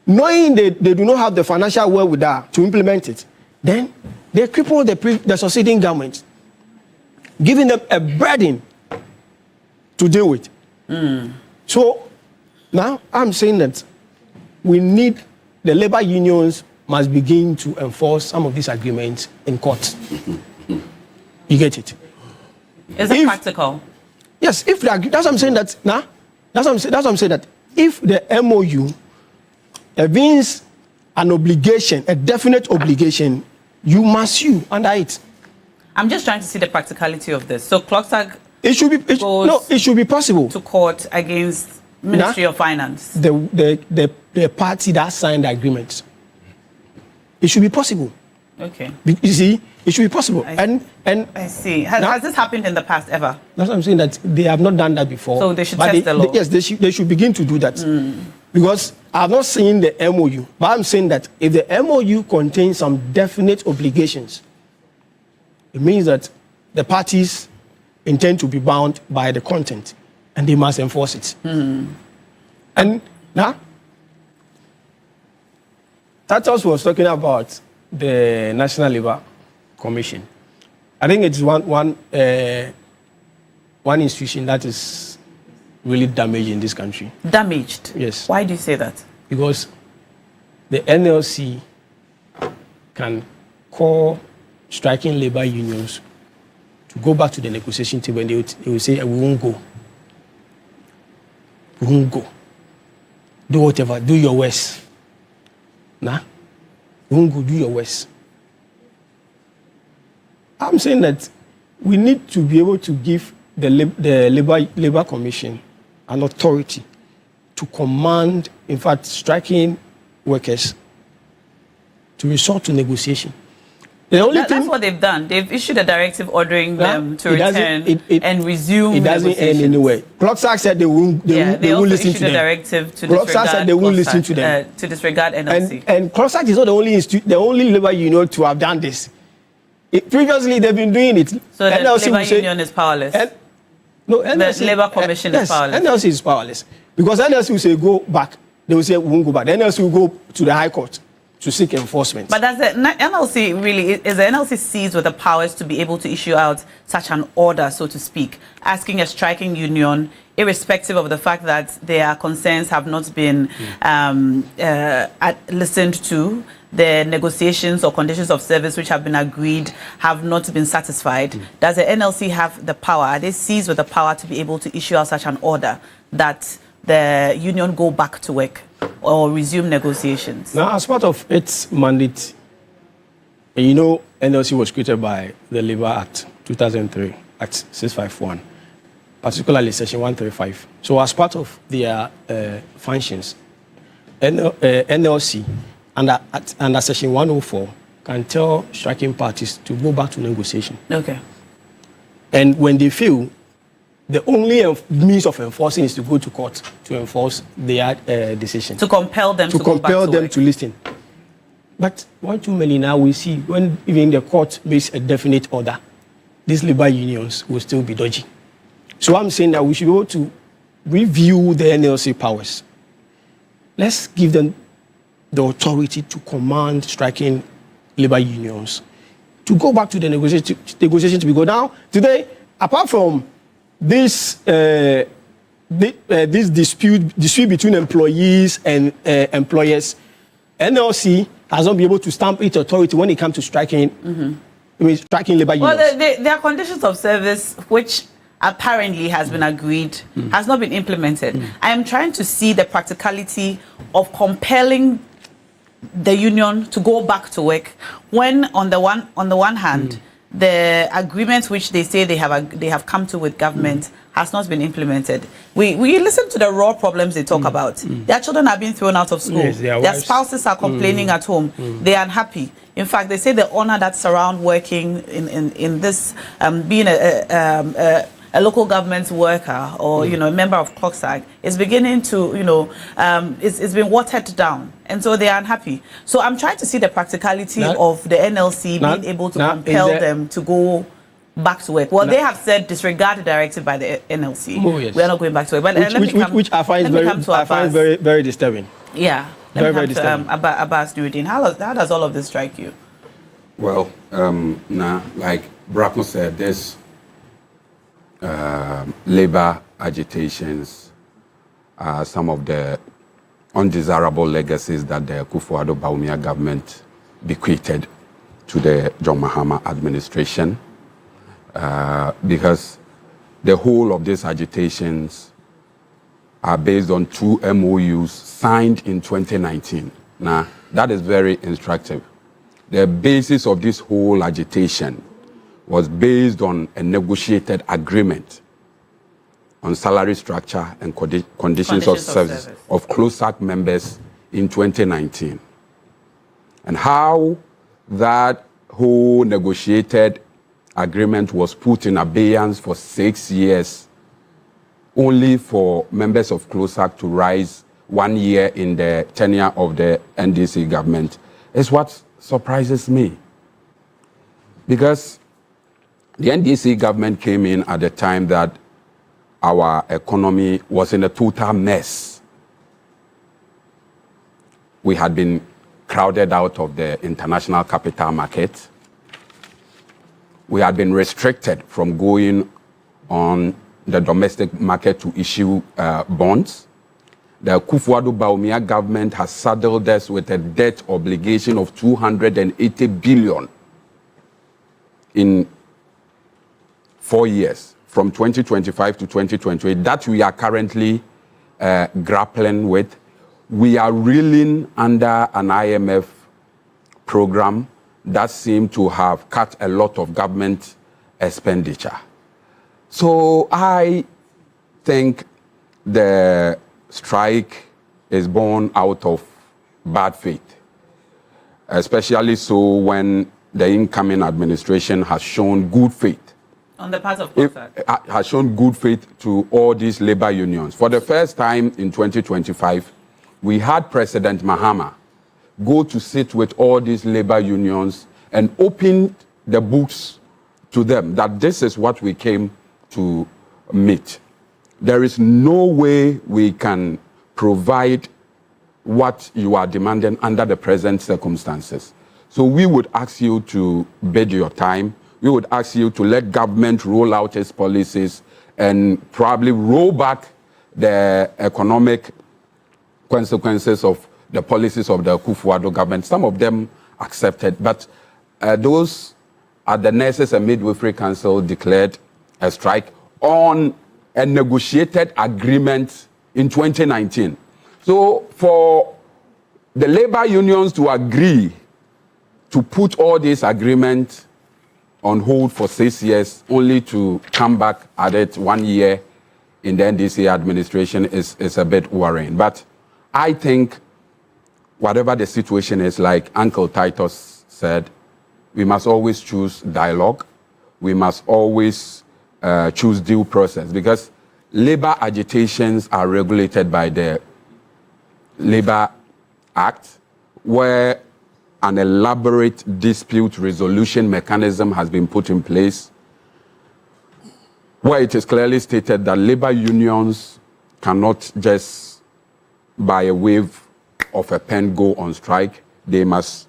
knowing they do not have the financial wherewithal to implement it, then they cripple the succeeding government, giving them a burden to deal with. So now I'm saying that the labor unions must begin to enforce some of these agreements in court. You get it? Is it practical? Yes, that's what I'm saying that now. That's what I'm saying that if the MOU evinces an obligation, a definite obligation, you must sue under it. I'm just trying to see the practicality of this. So Clocksack it should be possible to court against Ministry of Finance. The party that signed the agreement. It should be possible. Okay. You see, it should be possible. I see. Has this happened in the past ever? That's what I'm saying, that they have not done that before. So they should test the law. Yes, they should begin to do that. Because I've not seen the MOU, but I'm saying that if the MOU contains some definite obligations, it means that the parties intend to be bound by the content, and they must enforce it. And now, Tatos was talking about the National Labour Commission. I think it's one institution that is really damaged in this country. Damaged? Yes. Why do you say that? Because the NLC can call striking labor unions to go back to the negotiation table, and they will say, we won't go. We won't go. Do whatever, do your worst. Nah, we won't go, do your worst. I'm saying that we need to be able to give the Labour Commission an authority to command, in fact, striking workers to resort to negotiation. That's what they've done. They've issued a directive ordering them to return and resume. It doesn't end anyway. Clocksack said they won't listen to them. They issued a directive to Clocksack said they won't listen to them. To disregard NLC. And Clocksack is not the only labor union to have done this. Previously, they've been doing it. So the labor union is powerless. No, NLC, the Labour Commission is powerless. NLC is powerless. Because NLC will say go back. They will say we won't go back. The NLC will go to the High Court to seek enforcement. But does the NLC really, is the NLC seized with the powers to be able to issue out such an order, so to speak, asking a striking union, irrespective of the fact that their concerns have not been listened to, the negotiations or conditions of service which have been agreed have not been satisfied? Does the NLC have the power? Are they seized with the power to be able to issue out such an order that the union go back to work or resume negotiations? Now, as part of its mandate, And you know, NLC was created by the Labour Act 2003, Act 651, particularly Section 135. So as part of their functions, NLC under Section 104 can tell striking parties to go back to negotiation. Okay. And when they fail, the only means of enforcing is to go to court to enforce their decision. To compel them to go back to work. To listen. But one too many now we see when even the court makes a definite order, these labor unions will still be dodgy. So I'm saying that we should be able to review the NLC powers. Let's give them the authority to command striking labor unions to go back to the negotiation to be good. Now, today, apart from this this dispute between employees and employers, NLC has not been able to stamp its authority when it comes to striking. Striking labor unions. Well, there are conditions of service which apparently has been agreed, has not been implemented. I am trying to see the practicality of compelling the union to go back to work when on the one hand the agreements which they say they have come to with government has not been implemented. We listen to the raw problems they talk about. Their children are being thrown out of school. Yes, their spouses are complaining at home. They are unhappy. In fact, they say the honor that surround working in this being a local government worker or a member of COSAG is beginning to it's been watered down, and so they are unhappy. So I'm trying to see the practicality of the NLC being able to compel them to go back to work. Well, they have said disregard the directive by the NLC. Oh, yes. We are not going back to work. But which I find very, very disturbing. Yeah. Very disturbing. Abbas Nuruddin, how does all of this strike you? Well, like Bracknell said, there's labor agitations are some of the undesirable legacies that the Akufo-Addo Bawumia government bequeathed to the John Mahama administration, because the whole of these agitations are based on 2 MOUs signed in 2019. Now, that is very instructive. The basis of this whole agitation was based on a negotiated agreement on salary structure and conditions of service of CLOSAC members in 2019. And how that whole negotiated agreement was put in abeyance for 6 years, only for members of CLOSAC to rise 1 year in the tenure of the NDC government, is what surprises me. Because the NDC government came in at the time that our economy was in a total mess. We had been crowded out of the international capital market. We had been restricted from going on the domestic market to issue bonds. The Akufo-Addo Bawumia government has saddled us with a debt obligation of 280 billion in 4 years, from 2025 to 2028, that we are currently grappling with. We are reeling under an IMF program that seemed to have cut a lot of government expenditure. So I think the strike is born out of bad faith, especially so when the incoming administration has shown good faith. On the part of COSAG. Has shown good faith to all these labor unions. For the first time in 2025, we had President Mahama go to sit with all these labor unions and open the books to them that this is what we came to meet. There is no way we can provide what you are demanding under the present circumstances. So we would ask you to bid your time. We would ask you to let government roll out its policies and probably roll back the economic consequences of the policies of the Akufo-Addo government. Some of them accepted, but those at the Nurses and Midwifery Council declared a strike on a negotiated agreement in 2019. So for the labor unions to agree to put all these agreements on hold for 6 years, only to come back at it 1 year in the NDC administration is a bit worrying. But I think whatever the situation is, like Uncle Titus said, we must always choose dialogue. We must always choose due process, because labor agitations are regulated by the Labor Act, where an elaborate dispute resolution mechanism has been put in place, where it is clearly stated that labor unions cannot just by a wave of a pen go on strike. They must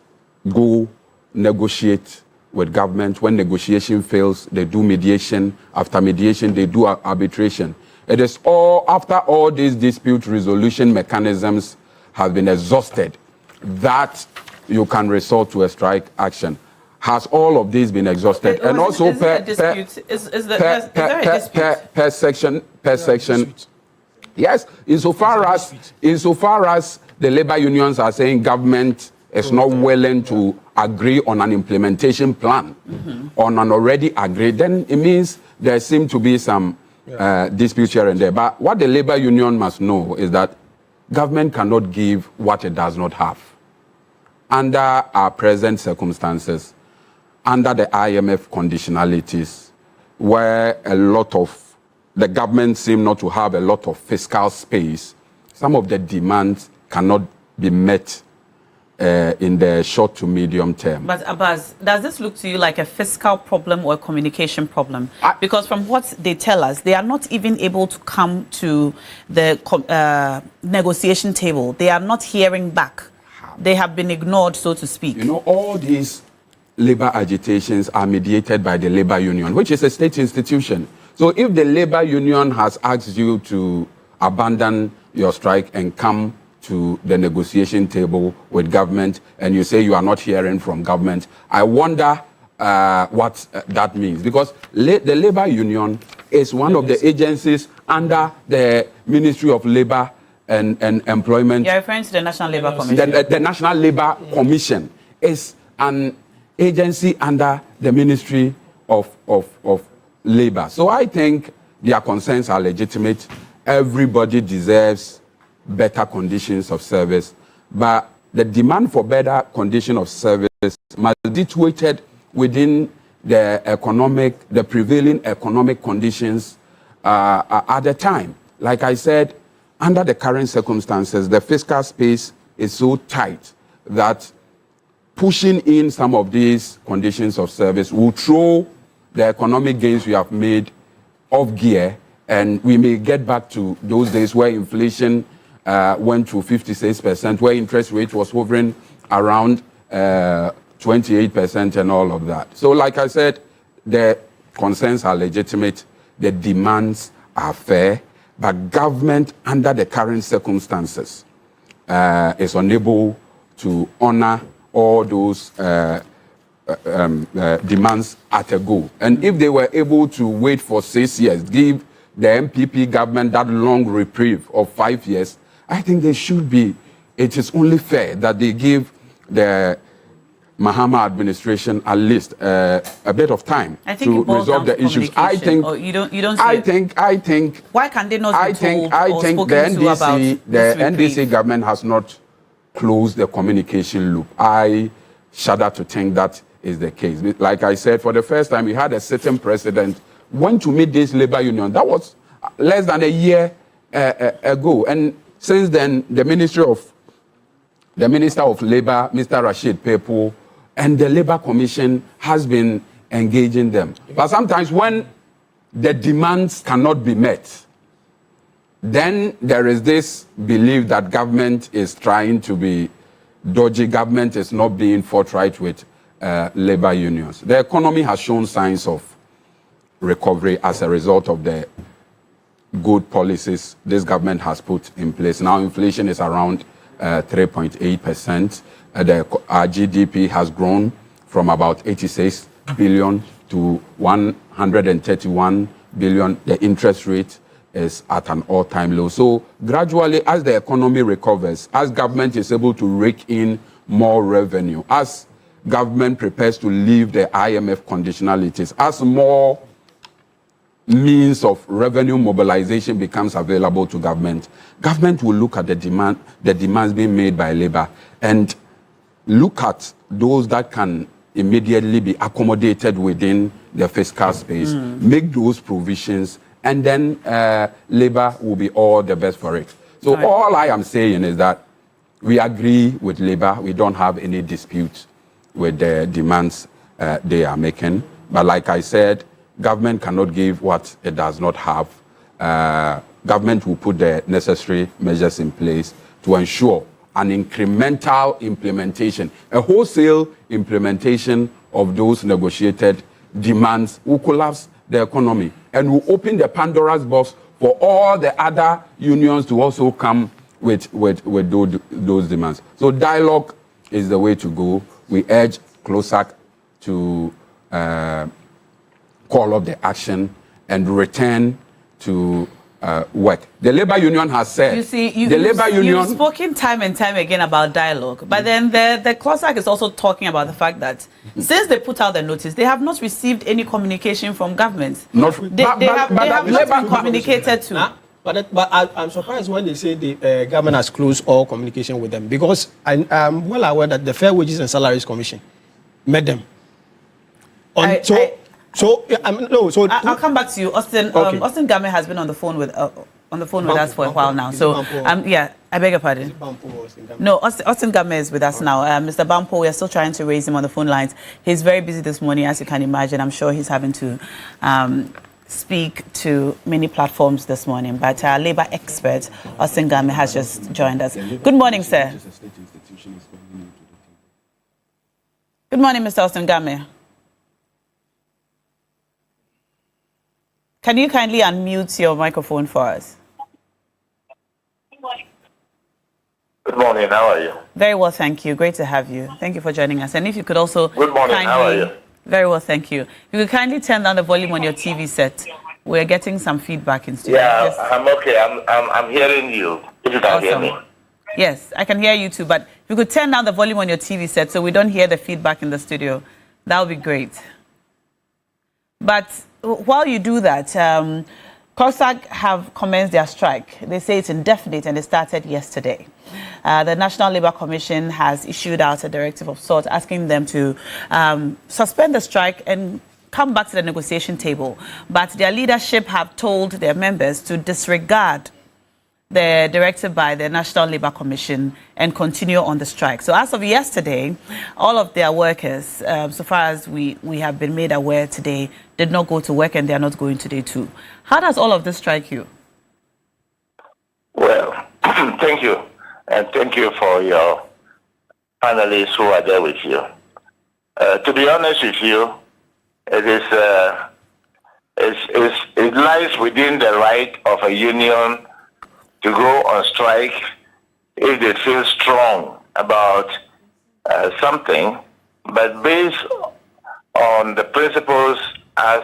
go negotiate with government. When negotiation fails, they do mediation. After mediation, they do arbitration. It is all after all these dispute resolution mechanisms have been exhausted that you can resort to a strike action. Has all of these been exhausted? And also per section. Yes, insofar as the labor unions are saying government is not willing to agree on an implementation plan on an already agreed, then it means there seem to be some disputes here and there. But what the labor union must know is that government cannot give what it does not have. Under our present circumstances, under the IMF conditionalities, where a lot of the government seem not to have a lot of fiscal space, some of the demands cannot be met in the short to medium term. But Abbas, does this look to you like a fiscal problem or a communication problem? Because from what they tell us, they are not even able to come to the negotiation table. They are not hearing back. They have been ignored, so to speak. You know, all these labor agitations are mediated by the labor union, which is a state institution. So if the labor union has asked you to abandon your strike and come to the negotiation table with government, and you say you are not hearing from government, I wonder what that means. Because the labor union is one of the agencies under the Ministry of Labor and Employment. You're referring to the National Labor Commission. The National Labor Commission is an agency under the Ministry of Labor. So I think their concerns are legitimate. Everybody deserves better conditions of service, but the demand for better condition of service must be situated within the prevailing economic conditions at the time. Like I said, under the current circumstances, the fiscal space is so tight that pushing in some of these conditions of service will throw the economic gains we have made off gear, and we may get back to those days where inflation went to 56%, where interest rate was hovering around 28% and all of that. So like I said, the concerns are legitimate, the demands are fair, but government under the current circumstances is unable to honor all those demands at a go. And if they were able to wait for 6 years, give the MPP government that long reprieve of 5 years, I think they should be. It is only fair that they give the Mahama administration at least a bit of time to resolve the issues. I think. You don't see I think. Why can they not be told I or think spoken to about the NDC government has not closed the communication loop. I shudder to think that is the case. Like I said, for the first time, we had a sitting president went to meet this labor union. That was less than a year ago, and since then, the Minister of Labor, Mr. Rashid Pepo, and the Labor Commission has been engaging them. But sometimes when the demands cannot be met, then there is this belief that government is trying to be dodgy, government is not being forthright with labor unions. The economy has shown signs of recovery as a result of the good policies this government has put in place. Now inflation is around 3.8%. Our GDP has grown from about 86 billion to 131 billion. The interest rate is at an all-time low. So gradually, as the economy recovers, as government is able to rake in more revenue, as government prepares to leave the IMF conditionalities, as more means of revenue mobilization becomes available to government, government will look at the demands being made by labor and look at those that can immediately be accommodated within the fiscal space, make those provisions, and then labor will be all the best for it. So all I am saying is that we agree with labor. We don't have any dispute with the demands they are making. But like I said, government cannot give what it does not have. Government will put the necessary measures in place to ensure an incremental implementation, a wholesale implementation of those negotiated demands will collapse the economy and will open the Pandora's box for all the other unions to also come with those demands. So dialogue is the way to go. We urge CLOSAC to call up the action and return to work. The labor union has said. You see, you've spoken time and time again about dialogue, but then the CLOSAC is also talking about the fact that since they put out the notice, they have not received any communication from government. They have not been communicated to. But I'm surprised when they say the government has closed all communication with them, because I'm well aware that the Fair Wages and Salaries Commission met them. I'll come back to you, Austin. Okay. Austin Game has been on the phone with us for a while now. So yeah, I beg your pardon. No, Austin Game is with us now. Mr. Bampo, we are still trying to raise him on the phone lines. He's very busy this morning, as you can imagine. I'm sure he's having to speak to many platforms this morning. But our labor expert, Austin Game, has just joined us. Good morning, sir. Good morning, Mr. Austin Game. Can you kindly unmute your microphone for us? Good morning, how are you? Very well, thank you. Great to have you. Thank you for joining us. And if you could also... Good morning, how are you? Very well, thank you. You could kindly turn down the volume on your TV set. We're getting some feedback in studio. Yeah, I'm okay. I'm hearing you. If you can hear me. Yes, I can hear you too, but if you could turn down the volume on your TV set so we don't hear the feedback in the studio, that would be great. But while you do that, CLOSAC have commenced their strike. They say it's indefinite and it started yesterday. The National Labour Commission has issued out a directive of sorts asking them to suspend the strike and come back to the negotiation table. But their leadership have told their members to disregard the directive by the National Labour Commission and continue on the strike. So as of yesterday, all of their workers, so far as we have been made aware today, did not go to work, and they are not going today too. How does all of this strike you? Well, thank you. And thank you for your panelists who are there with you. To be honest with you, it lies within the right of a union to go on strike if they feel strong about something, but based on the principles as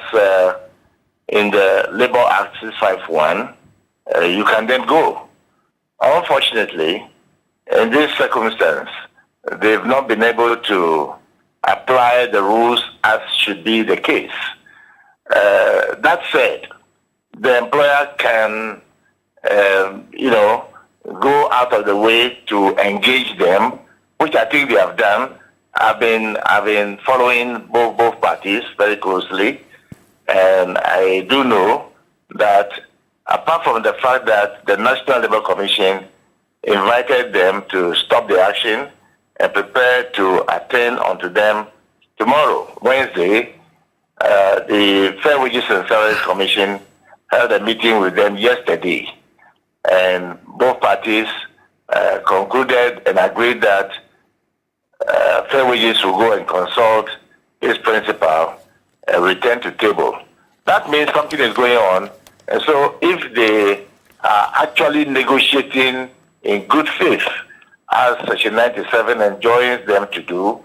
in the Labour Act 651, you can then go. Unfortunately, in this circumstance, they've not been able to apply the rules as should be the case. That said, the employer can go out of the way to engage them, which I think they have done. I've been following both parties very closely, and I do know that apart from the fact that the National Labour Commission invited them to stop the action and prepare to attend unto them tomorrow, Wednesday, the Fair Wages and Salaries Commission held a meeting with them yesterday. And both parties concluded and agreed that Fair Wages will go and consult its principal and return to table. That means something is going on. And so if they are actually negotiating in good faith, as Section 97 enjoins them to do,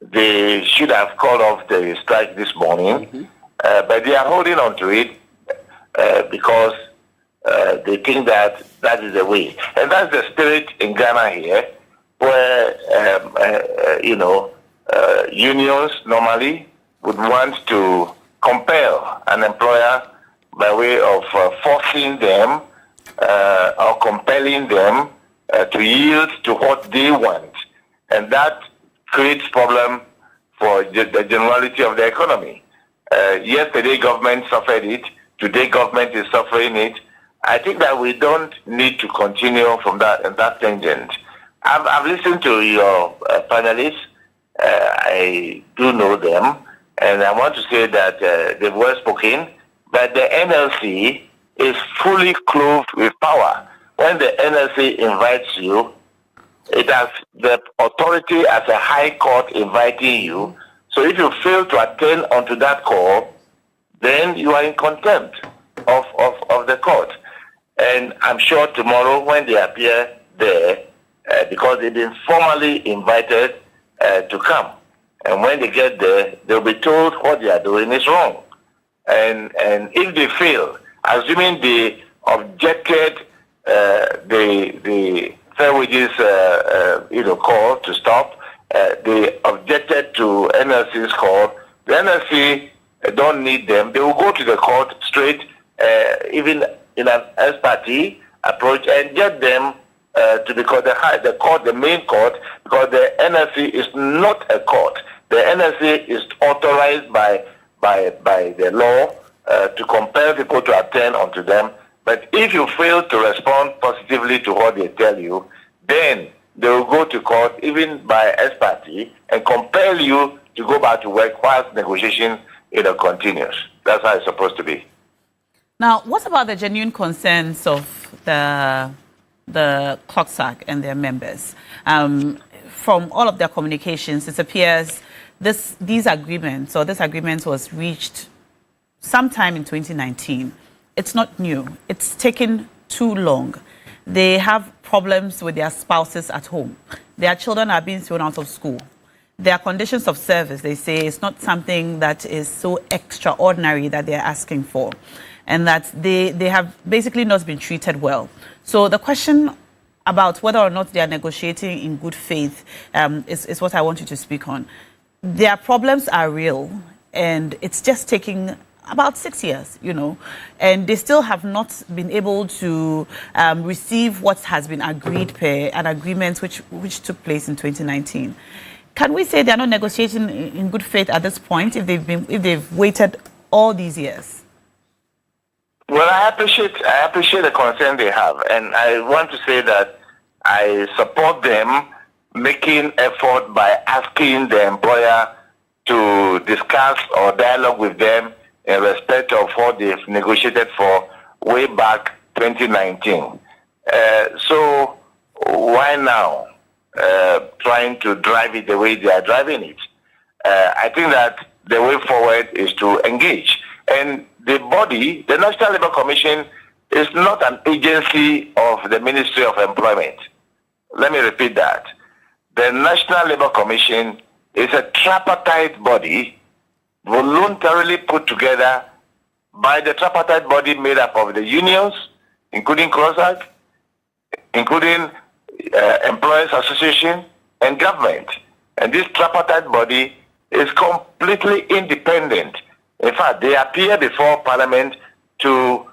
they should have called off the strike this morning. But they are holding on to it because they think that is the way. And that's the spirit in Ghana here, where, unions normally would want to compel an employer by way of forcing them or compelling them to yield to what they want. And that creates problem for the generality of the economy. Yesterday, government suffered it. Today, government is suffering it. I think that we don't need to continue from that tangent. I've listened to your panelists. I do know them. And I want to say that they've well spoken, but the NLC is fully clothed with power. When the NLC invites you, it has the authority as a high court inviting you. So if you fail to attend onto that call, then you are in contempt of the court. And I'm sure tomorrow when they appear there, because they've been formally invited to come. And when they get there, they'll be told what they are doing is wrong. And if they fail, assuming they objected the fair wages call to stop, they objected to NLC's call, the NLC don't need them. They will go to the court straight, even in an ex parte approach, and get them to the main court, because the NLC is not a court. The NLC is authorized by the law to compel people to attend onto them. But if you fail to respond positively to what they tell you, then they will go to court, even by ex parte, and compel you to go back to work whilst negotiation continues. That's how it's supposed to be. Now, what about the genuine concerns of the CLOGSAG and their members? From all of their communications, it appears this agreement was reached sometime in 2019. It's not new. It's taken too long. They have problems with their spouses at home. Their children are being thrown out of school. Their conditions of service, they say, is not something that is so extraordinary that they're asking for, and that they have basically not been treated well. So the question about whether or not they are negotiating in good faith is what I want you to speak on. Their problems are real, and it's just taking about 6 years, and they still have not been able to receive what has been agreed per an agreement which took place in 2019. Can we say they are not negotiating in good faith at this point if they've waited all these years? Well, I appreciate the concern they have, and I want to say that I support them making effort by asking the employer to discuss or dialogue with them in respect of what they've negotiated for way back 2019. So why now trying to drive it the way they are driving it? I think that the way forward is to engage. And the body, the National Labour Commission, is not an agency of the Ministry of Employment. Let me repeat that. The National Labour Commission is a tripartite body voluntarily put together by the tripartite body made up of the unions, including CLOGSAG, including Employers Association, and government. And this tripartite body is completely independent. In fact, they appear before Parliament to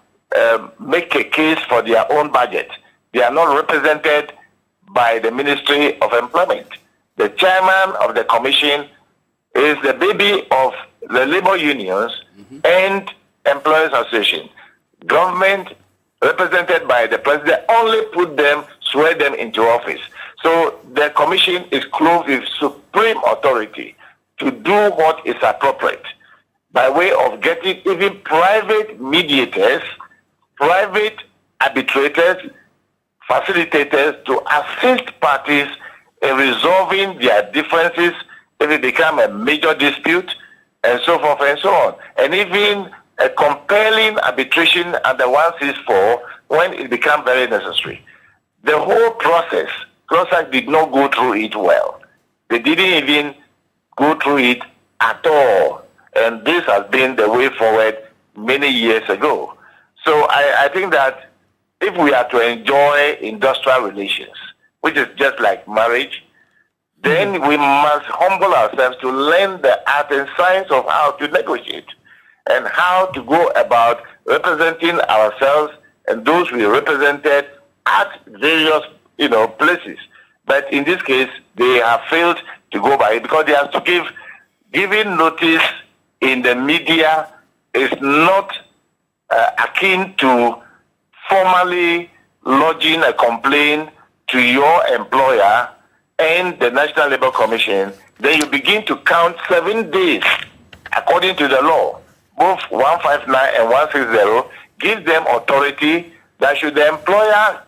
make a case for their own budget. They are not represented by the Ministry of Employment. The chairman of the commission is the baby of the labor unions and Employers Association. Government, represented by the president, only swear them into office. So the commission is clothed with supreme authority to do what is appropriate by way of getting even private mediators, private arbitrators, facilitators to assist parties in resolving their differences if it becomes a major dispute, and so forth and so on. And even a compelling arbitration under 164 when it becomes very necessary. The whole process, CLOGSAG did not go through it well. They didn't even go through it at all. And this has been the way forward many years ago. So I think that if we are to enjoy industrial relations, which is just like marriage, then we must humble ourselves to learn the art and science of how to negotiate and how to go about representing ourselves and those we represented at various, places. But in this case, they have failed to go by it because they have to giving notice in the media is not akin to formally lodging a complaint to your employer and the National Labour Commission. Then you begin to count 7 days according to the law. Both 159 and 160 give them authority that should the employer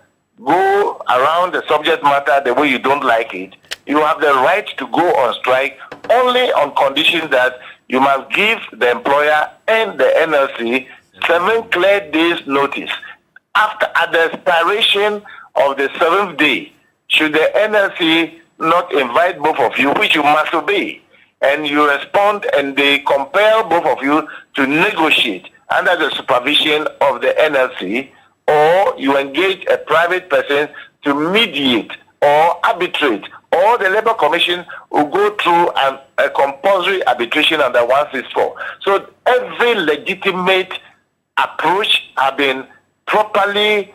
go around the subject matter the way you don't like it, you have the right to go on strike only on condition that you must give the employer and the NLC 7 clear days notice. At the expiration of the 7th day, should the NLC not invite both of you, which you must obey, and you respond and they compel both of you to negotiate under the supervision of the NLC, or you engage a private person to mediate or arbitrate, or the Labour Commission will go through a compulsory arbitration under 164. So every legitimate approach has been properly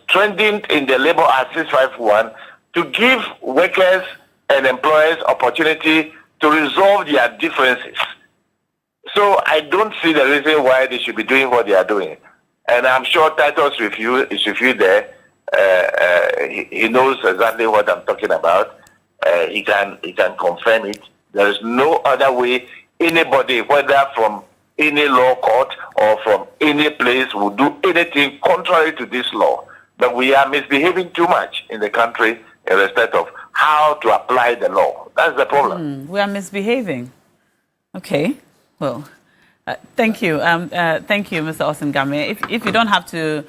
strengthened in the Labour Act 651 to give workers and employers opportunity to resolve their differences. So I don't see the reason why they should be doing what they are doing. And I'm sure Titus is with you there. He knows exactly what I'm talking about. He can confirm it. There is no other way anybody, whether from any law court or from any place, will do anything contrary to this law. But we are misbehaving too much in the country in respect of how to apply the law. That's the problem. We are misbehaving. Okay. Well, thank you. Thank you, Mr. Austin Game. If you don't have to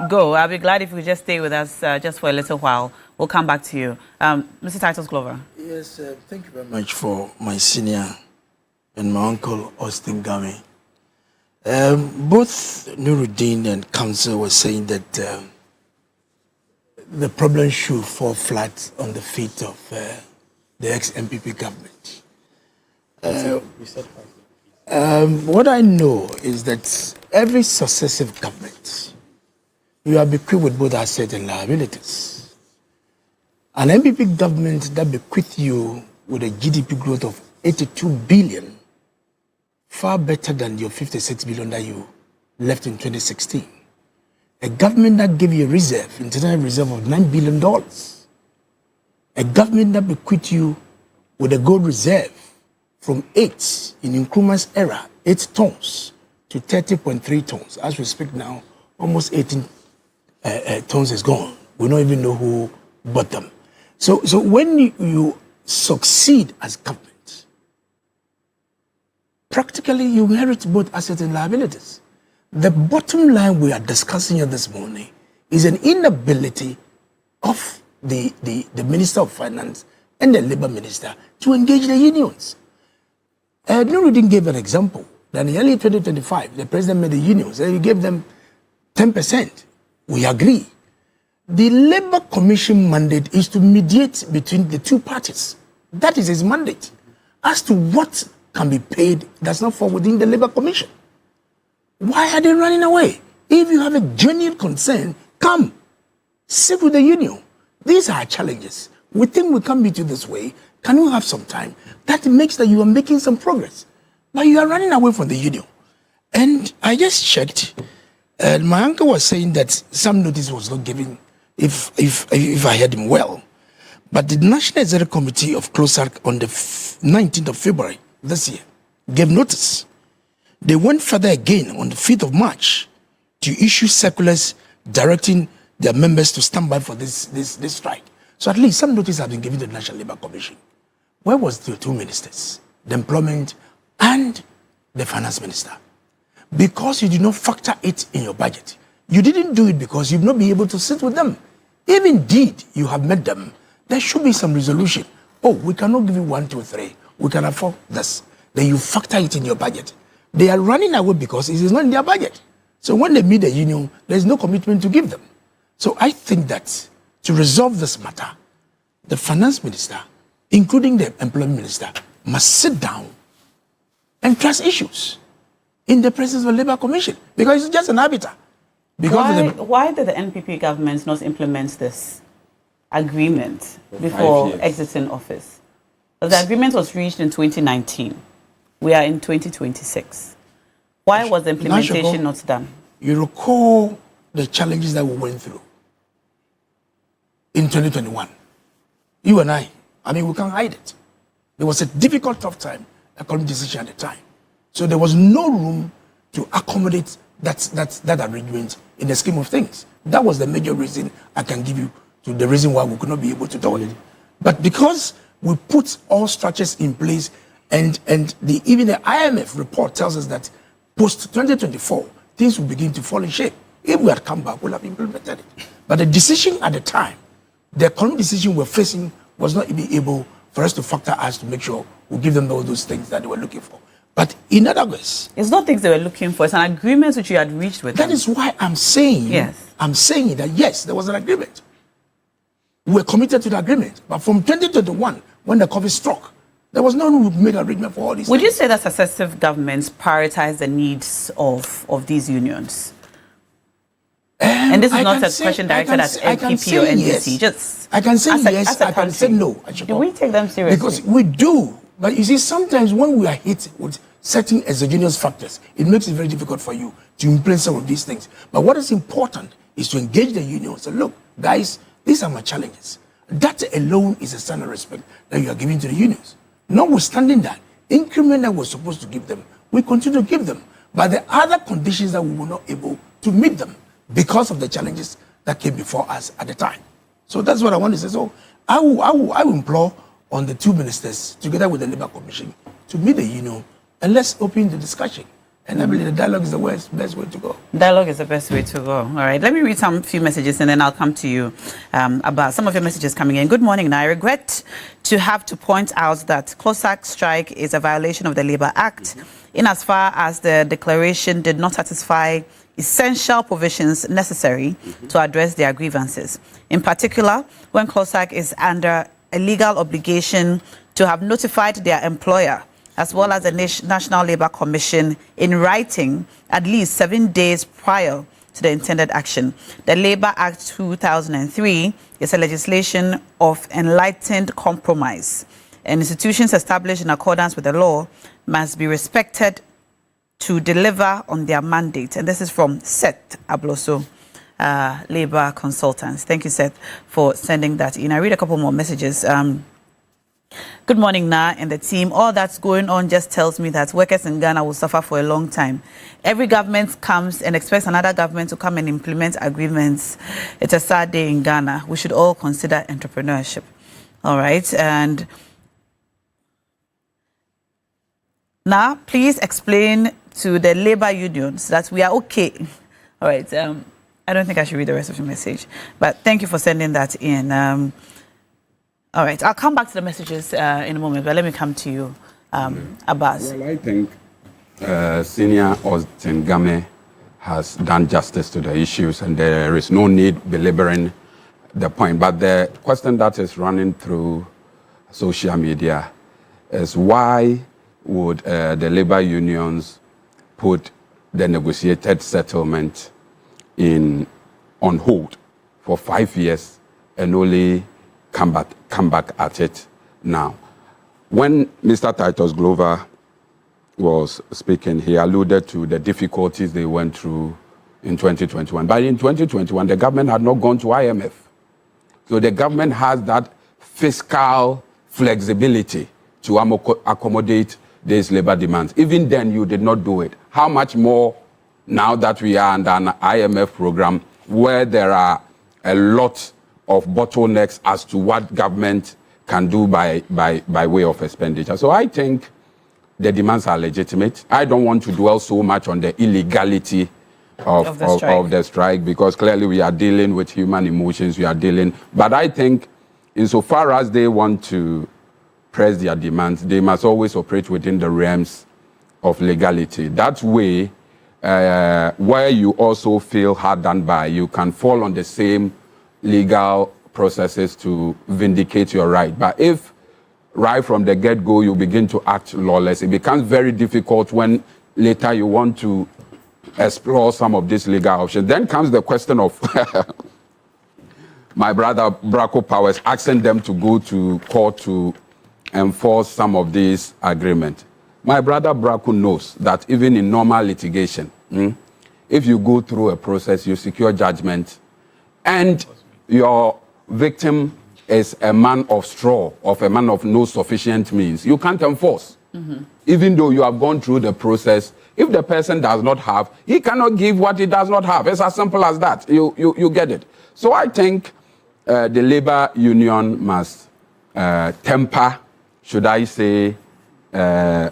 go, I'll be glad if you just stay with us just for a little while. We'll come back to you. Mr. Titus Glover. Yes, thank you very much for my senior and my uncle, Austin Game. Both Nuruddin and Council were saying that the problem should fall flat on the feet of the ex-MPP government. What I know is that every successive government, you are bequeathed with both assets and liabilities. An MPP government that bequeathed you with a GDP growth of 82 billion, far better than your 56 billion that you left in 2016. A government that gave you a reserve, internal reserve of $9 billion. A government that bequeathed you with a gold reserve from 8 in Nkrumah's era, 8 tons to 30.3 tons. As we speak now, almost 18 tons is gone. We don't even know who bought them. So when you succeed as government, practically you inherit both assets and liabilities. The bottom line we are discussing here this morning is an inability of the Minister of Finance and the Labour Minister to engage the unions. Nuruddin gave an example that in early 2025, the president made the unions and he gave them 10%. We agree. The Labour Commission mandate is to mediate between the two parties. That is his mandate. As to what can be paid, does not fall within the Labour Commission. Why are they running away? If you have a genuine concern, come, sit with the union. These are challenges. We think we can meet you this way. Can you have some time? That makes that you are making some progress. But you are running away from the union. And I just checked, and my uncle was saying that some notice was not given, if I heard him well. But the National Executive Committee of CLOSAC on the 19th of February this year gave notice. They went further again on the 5th of March to issue circulars directing their members to stand by for this strike. So at least some notice has been given to the National Labour Commission. Where was the two ministers, the employment and the finance minister? Because you did not factor it in your budget. You didn't do it because you've not been able to sit with them. If indeed you have met them, there should be some resolution. Oh, we cannot give you 1, 2, 3. We can afford this. Then you factor it in your budget. They are running away because it is not in their budget. So when they meet the union, there is no commitment to give them. So I think that to resolve this matter, the finance minister including the employment minister, must sit down and trust issues in the presence of the Labour Commission, because it's just an arbiter. Why did the NPP government not implement this agreement before exiting office? But the agreement was reached in 2019. We are in 2026. Why was the implementation not done? You recall the challenges that we went through in 2021. You and I mean, we can't hide it. There was a difficult, tough time, economic decision at the time. So there was no room to accommodate that arrangement in the scheme of things. That was the major reason I can give you to the reason why we could not be able to do it. But because we put all structures in place, and even the IMF report tells us that post-2024, things will begin to fall in shape. If we had come back, we'll have implemented it. But the decision at the time, the economic decision we're facing, was not even able for us to factor us to make sure we give them all those things that they were looking for. But in other words, it's not things they were looking for, it's an agreement which you had reached with them. That is why I'm saying, that yes, there was an agreement. We were committed to the agreement. But from 2021, when the COVID struck, there was no room to make an arrangement for all these Would things. you say that successive governments prioritize the needs of these unions? And this is not a question directed at NPP or NDC. Yes. I can say yes, I can say no. Do we take them seriously? Because we do. But you see, sometimes when we are hit with certain exogenous factors, it makes it very difficult for you to implement some of these things. But what is important is to engage the union and say, look, guys, these are my challenges. That alone is a sign of respect that you are giving to the unions. Notwithstanding that, increment that we're supposed to give them, we continue to give them. But the other conditions that we were not able to meet them because of the challenges that came before us at the time. So that's what I want to say. So I will implore on the two ministers, together with the Labour Commission, to meet the union and let's open the discussion. And I believe the dialogue is the best way to go. Dialogue is the best way to go. All right, let me read some few messages and then I'll come to you about some of your messages coming in. Good morning. Now, I regret to have to point out that CLOSAC strike is a violation of the Labour Act in as far as the declaration did not satisfy essential provisions necessary to address their grievances. In particular, when CLOSAC is under a legal obligation to have notified their employer as well as the National Labour Commission in writing at least 7 days prior to the intended action. The Labour Act 2003 is a legislation of enlightened compromise. And institutions established in accordance with the law must be respected to deliver on their mandate. And this is from Seth Abloso, Labour Consultants. Thank you, Seth, for sending that in. I read a couple more messages. Good morning, Na and the team. All that's going on just tells me that workers in Ghana will suffer for a long time. Every government comes and expects another government to come and implement agreements. It's a sad day in Ghana. We should all consider entrepreneurship. All right. And now, please explain to the labor unions that we are okay. All right. I don't think I should read the rest of your message, but thank you for sending that in. All right, I'll come back to the messages in a moment, but let me come to you, Abbas. Well, I think Senior Austin Game has done justice to the issues, and there is no need belaboring the point. But the question that is running through social media is why would the labor unions put the negotiated settlement on hold for 5 years and only come back at it now? When Mr. Titus Glover was speaking, he alluded to the difficulties they went through in 2021. But in 2021, the government had not gone to IMF. So the government has that fiscal flexibility to accommodate these labor demands. Even then, you did not do it. How much more now that we are under an IMF program where there are a lot of bottlenecks as to what government can do by way of expenditure. So I think the demands are legitimate. I don't want to dwell so much on the illegality of the strike, because clearly we are dealing with human emotions, but I think insofar as they want to press their demands, they must always operate within the realms of legality. That way, where you also feel hard done by, you can fall on the same legal processes to vindicate your right. But if right from the get-go, you begin to act lawless. It becomes very difficult when later you want to explore some of these legal options. Then comes the question of my brother Bracco Powers asking them to go to court to enforce some of these agreements. My brother Bracco knows that even in normal litigation, if you go through a process, you secure judgment, and your victim is a man of straw, of a man of no sufficient means, you can't enforce. Even though you have gone through the process, if the person does not have, he cannot give what he does not have. It's as simple as that. You get it. So I think the labor union must temper, should I say, I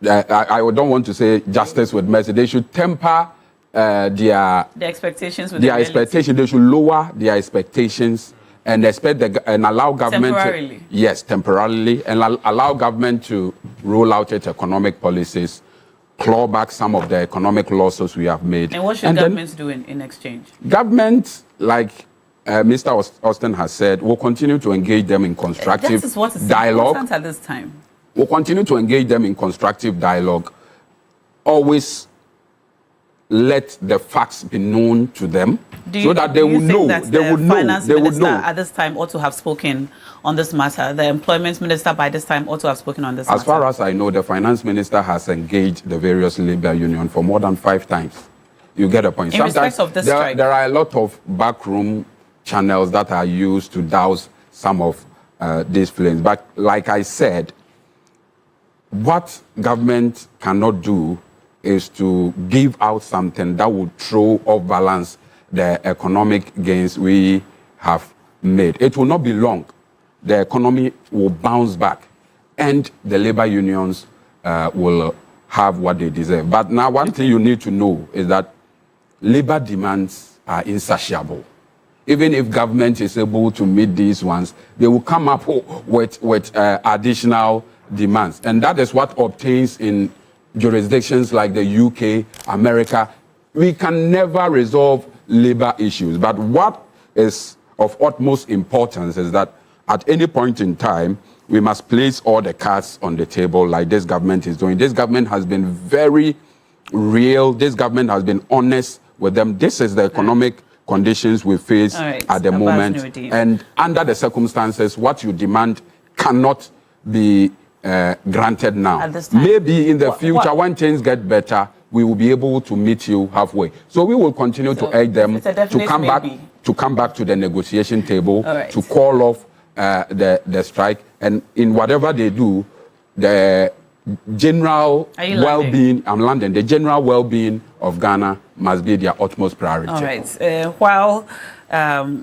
don't want to say justice with mercy. They should temper their expectations with their expectations. They should lower their expectations and and allow government temporarily. Temporarily, and allow government to roll out its economic policies, claw back some of the economic losses we have made. And what should governments do in exchange? Government, like Mr. Austin has said, will continue to engage them in constructive This is what is dialogue. important at this time. We'll continue to engage them in constructive dialogue. Always let the facts be known to them so that they will know. They would know. They would know. At this time ought to have spoken on this matter. The employment minister by this time ought to have spoken on this matter. As far as I know, the finance minister has engaged the various labor unions for more than 5 times. You get a point. In respect of this strike, there are a lot of backroom channels that are used to douse some of these flames. But like I said, what government cannot do is to give out something that would throw off balance the economic gains we have made. It will not be long. The economy will bounce back and the labor unions will have what they deserve. But now one thing you need to know is that labor demands are insatiable. Even if government is able to meet these ones, they will come up with additional demands. And that is what obtains in jurisdictions like the UK, America. We can never resolve labor issues. But what is of utmost importance is that at any point in time, we must place all the cards on the table like this government is doing. This government has been very real. This government has been honest with them. This is the economic conditions we face at the moment. And under the circumstances, what you demand cannot be granted now. Maybe in the future, when things get better, we will be able to meet you halfway. So we will continue to urge them to come back to the negotiation table, to call off the strike, and in whatever they do, the general well-being, the general well-being of Ghana must be their utmost priority. All right. While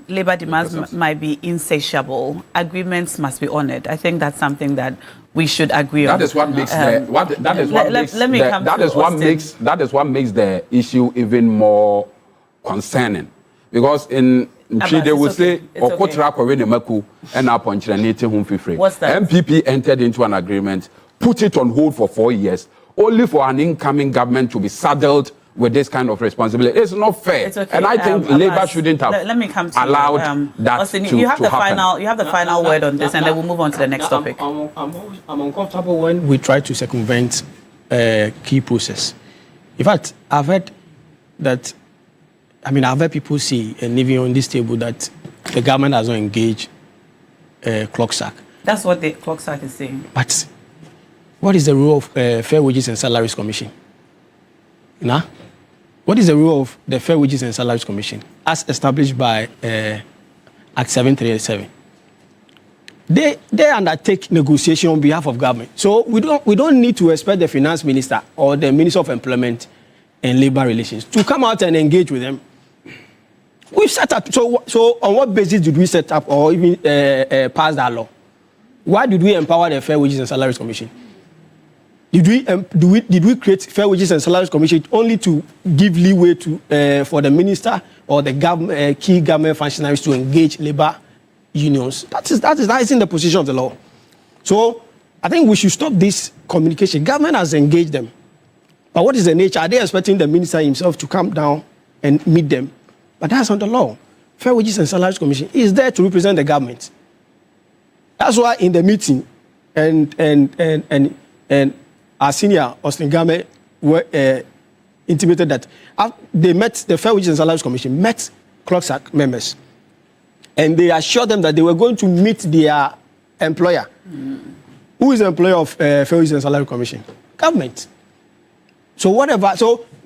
labor demands might be insatiable, agreements must be honored. I think that's something that we should agree on. That is what makes what makes the issue even more concerning, because in they will say what's that? MPP entered into an agreement, put it on hold for 4 years, only for an incoming government to be saddled with this kind of responsibility. It's not fair. It's okay. And I think Labour shouldn't have allowed that Austin, to you have the happen. You have the final word on this, and then we'll move on to the next topic. I'm uncomfortable when we try to circumvent key process. In fact, I've heard people say, and even on this table, that the government has not engaged clock sack. That's what the clock sack is saying. But what is the role of Fair Wages and Salaries Commission? What is the role of the Fair Wages and Salaries Commission as established by Act 737? They undertake negotiation on behalf of government. So we don't need to expect the finance minister or the Minister of Employment and Labor Relations to come out and engage with them. We've set up. So on what basis did we set up or even pass that law? Why did we empower the Fair Wages and Salaries Commission? Did we create Fair Wages and Salaries Commission only to give leeway to for the minister or the key government functionaries to engage labor unions? That is in the position of the law. So I think we should stop this communication. Government has engaged them, but what is the nature? Are they expecting the minister himself to come down and meet them? But that's not the law. Fair Wages and Salaries Commission is there to represent the government. That's why in the meeting, and our senior Austin Game were intimated that they met the Fair Wages and Salaries Commission, met CLOCSAC members, and they assured them that they were going to meet their employer. Who is the employer of Fair Wages and Salaries Commission? Government. So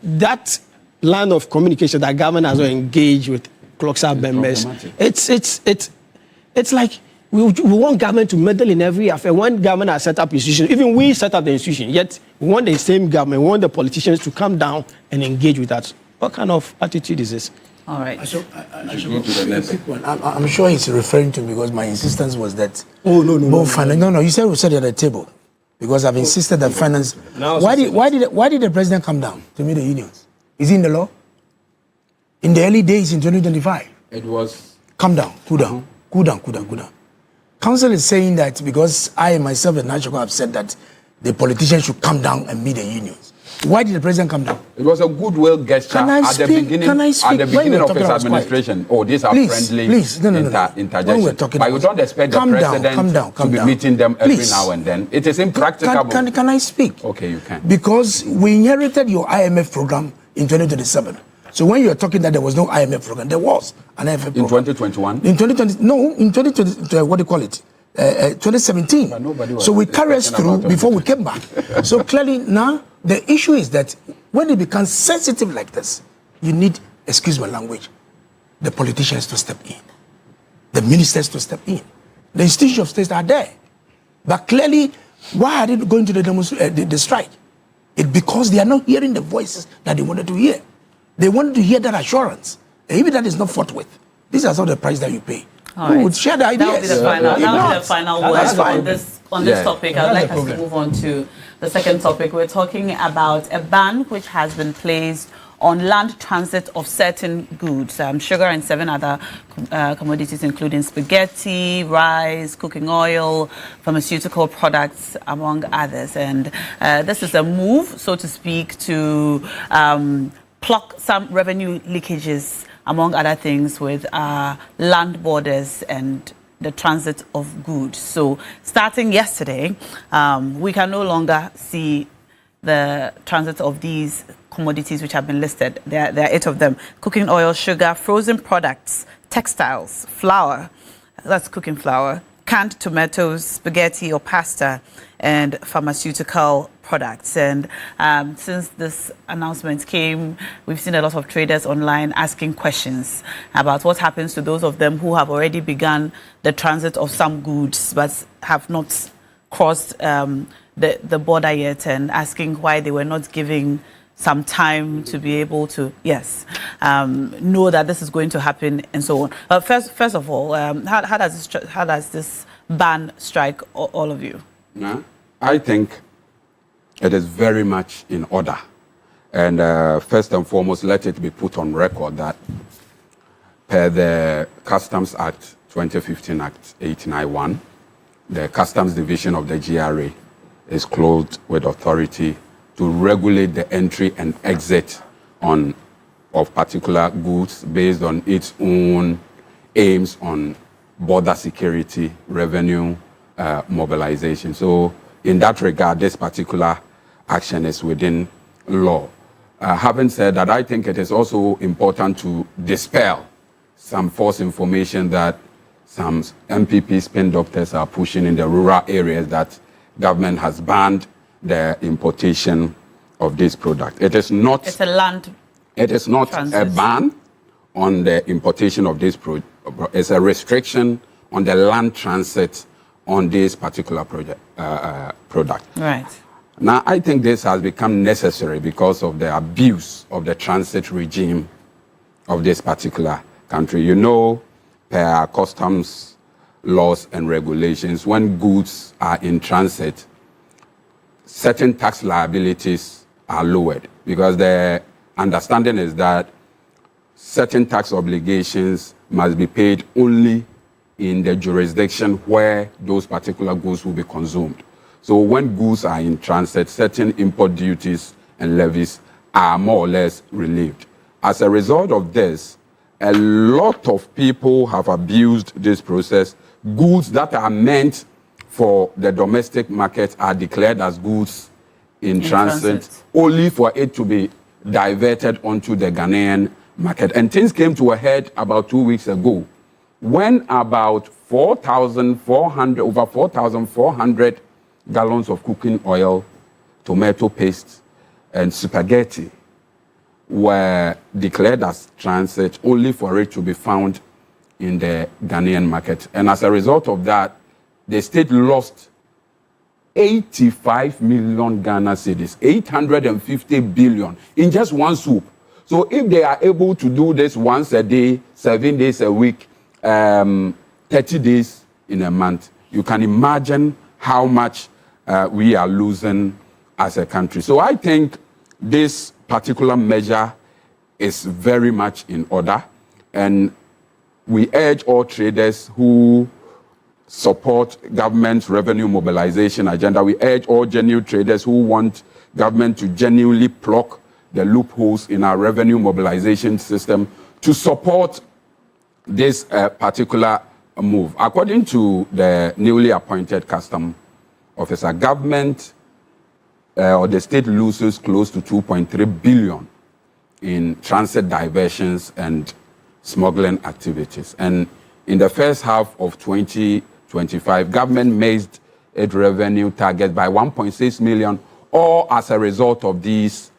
that line of communication that government has not engaged with CLOCSAC members, it's like we want government to meddle in every affair. When government has set up institutions, even we set up the institution, yet we want the same government, we want the politicians to come down and engage with that. What kind of attitude is this? All right. I'm sure he's referring to because my insistence was that. Oh, no. No, you said we sat at the table. Because I've insisted that finance. Why did the president come down to meet the unions? Is it in the law? In the early days in 2025? It was. Calm down, cool down. Council is saying that because I myself and Nacho have said that the politicians should come down and meet the unions. Why did the president come down? It was a goodwill gesture at the beginning of his administration. Oh, these are friendly interjections. But you don't expect the president to be meeting them every now and then. It is impracticable. Can I speak? Okay, you can. Because we inherited your IMF program in 2027. So when you are talking that there was no IMF program, there was an IMF program. In 2021? In 2020, no, in 2020, what do you call it? 2017. So we carried us through before we came back. So clearly now, the issue is that when it becomes sensitive like this, you need, excuse my language, the politicians to step in, the ministers to step in. The institutions of states are there. But clearly, why are they going to the strike? It's because they are not hearing the voices that they wanted to hear. They wanted to hear that assurance. And even that is not forthwith. These are some of the price that you pay. All right. We would share the ideas. That will be the final word on this topic. I'd like us to move on to the second topic. We're talking about a ban which has been placed on land transit of certain goods, sugar and 7 other commodities, including spaghetti, rice, cooking oil, pharmaceutical products, among others. And this is a move, so to speak, to pluck some revenue leakages, among other things, with land borders and the transit of goods. So starting yesterday, we can no longer see the transit of these commodities which have been listed. There are 8 of them: cooking oil, sugar, frozen products, textiles, flour, that's cooking flour, canned tomatoes, spaghetti or pasta, and pharmaceutical products. And since this announcement came, we've seen a lot of traders online asking questions about what happens to those of them who have already begun the transit of some goods but have not crossed the border yet, and asking why they were not giving some time to be able to, know that this is going to happen and so on. But first of all, how does this ban strike all of you? I think it is very much in order. And first and foremost, let it be put on record that per the Customs Act 2015 Act 891, the Customs Division of the GRA is clothed with authority to regulate the entry and exit of particular goods based on its own aims on border security, revenue, mobilization. So in that regard, this particular action is within law. Having said that, I think it is also important to dispel some false information that some MPP spin doctors are pushing in the rural areas, that government has banned the importation of this product. It is not. It's a land. It is not transit. A ban on the importation of this product. It's a restriction on the land transit on this particular product. Right. Now, I think this has become necessary because of the abuse of the transit regime of this particular country. You know, per customs laws and regulations, when goods are in transit, certain tax liabilities are lowered, because the understanding is that certain tax obligations must be paid only in the jurisdiction where those particular goods will be consumed. So when goods are in transit, certain import duties and levies are more or less relieved. As a result of this, a lot of people have abused this process. Goods that are meant for the domestic market are declared as goods in transit, only for it to be diverted onto the Ghanaian market. And things came to a head about 2 weeks ago when about over 4,400 gallons of cooking oil, tomato paste, and spaghetti were declared as transit only for it to be found in the Ghanaian market. And as a result of that, the state lost 85 million Ghana cedis, 850 billion in just one soup. So if they are able to do this once a day, 7 days a week, 30 days in a month, you can imagine how much we are losing as a country. So I think this particular measure is very much in order, and we urge all traders who support government's revenue mobilization agenda. We urge all genuine traders who want government to genuinely plug the loopholes in our revenue mobilization system to support this particular move. According to the newly appointed custom officer, government or the state loses close to 2.3 billion in transit diversions and smuggling activities. And in the first half of 2025, government missed its revenue target by 1.6 million, all as a result of these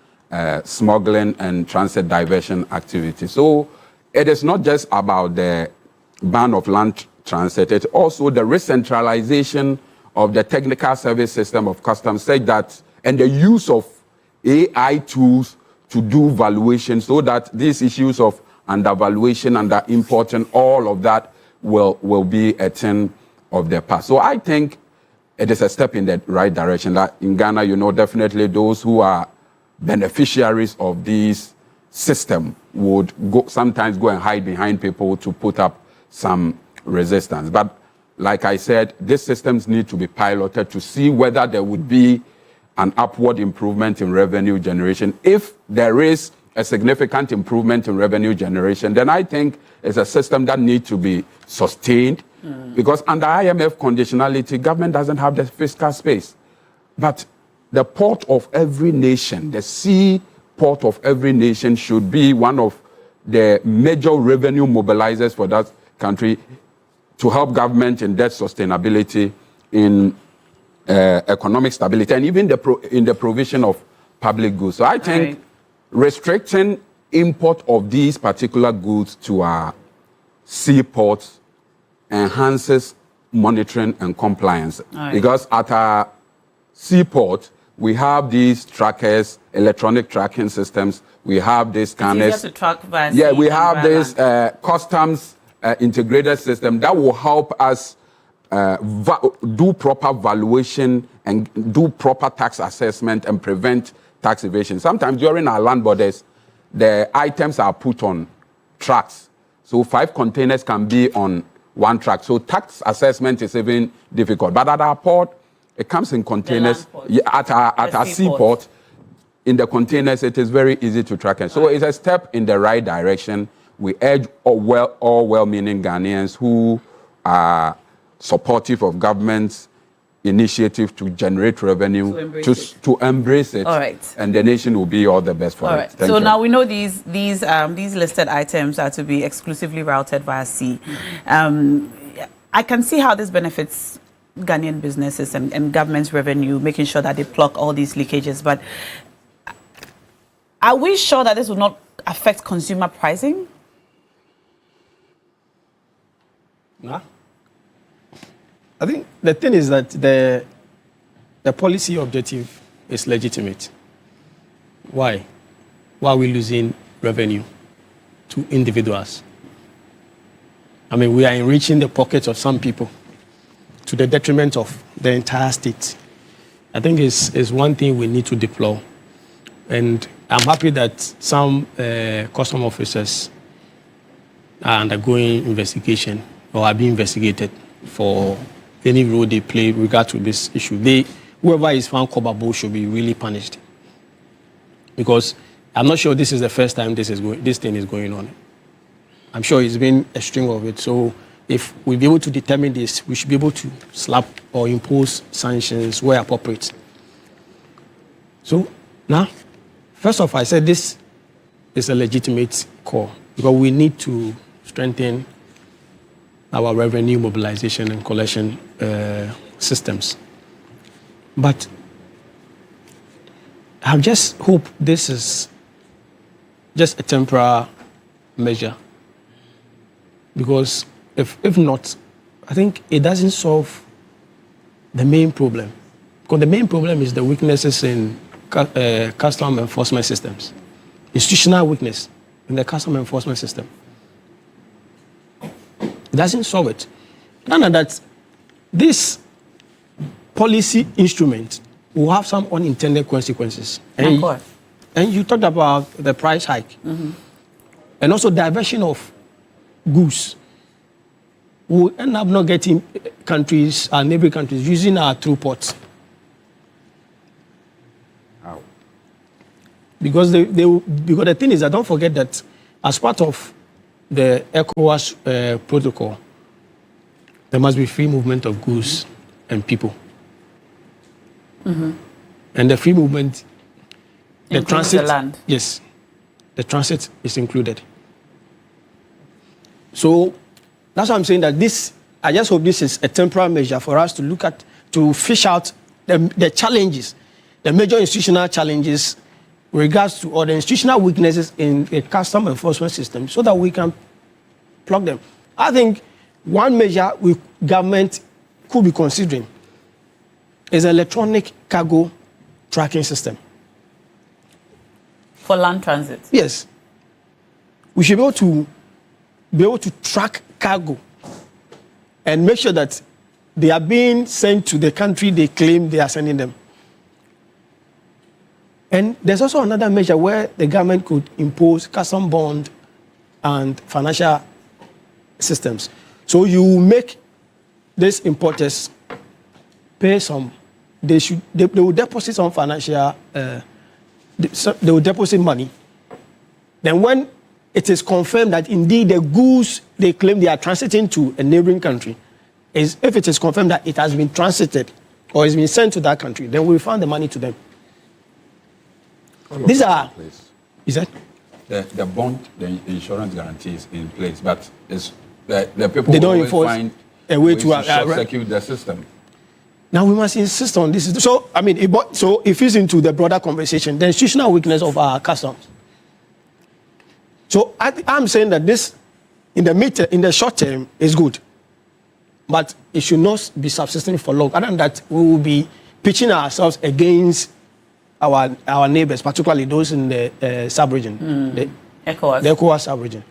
smuggling and transit diversion activities. So it is not just about the ban of land transit, it's also the re-centralization of the technical service system of customs, such that, and the use of AI tools to do valuation, so that these issues of undervaluation, underimporting, all of that will be a thing of the past. So I think it is a step in the right direction. That in Ghana, definitely those who are beneficiaries of this system would sometimes go and hide behind people to put up some resistance. But like I said, these systems need to be piloted to see whether there would be an upward improvement in revenue generation. If there is a significant improvement in revenue generation, then I think it's a system that needs to be sustained, because under IMF conditionality, government doesn't have the fiscal space. But the port of every nation, the sea port of every nation, should be one of the major revenue mobilizers for that country to help government in debt sustainability, in economic stability, and even in the provision of public goods. So I think restricting import of these particular goods to our seaports enhances monitoring and compliance. Because at our seaport, we have these trackers, electronic tracking systems. We have these scanners. We have this customs integrated system that will help us do proper valuation and do proper tax assessment and prevent tax evasion. Sometimes during our land borders, the items are put on trucks. So 5 containers can be on one truck. So tax assessment is even difficult. But at our port, it comes in containers. At our seaport, in the containers, it is very easy to track it. So it's a step in the right direction. We urge all well-meaning Ghanaians who are supportive of government's initiative to generate revenue to embrace it. All right. And the nation will be all the best for it. All right. So now we know these listed items are to be exclusively routed via sea. I can see how this benefits Ghanaian businesses and government's revenue, making sure that they plug all these leakages. But are we sure that this will not affect consumer pricing? Nah. I think the thing is that the policy objective is legitimate. Why? Why are we losing revenue to individuals? I mean, we are enriching the pockets of some people to the detriment of the entire state. I think it's one thing we need to deplore. And I'm happy that some custom officers are undergoing investigation or are being investigated for any role they play with regard to this issue. Whoever is found culpable should be really punished. Because I'm not sure this is the first time this thing is going on. I'm sure it's been a string of it. So if we be able to determine this, we should be able to slap or impose sanctions where appropriate. So now, first off, I said this is a legitimate call because we need to strengthen our revenue mobilization and collection systems. But I just hope this is just a temporary measure, because if not, I think it doesn't solve the main problem. Because the main problem is the weaknesses in custom enforcement systems, institutional weakness in the custom enforcement system. It doesn't solve it. None of that. This policy instrument will have some unintended consequences. And you talked about the price hike. And also diversion of goods. We'll end up not getting countries, our neighboring countries, using our through ports. How? Because because the thing is that don't forget that as part of the ECOWAS protocol, there must be free movement of goods and people. And the free movement, the transit, the land. Yes, the transit is included. So that's why I'm saying that this, I just hope this is a temporary measure for us to look at, to fish out the challenges, the major institutional challenges with regards to, or the institutional weaknesses in the custom enforcement system, so that we can plug them. I think one measure government could be considering is electronic cargo tracking system. For land transit? Yes. We should be able to track cargo and make sure that they are being sent to the country they claim they are sending them. And there's also another measure where the government could impose custom bond and financial systems. So you make these importers pay some, they will deposit some financial, they will deposit money. Then when it is confirmed that indeed the goods they claim they are transiting to a neighboring country, if it is confirmed that it has been transited or has been sent to that country, then we refund the money to them. These are, is that? The bond, the insurance guarantee is in place, but it's, the people they don't always enforce find a way to short-circuit the system. Now we must insist on this. So, I mean, so it fits into the broader conversation, the institutional weakness of our customs. So I'm saying that this, in the short term, is good, but it should not be subsisting for long. Other than that, we will be pitching ourselves against our neighbors, particularly those in the sub-region, the ECOWAS sub-region.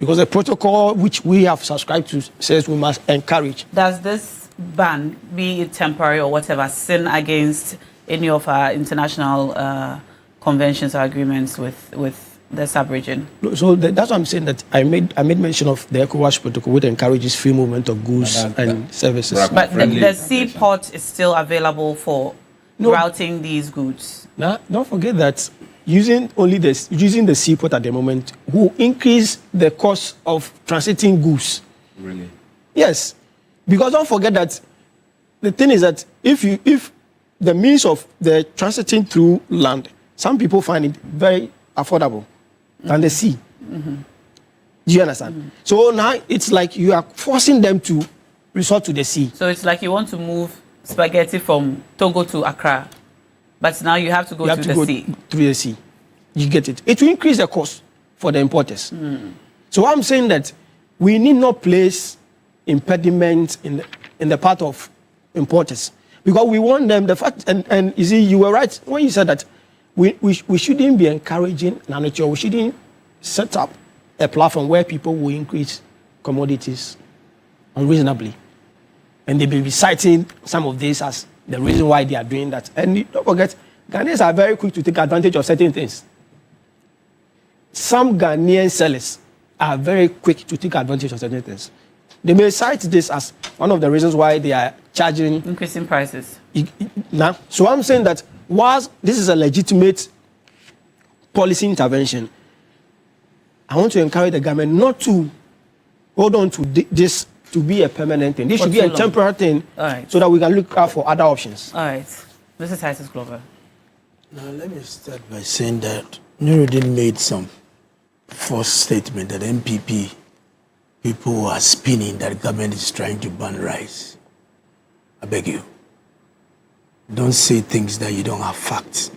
Because the protocol which we have subscribed to says we must encourage. Does this ban, be it temporary or whatever, sin against any of our international conventions or agreements with the sub-region? So that's why I'm saying that I made mention of the ECOWAS protocol, which encourages free movement of goods and services. But the seaport is still available for routing these goods. Now, don't forget that using the seaport at the moment will increase the cost of transiting goods. Really? Yes, because don't forget that the thing is that if the means of the transiting through land, some people find it very affordable than the sea. Do you understand? So now it's like you are forcing them to resort to the sea. So it's like you want to move spaghetti from Togo to Accra, but now you have to go through the sea. Through the sea. You get it. It will increase the cost for the importers. So I'm saying that we need not place impediments in the part of importers, because we want them, the fact, and you see, you were right when you said that we shouldn't be encouraging nature. We shouldn't set up a platform where people will increase commodities unreasonably. And they will be citing some of this as the reason why they are doing that. And don't forget, Ghanaians are very quick to take advantage of certain things. Some Ghanaian sellers are very quick to take advantage of certain things. They may cite this as one of the reasons why they are charging... increasing prices. Now, so I'm saying that whilst this is a legitimate policy intervention, I want to encourage the government not to hold on to this to be a permanent thing. This should be a temporary thing, so that we can look out for other options. All right. Mr. Titus Glover. Now, let me start by saying that Nuruddin made some false statement that MPP people are spinning that government is trying to ban rice. I beg you. Don't say things that you don't have facts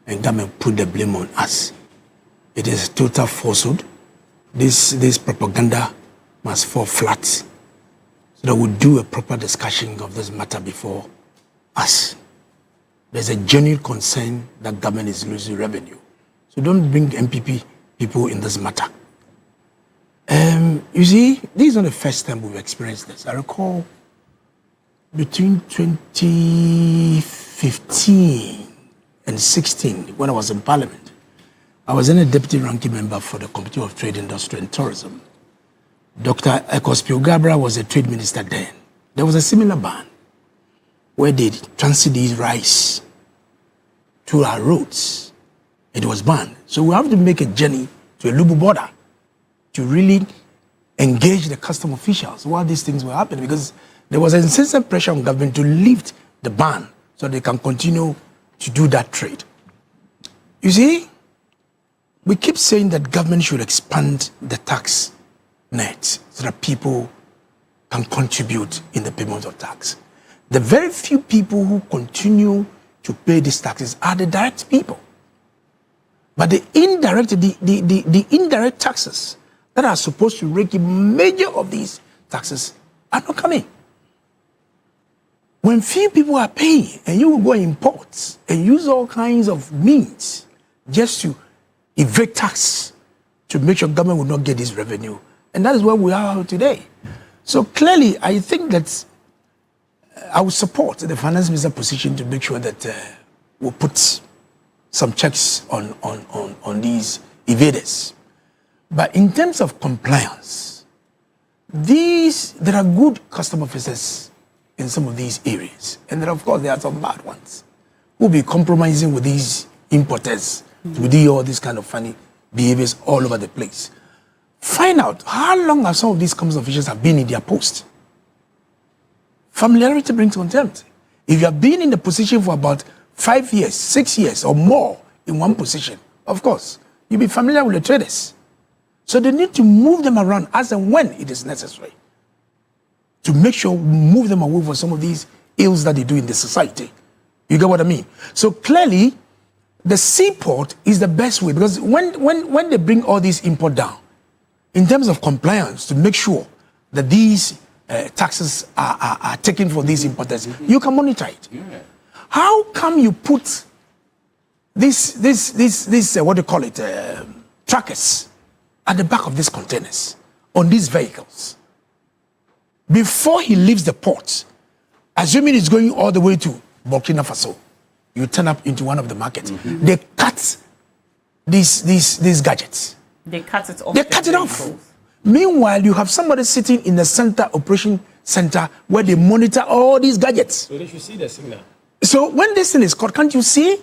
and come and put the blame on us. It is total falsehood. This propaganda must fall flat so that we do a proper discussion of this matter before us. There's a genuine concern that government is losing revenue. So don't bring MPP people in this matter. You see, this is not the first time we've experienced this. I recall between 2015 and 16, when I was in Parliament, I was then a deputy ranking member for the Committee of Trade, Industry and Tourism. Dr. Ekospio Gabra was the trade minister then. There was a similar ban where they transit these rice to our roads. It was banned. So we have to make a journey to a Lubu border to really engage the custom officials while these things were happening, because there was an incessant pressure on government to lift the ban so they can continue to do that trade. You see, we keep saying that government should expand the tax net so that people can contribute in the payment of tax. The very few people who continue to pay these taxes are the direct people. But the indirect taxes that are supposed to rake in major of these taxes are not coming. When few people are paying and you will go and import and use all kinds of means just to evade tax to make sure government will not get this revenue. And that is where we are today. So clearly, I think that I would support the finance minister position to make sure that we'll put some checks on these evaders. But in terms of compliance, there are good custom officers in some of these areas. And then, of course, there are some bad ones who will be compromising with these importers to do all these kind of funny behaviors all over the place. Find out how long have some of these customs officials have been in their post. Familiarity brings contempt. If you have been in the position for about 5 years, 6 years or more in one position, of course, you'll be familiar with the traders. So they need to move them around as and when it is necessary to make sure we move them away from some of these ills that they do in the society. You get what I mean? So clearly, the seaport is the best way, because when they bring all these import down, in terms of compliance, to make sure that these taxes are taken from these importers, you can monitor it. Yeah. How come you put this what do you call it, trackers at the back of these containers on these vehicles before he leaves the port, assuming it's going all the way to Burkina Faso? You turn up into one of the markets. They cut these gadgets. They cut it off. They cut it off. Meanwhile, you have somebody sitting in the center, operation center, where they monitor all these gadgets. So they should see the signal. So when this thing is caught, can't you see?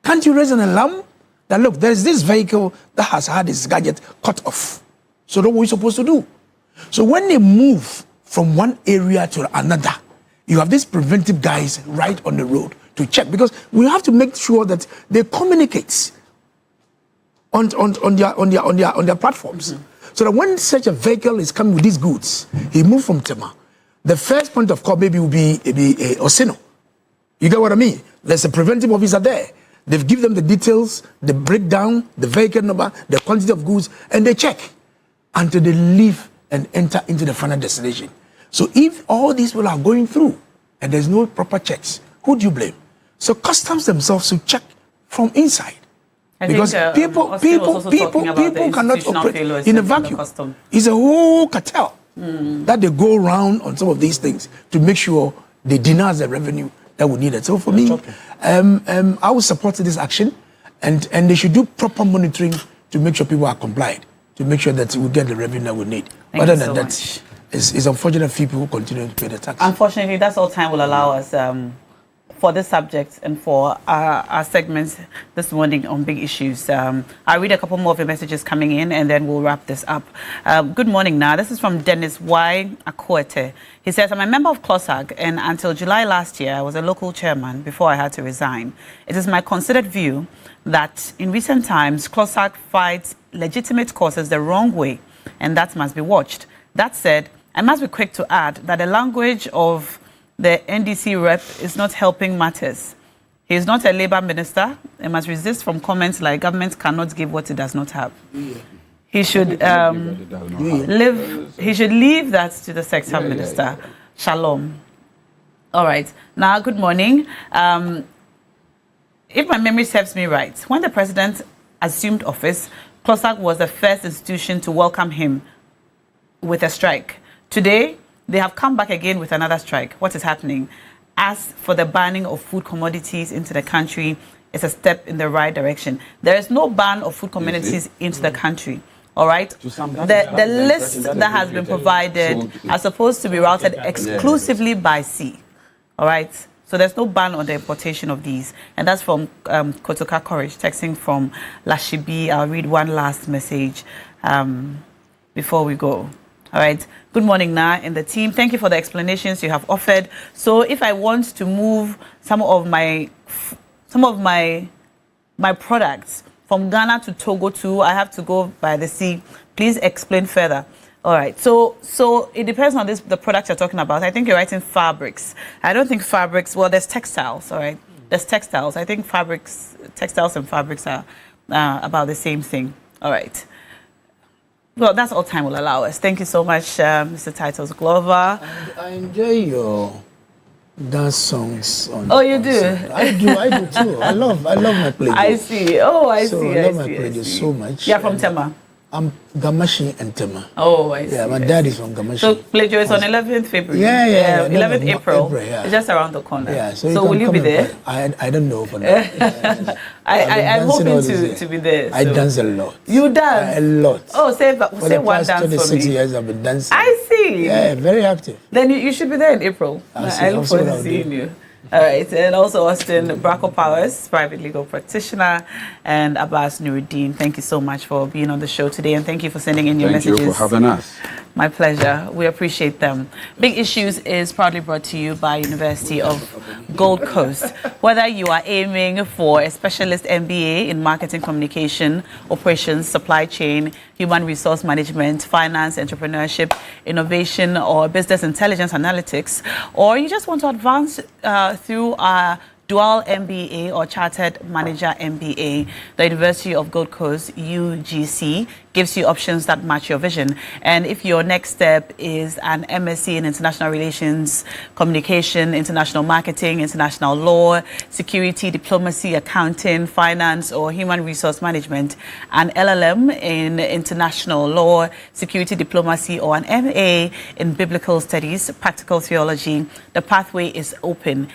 Can't you raise an alarm that, look, there is this vehicle that has had its gadget cut off? So what are we supposed to do? So when they move from one area to another, you have these preventive guys right on the road to check, because we have to make sure that they communicate on their platforms. So that when such a vehicle is coming with these goods, he moved from Tema, the first point of call maybe will be Osino. You get what I mean? There's a preventive officer there. They've given them the details, the breakdown, the vehicle number, the quantity of goods, and they check until they leave and enter into the final destination. So if all these people are going through and there's no proper checks, who do you blame? So customs themselves should check from inside. Because people cannot operate in a vacuum. It's a whole cartel that they go around on some of these things to make sure they deny the revenue that we needed. So for me, I will support this action, and they should do proper monitoring to make sure people are compliant, to make sure that we get the revenue that we need. Other than that, it's unfortunate people who continue to pay the tax. Unfortunately, that's all time will allow us for this subject and for our segments this morning on big issues. I'll read a couple more of your messages coming in and then we'll wrap this up. Good morning, now. This is from Dennis Y. Akwete. He says, I'm a member of CLOSAG and until July last year, I was a local chairman before I had to resign. It is my considered view that in recent times, CLOSAG fights legitimate causes the wrong way, and that must be watched. That said, I must be quick to add that the language of the NDC rep is not helping matters. He is not a Labour minister and must resist from comments like government cannot give what it does not have. He should leave that to the sector minister. Shalom. All right. Now, good morning. If my memory serves me right, when the president assumed office, CLOSAG was the first institution to welcome him with a strike. Today, they have come back again with another strike. What is happening? As for the banning of food commodities into the country, it's a step in the right direction. There is no ban of food commodities into the country. All right? The list that has been provided are supposed to be routed exclusively by sea. All right? So there's no ban on the importation of these. And that's from Kotoka Courage, texting from Lashibi. I'll read one last message before we go. All right. Good morning, Na, and the team. Thank you for the explanations you have offered. So if I want to move some of my products from Ghana to Togo too, I have to go by the sea. Please explain further. All right. So it depends on the product you're talking about. I think you're writing fabrics. I don't think fabrics. Well, there's textiles. All right. There's textiles. I think textiles and fabrics are about the same thing. All right. Well, that's all time will allow us. Thank you so much, Mr. Titles Glover. I enjoy your dance songs. You do? I do too. I love my playlist. I see. Oh, I see. I love my playlist so much. You're from Tema? I'm Gamashi and Tema. Oh, I see. Yeah, my dad is from Gamashi. So, Pleasure is on 11th February. Yeah. 11th April. Yeah. It's just around the corner. Yeah, so will you be there? I don't know for now. I'm hoping to be there. So. I dance a lot. You dance? A lot. Oh, say one dance for me. For the past 26 years, I've been dancing. I see. Yeah, very active. Then you should be there in April. I look forward to seeing you. All right, and also Austin Bracco Powers, private legal practitioner, and Abbas Nuruddin. Thank you so much for being on the show today, and thank you for sending in your messages. Thank you for having us. My pleasure. We appreciate them. Big Issues is proudly brought to you by University of Gold Coast. Whether you are aiming for a specialist MBA in marketing communication, operations, supply chain, human resource management, finance, entrepreneurship, innovation, or business intelligence analytics, or you just want to advance through our dual MBA or Chartered Manager MBA, the University of Gold Coast, UGC, gives you options that match your vision. And if your next step is an MSc in International Relations, Communication, International Marketing, International Law, Security, Diplomacy, Accounting, Finance, or Human Resource Management, an LLM in International Law, Security, Diplomacy, or an MA in Biblical Studies, Practical Theology, the pathway is open.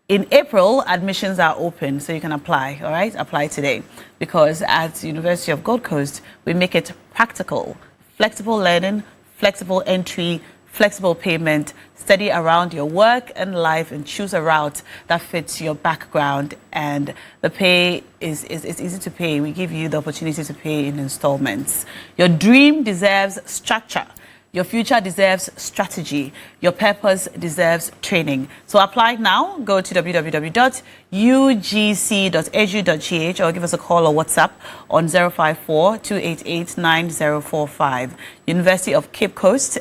In April, admissions are open, so you can apply, all right? Apply today. Because at University of Gold Coast, we make it practical, flexible learning, flexible entry, flexible payment, study around your work and life and choose a route that fits your background. And the pay is easy to pay. We give you the opportunity to pay in installments. Your dream deserves structure. Your future deserves strategy. Your purpose deserves training. So apply now. Go to www.ugc.edu.gh or give us a call or WhatsApp on 054-288-9045. University of Cape Coast,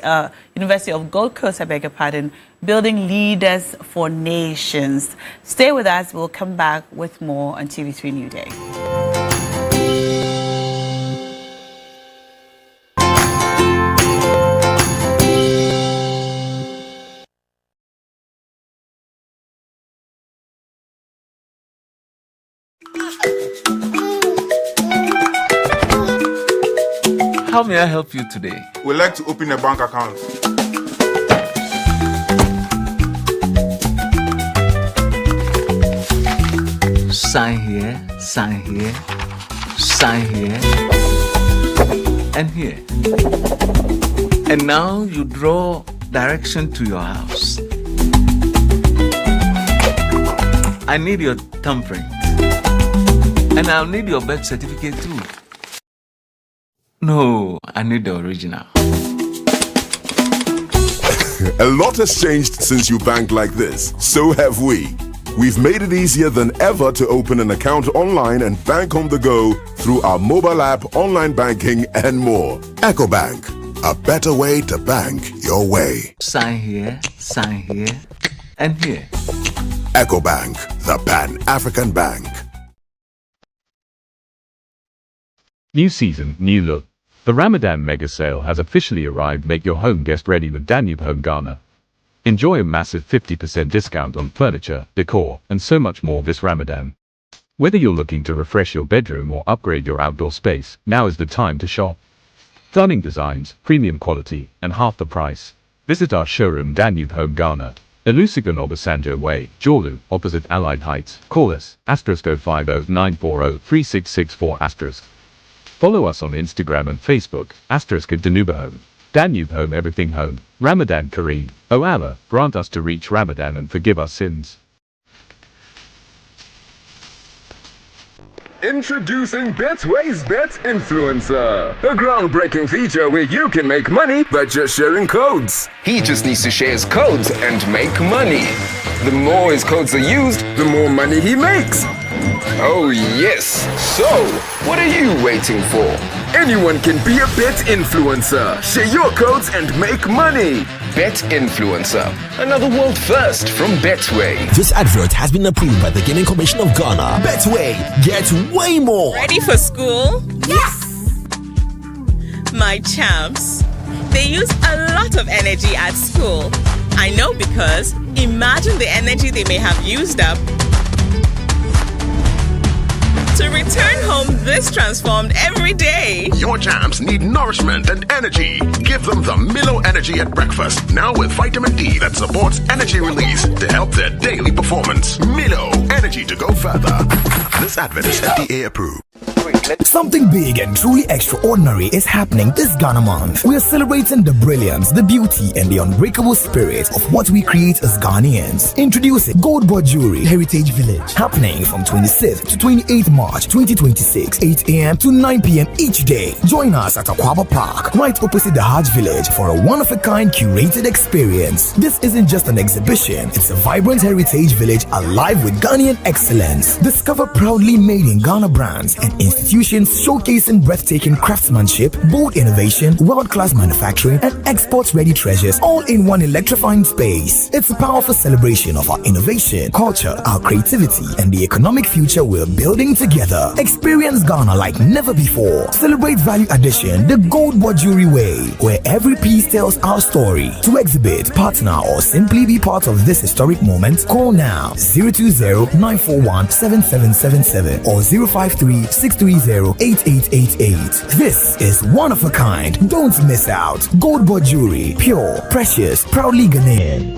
University of Gold Coast, I beg your pardon, building leaders for nations. Stay with us. We'll come back with more on TV3 Newday. How may I help you today? We'd like to open a bank account. Sign here, sign here, sign here, and here. And now you draw direction to your house. I need your thumbprint. And I'll need your birth certificate too. No, I need the original. A lot has changed since you bank like this. So have we. We've made it easier than ever to open an account online and bank on the go through our mobile app, online banking, and more. EcoBank, a better way to bank your way. Sign here, and here. EcoBank, the Pan-African Bank. New season, new look. The Ramadan mega sale has officially arrived. Make your home guest ready with Danube Home Ghana. Enjoy a massive 50% discount on furniture, decor, and so much more this Ramadan. Whether you're looking to refresh your bedroom or upgrade your outdoor space, now is the time to shop. Stunning designs, premium quality, and half the price. Visit our showroom Danube Home Ghana, Elusigan Obasanjo Way, Jolu, opposite Allied Heights. Call us, *050-940-3664 *. Follow us on Instagram and Facebook, *Danube Home. Danube Home, everything home. Ramadan Kareem. O Allah, grant us to reach Ramadan and forgive our sins. Introducing Betway's Bet Influencer, a groundbreaking feature where you can make money by just sharing codes. He just needs to share his codes and make money. The more his codes are used, the more money he makes. Oh yes, so what are you waiting for? Anyone can be a bet influencer. Share your codes and make money. Bet Influencer, another world first from Betway. This advert has been approved by the Gaming Commission of Ghana. Betway, get way more. Ready for school? Yes! My champs, they use a lot of energy at school. I know because imagine the energy they may have used up to return home this transformed every day. Your champs need nourishment and energy. Give them the Milo Energy at breakfast, now with vitamin D that supports energy release to help their daily performance. Milo, energy to go further. This advert is FDA approved. Something big and truly extraordinary is happening this Ghana month. We are celebrating the brilliance, the beauty, and the unbreakable spirit of what we create as Ghanaians. Introducing Gold Board Jewelry Heritage Village, happening from 26th to 28th March 2026, 8 a.m. to 9 p.m. each day. Join us at Akwaba Park, right opposite the Hajj Village, for a one-of-a-kind curated experience. This isn't just an exhibition, it's a vibrant heritage village alive with Ghanaian excellence. Discover proudly made in Ghana brands and institutions showcasing breathtaking craftsmanship, bold innovation, world-class manufacturing, and export-ready treasures, all in one electrifying space. It's a powerful celebration of our innovation, culture, our creativity, and the economic future we're building together. Experience Ghana like never before. Celebrate value addition the Gold Board Jewelry way, where every piece tells our story. To exhibit, partner, or simply be part of this historic moment, call now 020-941-7777 or 053-630-8888. This is one of a kind. Don't miss out. Gold Board Jewelry, pure, precious, proudly Ghanaian.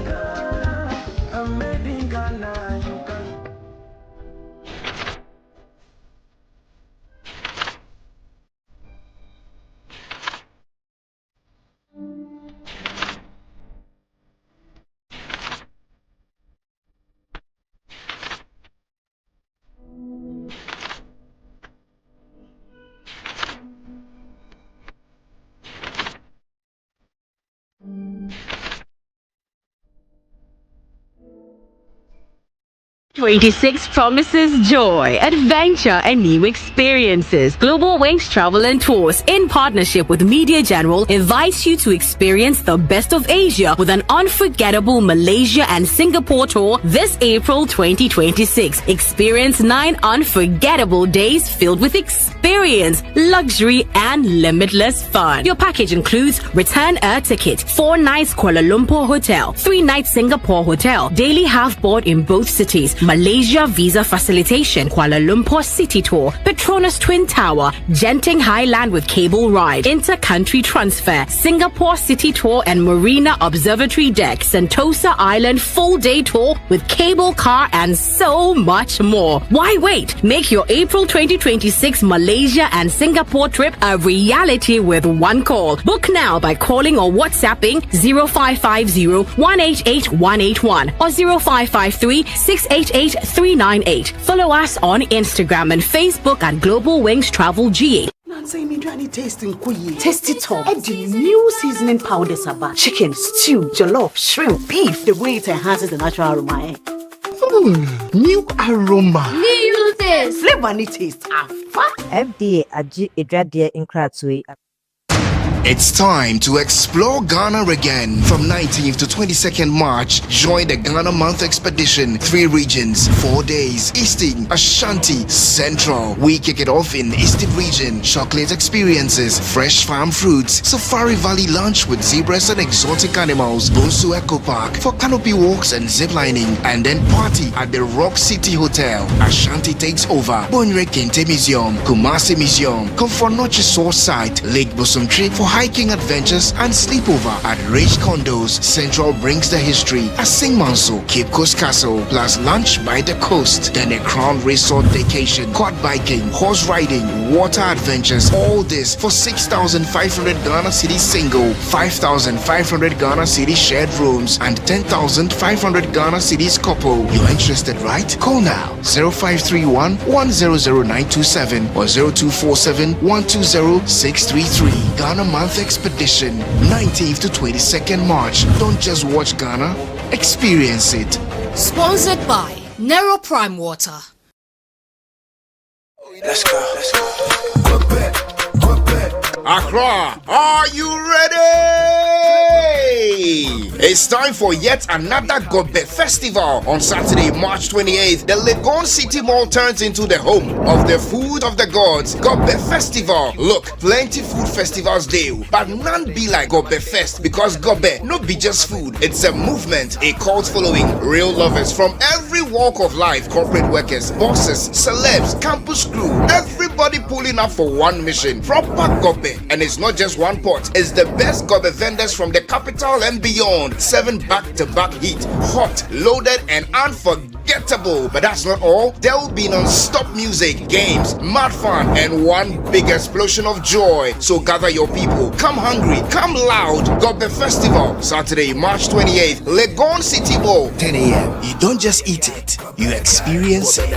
'26 promises joy, adventure, and new experiences. Global Wings Travel and Tours, in partnership with Media General, invites you to experience the best of Asia with an unforgettable Malaysia and Singapore tour this April 2026. Experience 9 unforgettable days filled with experience, luxury, and limitless fun. Your package includes return air ticket, 4 nights Kuala Lumpur Hotel, 3 nights Singapore Hotel, daily half board in both cities, Malaysia visa facilitation, Kuala Lumpur City Tour, Petronas Twin Tower, Genting Highland with cable ride, inter-country transfer, Singapore City Tour and Marina Observatory Deck, Sentosa Island full day tour with cable car, and so much more. Why wait? Make your April 2026 Malaysia and Singapore trip a reality with one call. Book now by calling or WhatsApping 0550 188 181 or 0553 688 081-898-398. Follow us on Instagram and Facebook at Global Wings Travel GA. Say me trying tasting Tasty Top. Add the new seasoning powders about chicken, stew, jollof, shrimp, beef. The way it enhances the natural aroma. New aroma. New taste. Flavor and taste. FDA Aji Edradia in Kratsui. It's time to explore Ghana again. From 19th to 22nd March, join the Ghana Month Expedition. 3 regions, 4 days. Eastern, Ashanti, Central. We kick it off in the Eastern region. Chocolate experiences, fresh farm fruits, Safari Valley lunch with zebras and exotic animals, Bonsu Eco Park for canopy walks and ziplining, and then party at the Rock City Hotel. Ashanti takes over. Bonre Kente Museum, Kumasi Museum, Komfornochi Source Site, Lake Bosomtri for hiking adventures and sleepover at Rage Condos. Central brings the history at Singmanso, Cape Coast Castle, plus lunch by the coast, then a Crown Resort vacation, quad biking, horse riding, water adventures. All this for 6,500 Ghana Cedi single, 5,500 Ghana Cedi shared rooms, and 10,500 Ghana Cedis couple. You're interested, right? Call now 0531 100927 or 0247 120 633. Ghana Month Expedition, 19th to 22nd March. Don't just watch Ghana, experience it. Sponsored by Nero Prime Water. Let's go. Accra, are you ready? It's time for yet another Gobe Festival. On Saturday, March 28th, the Legon City Mall turns into the home of the food of the gods. Gobe Festival. Look, plenty food festivals do, but none be like Gobe Fest, because Gobe no be just food. It's a movement, a cult following, real lovers from every walk of life, corporate workers, bosses, celebs, campus crew, everybody pulling up for one mission. Proper Gobe. And it's not just one pot, it's the best Gobe vendors from the capital and beyond. 7 back-to-back heat, hot, loaded, and unforgettable. But that's not all. There will be non-stop music, games, mad fun, and one big explosion of joy. So gather your people. Come hungry, come loud. Gobe Festival, Saturday, March 28th, Legon City Mall, 10 a.m. You don't just eat it, you experience it.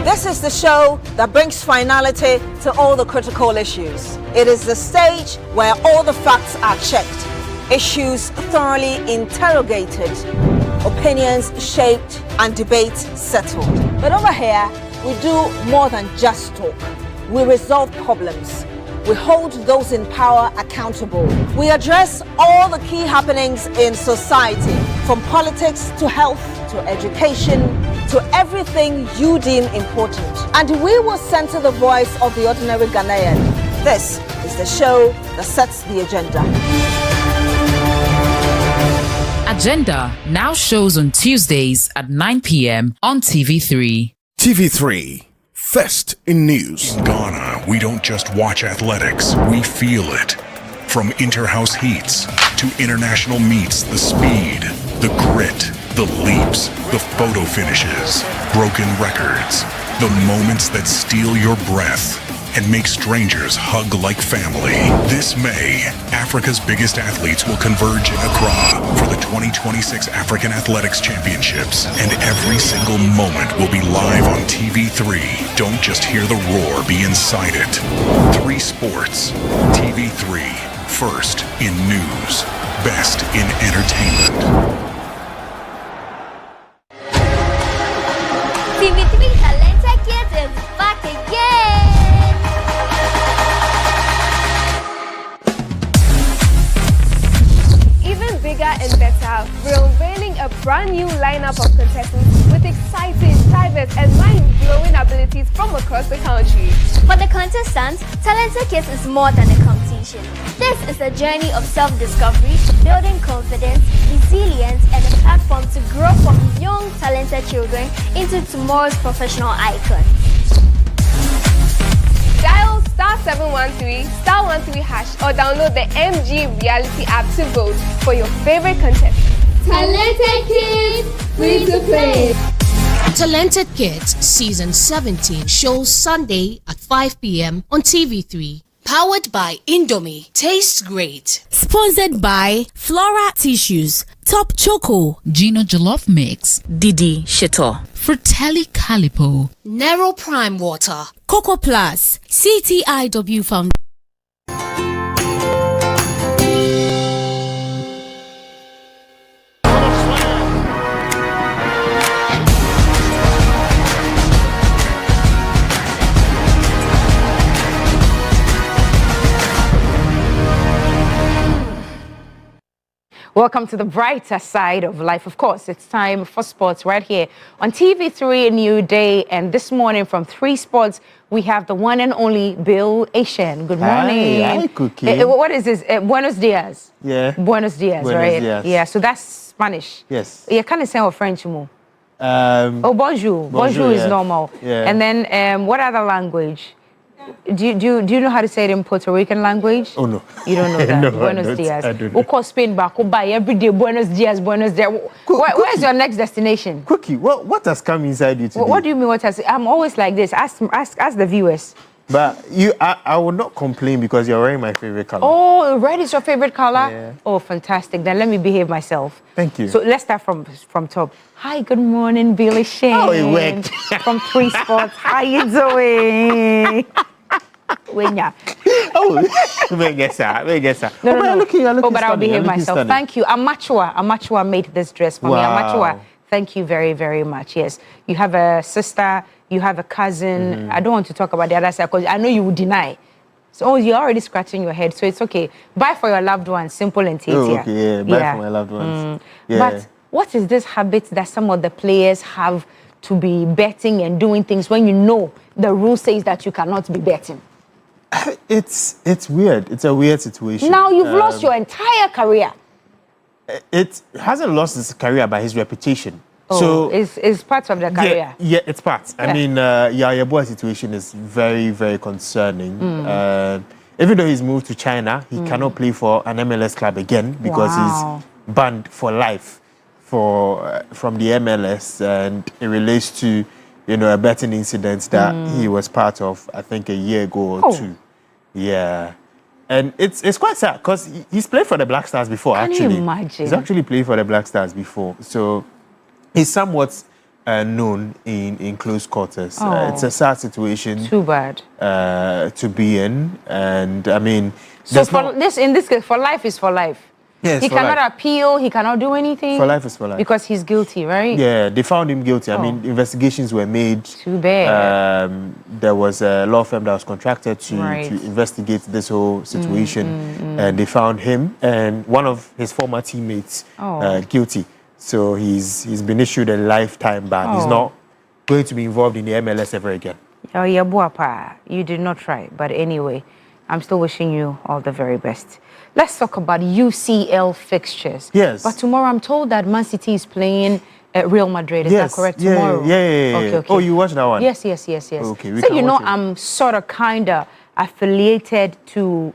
This is the show that brings finality to all the critical issues. It is the stage where all the facts are checked, issues thoroughly interrogated, opinions shaped, and debates settled. But over here, we do more than just talk. We resolve problems. We hold those in power accountable. We address all the key happenings in society, from politics to health to education to everything you deem important. And we will center the voice of the ordinary Ghanaian. This is the show that sets the agenda. Agenda now shows on Tuesdays at 9 p.m. on TV3. TV3, first in news. In Ghana, we don't just watch athletics, we feel it. From inter-house heats to international meets, the speed, the grit, the leaps, the photo finishes, broken records, the moments that steal your breath and make strangers hug like family. This May, Africa's biggest athletes will converge in Accra for the 2026 African Athletics Championships, and every single moment will be live on TV3. Don't just hear the roar, be inside it. 3 sports, TV3, first in news, best in entertainment. TV3 Talented Kids is back again! Even bigger and better, we're unveiling a brand new lineup of contestants with exciting, diverse, and mind-blowing abilities from across the country. For the contestants, Talented Kids is more than a competition. This is a journey of self-discovery, building confidence, resilience, and a platform to grow from young, talented children into tomorrow's professional icons. Dial *713 *13# or download the MG Reality app to vote for your favorite contestant. Talented Kids, free to play. Talented Kids Season 17 shows Sunday at 5 p.m. on TV3. Powered by Indomie. Tastes great. Sponsored by Flora Tissues, Top Choco, Gino Jollof Mix, Didi Shito, Fratelli Calipo, Nero Prime Water, Coco Plus, CTIW Foundation. Welcome to the brighter side of life. Of course, it's time for sports right here on TV3 Newday. And this morning from 3 Sports, we have the one and only Bill Asian. Good morning. Hi, Cookie. What is this? Buenos dias. Yeah. Buenos dias, Buenos right? dias. Yeah, so that's Spanish. Yes. Yeah, kind of say French more. Bonjour. Bonjour is yeah. normal. Yeah. And then what other language? Do you know how to say it in Puerto Rican language? Oh, no. You don't know that? No, Buenos dias. I don't. We'll call Spain back. We'll buy every day. Buenos dias, Buenos dias. Where's your next destination? Cookie, what has come inside you today? What do you mean what has... I'm always like this. Ask the viewers. But I will not complain because you're wearing my favorite color. Oh, red is your favorite color? Yeah. Oh, fantastic. Then let me behave myself. Thank you. So let's start from top. Hi, good morning, Billy Shane. Oh, it worked. From 3 Sports. How you doing? Oh, yes, sir. No. But I'll behave myself. Thank you. Amachua made this dress for me. Amachua, thank you very, very much. Yes, you have a sister, you have a cousin. I don't want to talk about the other side because I know you would deny. So you're already scratching your head, so it's okay. Buy for your loved ones, simple and tasty. Oh, okay, yeah. Buy for my loved ones. Yeah. But what is this habit that some of the players have to be betting and doing things when you know the rule says that you cannot be betting? It's weird. It's a weird situation. Now you've lost your entire career. It hasn't lost his career, but his reputation. Oh, so it's part of the career. Yeah, it's part. I mean, your boy's situation is very, very concerning. Even though he's moved to China, he cannot play for an MLS club again because he's banned for life from the MLS, and it relates to a betting incident that he was part of, I think, a year ago or two. Yeah. And it's quite sad because he's played for the Black Stars before, actually. Can you imagine? He's actually played for the Black Stars before. So he's somewhat known in close quarters. It's a sad situation. Too bad. To be in. And, I mean... So in this case, for life is for life. Yes, he cannot appeal, he cannot do anything. For life is for life. Because he's guilty, right? Yeah, they found him guilty. I mean, investigations were made. Too bad. There was a law firm that was contracted to investigate this whole situation. And they found him and one of his former teammates guilty. So he's been issued a lifetime ban. He's not going to be involved in the MLS ever again. Oh, yeah, Buapa, you did not try. But anyway, I'm still wishing you all the very best. Let's talk about UCL fixtures. Yes. But tomorrow I'm told that Man City is playing Real Madrid. Is that correct? Tomorrow? Yeah. Okay. Oh, you watched that one? Yes. Okay, so, I'm sort of kind of affiliated to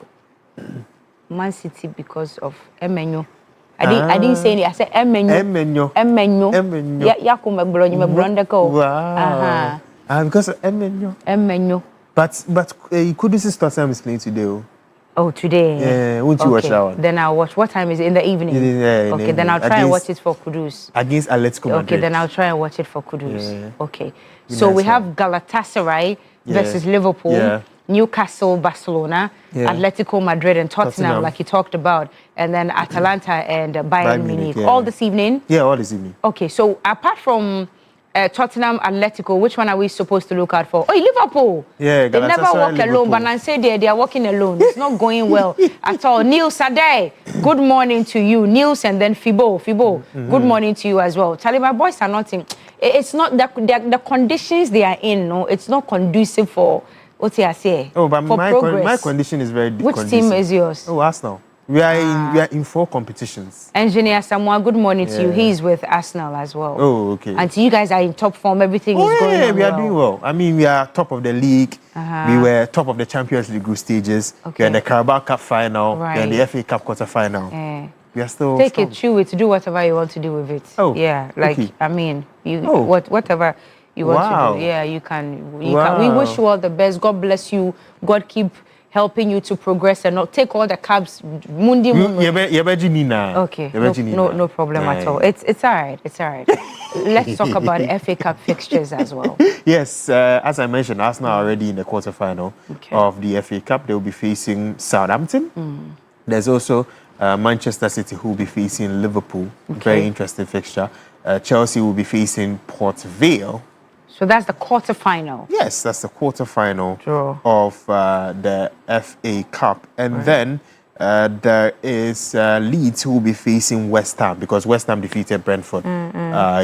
Man City because of Emenyo. I didn't say any. I said Emenyo. Wow. Because of Emenyo. But Kudus Tottenham is playing today. Oh, today? Yeah, won't you watch that one? Then I'll watch. What time is it? In the evening? Okay, then I'll try and watch it for Kudus. Against Atletico Madrid. Okay, then I'll try and watch it for Kudus. Yeah. Okay. So we have Galatasaray versus Liverpool, Newcastle, Barcelona, Atletico Madrid and Tottenham, like you talked about, and then Atalanta and Bayern Munich. All this evening? Yeah, all this evening. Okay, so apart from Tottenham, Atletico, which one are we supposed to look out for? Oh, Liverpool. Yeah, they never walk alone, but I say they are walking alone. It's not going well at all. Neil Sade, good morning to you. Niels and then Fibo, good morning to you as well. Charlie, my boys are not in. It's not the conditions they are in. No, it's not conducive for what I say. Oh, but my condition is very Which conducive. team is yours? Oh, Arsenal. We are in 4 competitions. Engineer Samuel, good morning to you. He's with Arsenal as well. Oh, okay. And you guys are in top form. Everything is going on well. We are doing well. I mean, we are top of the league. We were top of the Champions League group stages. Okay. We are in the Carabao Cup final. We are in the FA Cup quarter final. We are still take strong. it, chew it, do whatever you want to do with it. Oh, yeah, like okay. I mean, you Oh. whatever you want Wow. to do. Yeah, you can. Wow. We wish you all the best. God bless you. God keep helping you to progress and not take all the cabs. Mundi. Okay. No problem at all. It's all right. It's all right. Let's talk about FA Cup fixtures as well. Yes, as I mentioned, Arsenal are already in the quarterfinal of the FA Cup. They will be facing Southampton. There's also Manchester City who will be facing Liverpool. Very interesting fixture. Chelsea will be facing Port Vale. So that's the quarterfinal. Yes, that's the quarterfinal of the FA Cup. And then there is Leeds who will be facing West Ham because West Ham defeated Brentford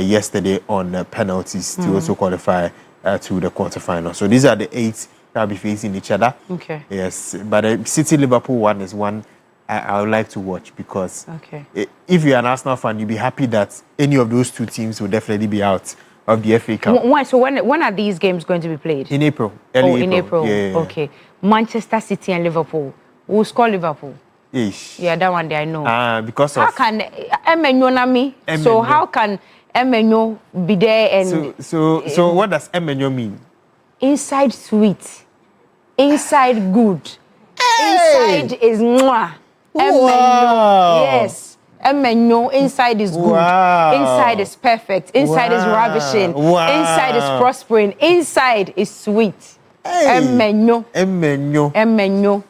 yesterday on penalties to also qualify to the quarterfinal. So these are the 8 that will be facing each other. Okay. Yes, but the City-Liverpool one is one I would like to watch because if you're an Arsenal fan, you'll be happy that any of those 2 teams will definitely be out of the FA Cup. So when are these games going to be played? In April. In April. Yeah. Okay. Manchester City and Liverpool. Who'll score Liverpool? Ish. Yeah, that one day I know. Because of... How can Emenyo Nami? So how can Emenyo be there and... So what does Emenyo mean? Inside sweet. Inside good. Inside is mwah. Emenyo. Yes. Emenyo, inside is good. Inside is perfect. Inside is ravishing. Inside is prospering. Inside is sweet. Emenyo.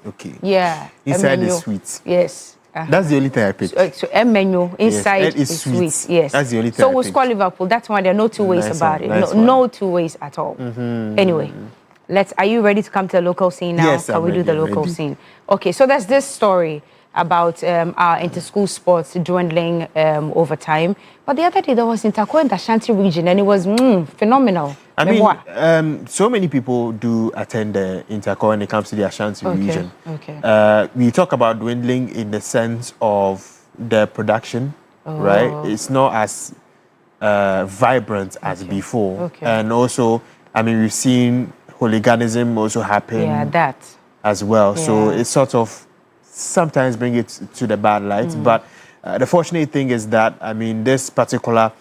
Okay. Yeah. Inside is sweet. Yes. That's the only thing I picked. So Emenyo, inside is sweet. Yes. That's the only thing So we'll score Liverpool. That's why there are no two ways about it. No two ways at all. Anyway. Are you ready to come to the local scene now? Yes, Can we do the local scene? Okay, so there's this story about our inter-school sports dwindling over time. But the other day, there was Interco in the Ashanti region, and it was phenomenal. I mean, so many people do attend the Interco when it comes to the Ashanti region. Okay. We talk about dwindling in the sense of the production, right? It's not as vibrant as before. And also, I mean, we've seen hooliganism also happen as well. So it's sort of sometimes bring it to the bad light. But the fortunate thing is that, I mean, this particular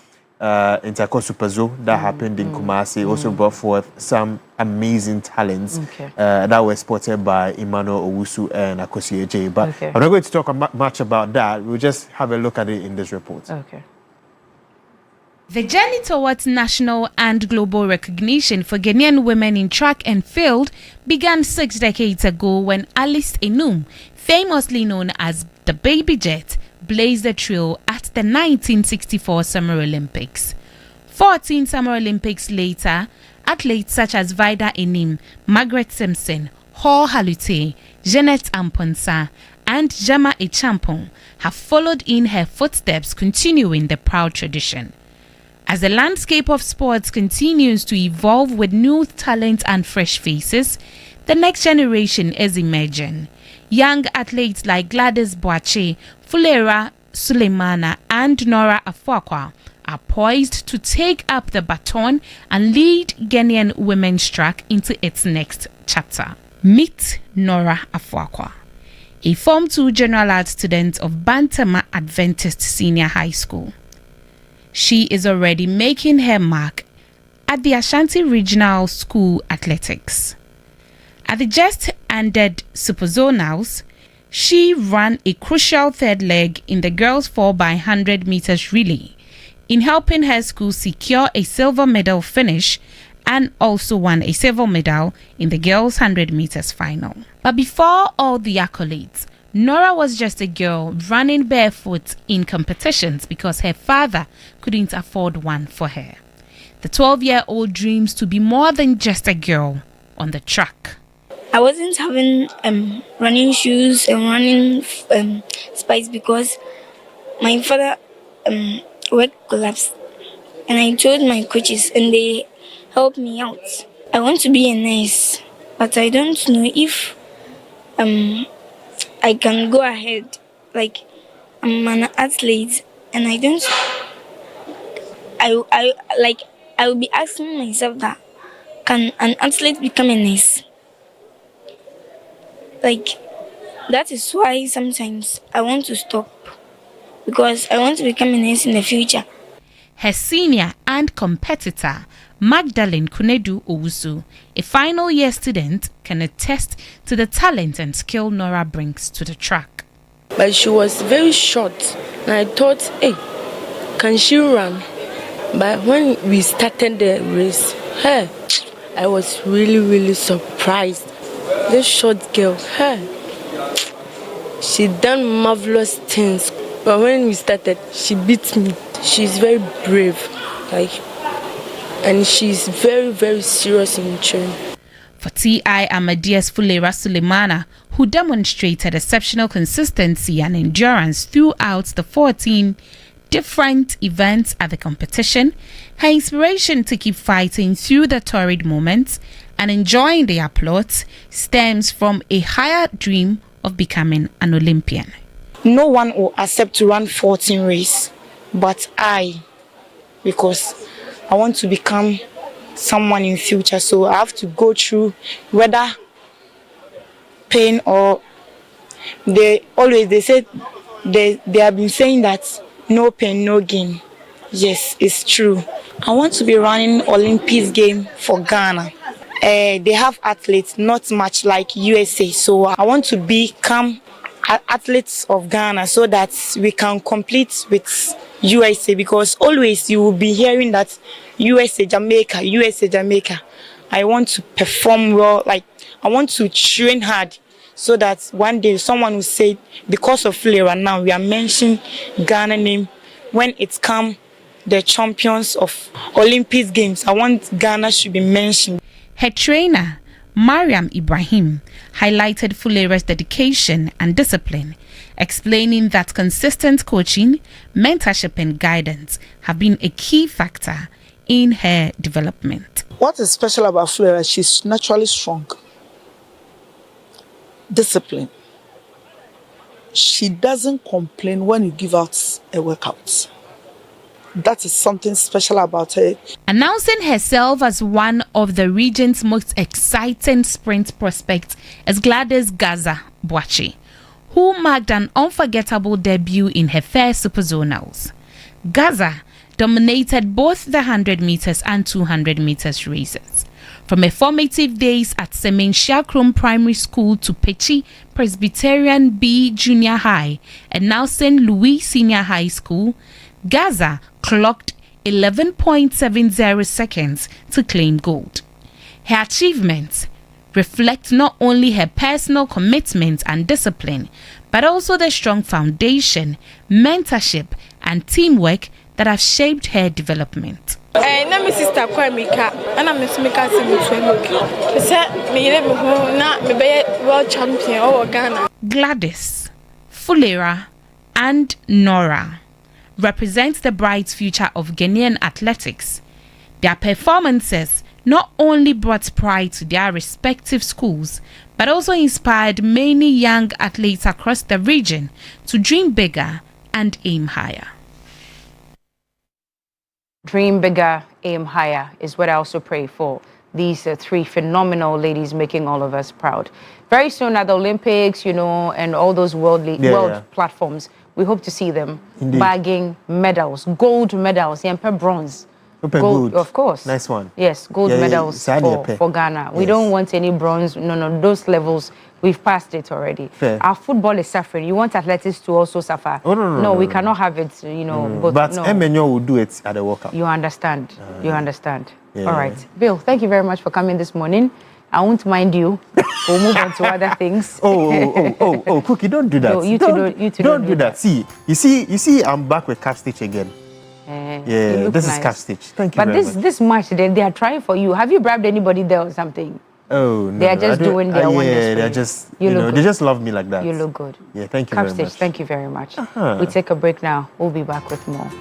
Interco Super Zoo that happened in Kumasi also brought forth some amazing talents that were spotted by Emmanuel Owusu and Akosi Eje. But I'm not going to talk much about that. We'll just have a look at it in this report. Okay. The journey towards national and global recognition for Ghanaian women in track and field began 6 decades ago when Alice Enum, famously known as the Baby Jet, blazed a trail at the 1964 Summer Olympics. 14 Summer Olympics later, athletes such as Vida Enim, Margaret Simpson, Hall Halute, Jeanette Amponsa, and Jama Echampong have followed in her footsteps, continuing the proud tradition. As the landscape of sports continues to evolve with new talent and fresh faces, the next generation is emerging. Young athletes like Gladys Boache, Fulera Suleimana, and Nora Afuakwa are poised to take up the baton and lead Ghanaian women's track into its next chapter. Meet Nora Afuakwa, a Form 2 General Art student of Bantama Adventist Senior High School. She is already making her mark at the Ashanti Regional School Athletics. At the just ended Super Zonals, she ran a crucial third leg in the girls' 4x100 meters relay, in helping her school secure a silver medal finish, and also won a silver medal in the girls' 100 meters final. But before all the accolades, Nora was just a girl running barefoot in competitions because her father couldn't afford one for her. The 12-year-old dreams to be more than just a girl on the track. I wasn't having running shoes and running spikes because my father work collapsed, and I told my coaches and they helped me out. I want to be a nurse, but I don't know if I can go ahead. Like, I'm an athlete, and I don't. I will be asking myself that, can an athlete become a nurse? Like, that is why sometimes I want to stop because I want to become a nurse in the future. Her senior and competitor, Magdalene Kunedu Owusu, a final year student, can attest to the talent and skill Nora brings to the track. But she was very short, and I thought, hey, can she run? But when we started the race, I was really surprised. This short girl, she done marvelous things. But when we started, she beat me. She's very brave, and she's very serious in training. For T.I. Amadeus Fulera Sulemana, who demonstrated exceptional consistency and endurance throughout the 14 different events at the competition, her inspiration to keep fighting through the torrid moments and enjoying the applause stems from a higher dream of becoming an Olympian. No one will accept to run 14 races, but because I want to become someone in future, so I have to go through whether pain or they said they have been saying that no pain, no gain. Yes, it's true. I want to be running Olympics game for Ghana. They have athletes not much like USA, so I want to become athletes of Ghana so that we can compete with USA, because always you will be hearing that USA, Jamaica. I want to perform well, I want to train hard so that one day someone will say, because of Fulera now we are mentioning Ghana name when it's come the champions of Olympics games. I want Ghana should be mentioned. Her trainer, Mariam Ibrahim, highlighted Fulera's dedication and discipline, explaining that consistent coaching, mentorship and guidance have been a key factor in her development. What is special about Fulera? She's naturally strong. Discipline. She doesn't complain when you give out a workout. That is something special about her. Announcing herself as one of the region's most exciting sprint prospects is Gladys Gaza Boachi, who marked an unforgettable debut in her first Superzonals. Gaza dominated both the 100 meters and 200 meters races. From her formative days at Semen Shakrum Primary School to Pechi Presbyterian B Junior High and now St. Louis Senior High School, Gaza clocked 11.70 seconds to claim gold. Her achievements reflect not only her personal commitment and discipline, but also the strong foundation, mentorship, and teamwork that have shaped her development. My sister Kwamika, and I'm Miss Mika Simutu. Said me not me world champion or Ghana. Gladys, Fulera, and Nora represent the bright future of Ghanaian athletics. Their performances not only brought pride to their respective schools, but also inspired many young athletes across the region to dream bigger and aim higher. Dream bigger, aim higher is what I also pray for. These are three phenomenal ladies making all of us proud. Very soon at the Olympics, and all those world platforms, we hope to see them bagging medals, gold medals, bronze. Gold, of course. Nice one. Yes, gold medals for Ghana. We don't want any bronze. No, those levels, we've passed it already. Fair. Our football is suffering. You want athletics to also suffer. Oh, no, we cannot have it, But MNO will do it at the World Cup. You understand. You understand. Yeah. All right. Bill, thank you very much for coming this morning. I won't mind you. We'll move on to other things. Cookie, don't do that. No, you don't do that. See, you see, I'm back with Cap Stitch again. This is Cap Stitch. Thank you very much. But this match, they are trying for you. Have you bribed anybody there or something? Oh, no. They are just doing their wonders. Yeah, they're just, they just love me like that. You look good. Yeah, thank you Cap very Stitch, much. thank you very much. We take a break now. We'll be back with more.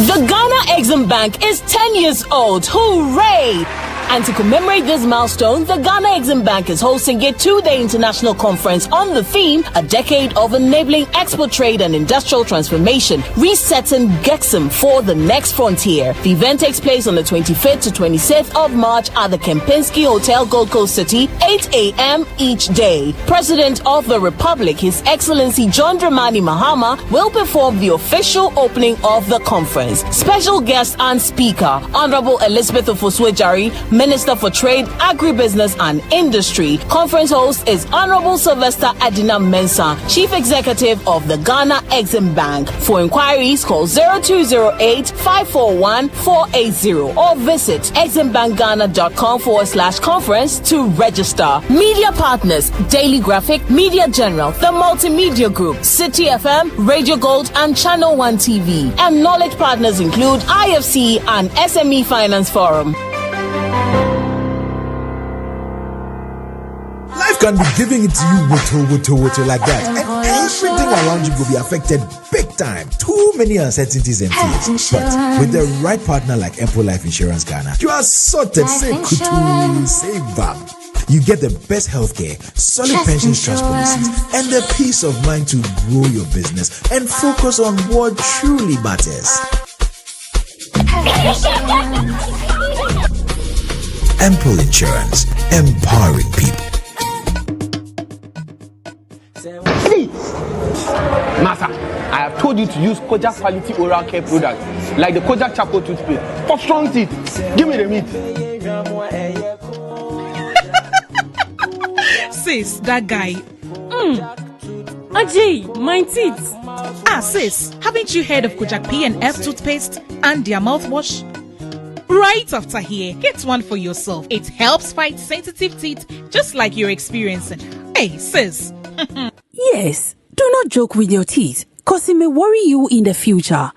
The Ghana Exim Bank is 10 years old. Hooray! And to commemorate this milestone, the Ghana Exim Bank is hosting a 2-day international conference on the theme, A Decade of Enabling Export Trade and Industrial Transformation, Resetting GEXIM for the Next Frontier. The event takes place on the 25th to 26th of March at the Kempinski Hotel, Gold Coast City, 8 a.m. each day. President of the Republic, His Excellency John Dramani Mahama, will perform the official opening of the conference. Special guest and speaker, Honorable Elizabeth Ofosue-Jari, Minister for Trade, Agribusiness and Industry. Conference host is Honorable Sylvester Adina Mensah, Chief Executive of the Ghana Exim Bank. For inquiries, call 0208-541-480 or visit eximbankghana.com/conference to register. Media partners, Daily Graphic, Media General, The Multimedia Group, City FM, Radio Gold and Channel 1 TV. And knowledge partners include IFC and SME Finance Forum. Life can be giving it to you with like that, and everything around you will be affected big time. Too many uncertainties and fears. But with the right partner like Empo Life Insurance Ghana, you are sorted. Say kutu, say bam. You get the best healthcare, solid pensions trust policies, and the peace of mind to grow your business and focus on what truly matters. Empo Insurance, empowering people. Master, I have told you to use Kojak quality oral care products like the Kojak Charcoal toothpaste for strong teeth. Give me the meat. Sis, that guy. Ajay, my teeth. Sis, haven't you heard of Kojak P&F toothpaste and their mouthwash? Right after here, get one for yourself. It helps fight sensitive teeth just like you're experiencing. Hey, sis. Yes, do not joke with your teeth, cause it may worry you in the future.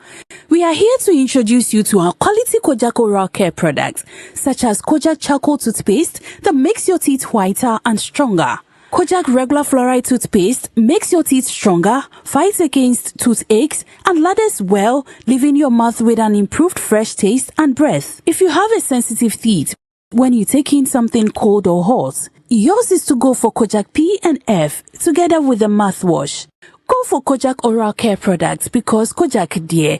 We are here to introduce you to our quality Kojak oral care products, such as Kojak Charcoal toothpaste that makes your teeth whiter and stronger. Kojak regular fluoride toothpaste makes your teeth stronger, fights against toothaches, and lathers well, leaving your mouth with an improved fresh taste and breath. If you have a sensitive teeth, when you take in something cold or hot, yours is to go for Kojak P&F together with the mouthwash. Go for Kojak oral care products because Kojak dear,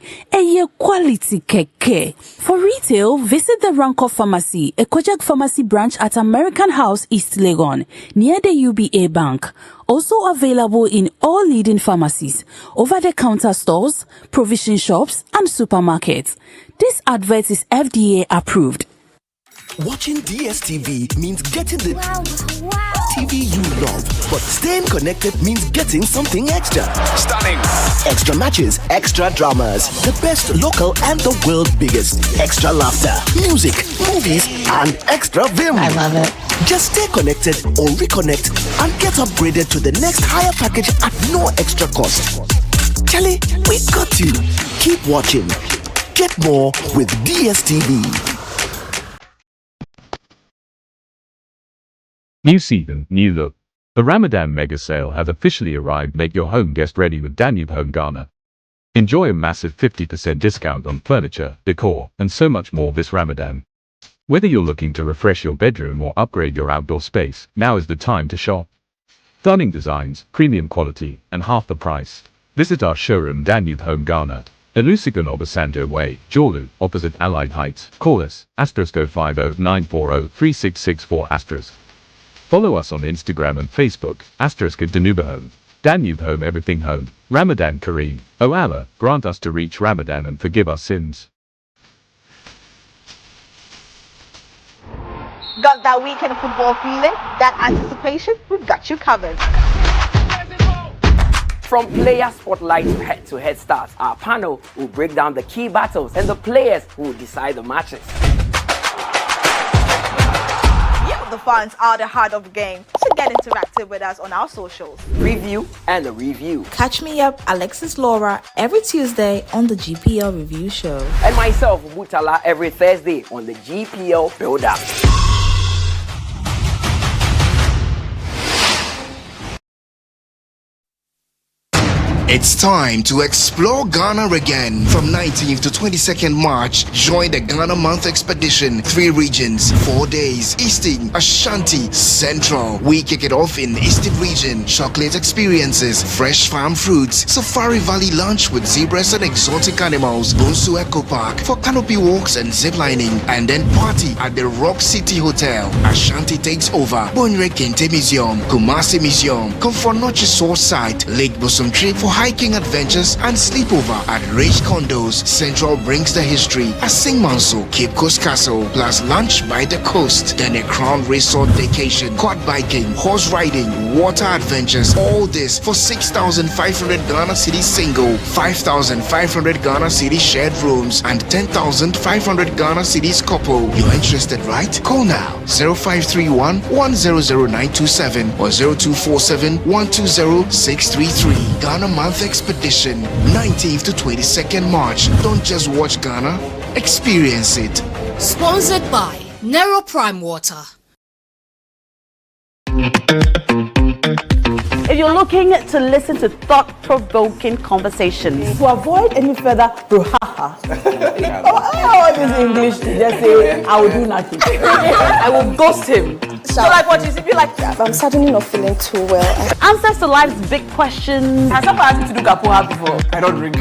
quality keke. For retail, visit the Ranko Pharmacy, a Kojak Pharmacy branch at American House, East Legon, near the UBA Bank. Also available in all leading pharmacies, over-the-counter stores, provision shops, and supermarkets. This advert is FDA approved. Watching DSTV means getting the TV you love, but staying connected means getting something extra. Stunning. Extra matches, extra dramas, the best local and the world's biggest. Extra laughter, music, movies, and extra vim. I love it. Just stay connected or reconnect and get upgraded to the next higher package at no extra cost. Charlie, we got you. Keep watching. Get more with DSTV. New season, new look. The Ramadan mega sale has officially arrived. Make your home guest ready with Danube Home Ghana. Enjoy a massive 50% discount on furniture, decor, and so much more this Ramadan. Whether you're looking to refresh your bedroom or upgrade your outdoor space, now is the time to shop. Stunning designs, premium quality, and half the price. Visit our showroom Danube Home Ghana, Elusigan Obasanjo Way, Jolu, opposite Allied Heights. Call us, *050-940-3664 *. Follow us on Instagram and Facebook, *Danube Home. Danube Home, everything home. Ramadan Kareem. O Allah, grant us to reach Ramadan and forgive our sins. Got that weekend football feeling? That anticipation? We've got you covered. From player spotlight to head-to-head starts, our panel will break down the key battles and the players who will decide the matches. The fans are the heart of the game, so get interactive with us on our socials. Review and the review. Catch me up, Alexis Laura, every Tuesday on the GPL Review Show. And myself, Butala, every Thursday on the GPL Build-Up. It's time to explore Ghana again. From 19th to 22nd March, join the Ghana Month Expedition. 3 regions, 4 days. Eastern, Ashanti, Central. We kick it off in Eastern region. Chocolate experiences, fresh farm fruits, Safari Valley lunch with zebras and exotic animals, Bonsu Eco Park for canopy walks and ziplining, and then party at the Rock City Hotel. Ashanti takes over. Bonre Kente Museum, Kumasi Museum, Komfonochi Source Site, Lake Bosomtree for hiking adventures and sleepover at Rage Condos. Central brings the history. Asing Manso, Cape Coast Castle, plus lunch by the coast. Then a Crown Resort vacation, quad biking, horse riding, water adventures. All this for 6,500 Ghana Cedi single, 5,500 Ghana Cedi shared rooms, and 10,500 Ghana Cedis couple. You're interested, right? Call now 0531 100927 or 0247 120 633. Ghana Month Expedition, 19th to 22nd March. Don't just watch Ghana, experience it. Sponsored by Nero Prime Water. If you're looking to listen to thought-provoking conversations, to avoid any further brouhaha, all this English to just say, I will do nothing. I will ghost him. So like what you see, like I'm suddenly not feeling too well. Answers to life's big questions. Has someone asked you to do gapuha before? I don't drink.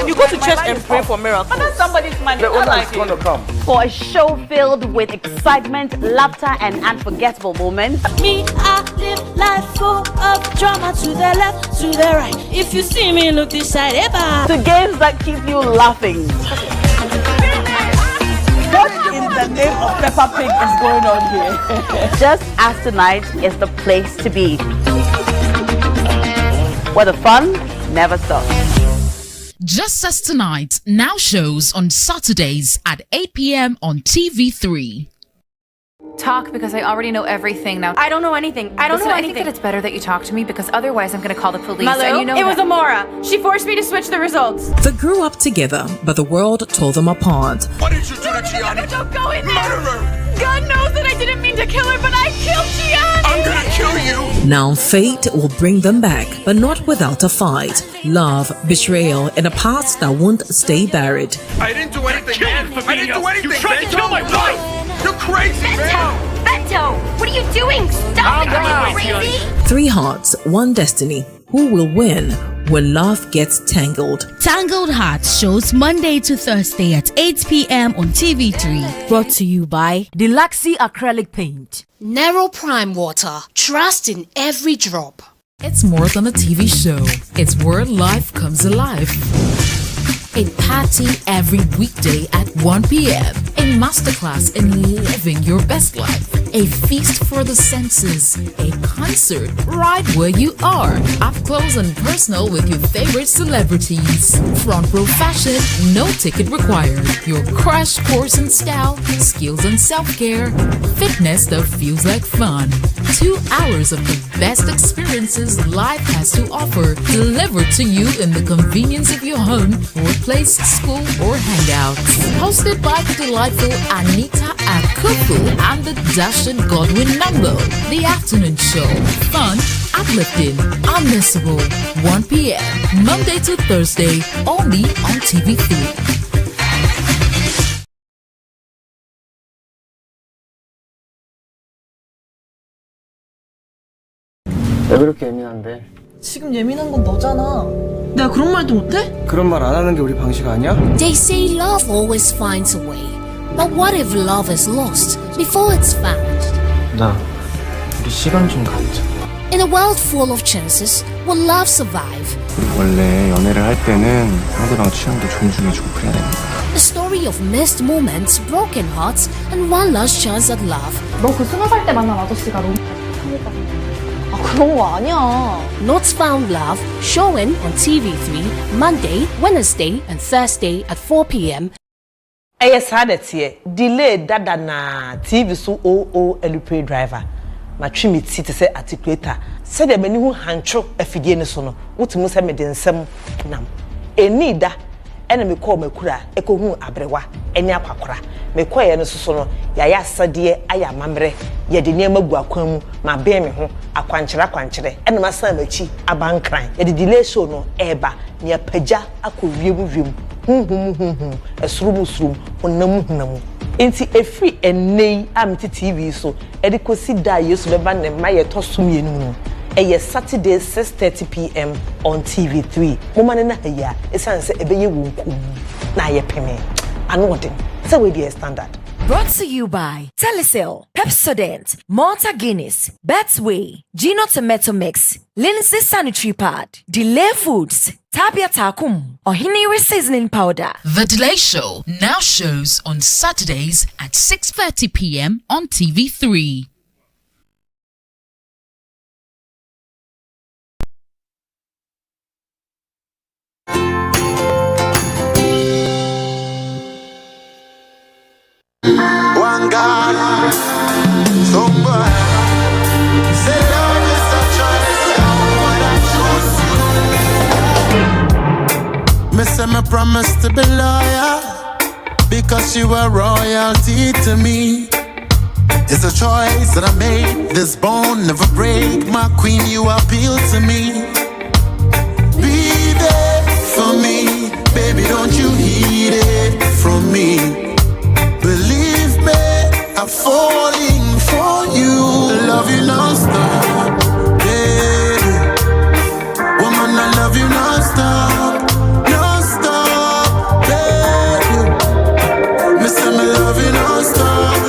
You go to church and pray for miracles. But that's somebody's money. The owner is going to come. For a show filled with excitement, laughter, and unforgettable moments. Me, I live life full of drama to the left, to the right. If you see me, look this side, to games that keep you laughing. What in the name of Peppa Pig is going on here? Just as tonight is the place to be, where the fun never stops. Just as Tonight now shows on Saturdays at 8 p.m. on TV3. Talk, because I already know everything now. I don't know anything. I don't know anything. I think that it's better that you talk to me, because otherwise I'm going to call the police. Malu, and you know it was Amora. She forced me to switch the results. They grew up together, but the world tore them apart. What did you do to Gianni? Don't go in there. Murderer. God knows that I didn't mean to kill her, but I killed Gianni. I'm gonna kill you. Now fate will bring them back, but not without a fight. Love, betrayal, and a past that won't stay buried. I didn't do anything, man. I didn't do anything. You tried to kill my wife. You're crazy, man. Bento, what are you doing? Stop it. Are you crazy? 3 hearts, 1 destiny. Who will win when love gets tangled? Tangled Hearts shows Monday to Thursday at 8 p.m. on TV3. Brought to you by Deluxy Acrylic Paint. Nero Prime Water. Trust in every drop. It's more than a TV show. It's where life comes alive. A party every weekday at 1 p.m. A masterclass in living your best life. A feast for the senses. A concert right where you are. Up close and personal with your favorite celebrities. Front row fashion, no ticket required. Your crash course in style, skills and self-care. Fitness that feels like fun. 2 hours of the best experiences life has to offer. Delivered to you in the convenience of your home, workplace, school, or hangout. Hosted by the delightful Anita Akufu and the dashing Godwin Number. The afternoon show. Fun, uplifting, unmissable. 1 p.m. Monday to Thursday, only on TV3. 왜 그렇게 예민한데? 지금 예민한 건 너잖아. 내가 그런 말도 못해? 그런 말 안 하는 게 우리 방식 아니야? They say love always finds a way. But what if love is lost before it's found? 나 우리 시간 좀 갖자. In a world full of chances, will love survive? 우리 원래 연애를 할 때는 상대방 취향도 존중해주고 그래야 됩니다. A story of missed moments, broken hearts, and one last chance at love. 너 그 20살 때 만난 아저씨가 너무 아, 그런 거 아니야. Not Found Love, showing on TV3, Monday, Wednesday, and Thursday at 4 p.m. Yes, had it here. Delay dada na TV so LP driver. My trim it to say articulator. Said the many who hancho afidie ne so no. Wotimu say me de nsem nam. Eni da ena me call me kura eko hu abrewa eni akwakora. me koye no so no ya ya asade aya mamre ye de niam agu akwan mu ma be me ho akwankyere ene ma san machi abankran ye de delay show no eba ne apagya akowiem esrum honam enti efri enei amti TV so edi kosi da yesu beba ne ma ye tosum ye nu eye Saturday 6:30 p.m. on TV3 moma ne na ya esan se ebeye wonkum na ye peme anodin so we dey standard. Brought to you by Telecel, Pepsodent, Malta Guinness, Betway, Gino Tomato Mix, Lindsay Sanitary Pad, Delay Foods, Tabia Takum, Ohiniri Seasoning Powder. The Delay Show now shows on Saturdays at 6:30 p.m. on TV3. One God, so good. Say love is a choice, but I choose you. Me say me promise to be loyal, because you are royalty to me. It's a choice that I made. This bone never break. My queen, you appeal to me. Be there for me, baby. Don't you heed it from me. Believe me, I'm falling for you. Love you non-stop, baby. Woman, I love you non-stop, non-stop, baby. Me say me love you non-stop,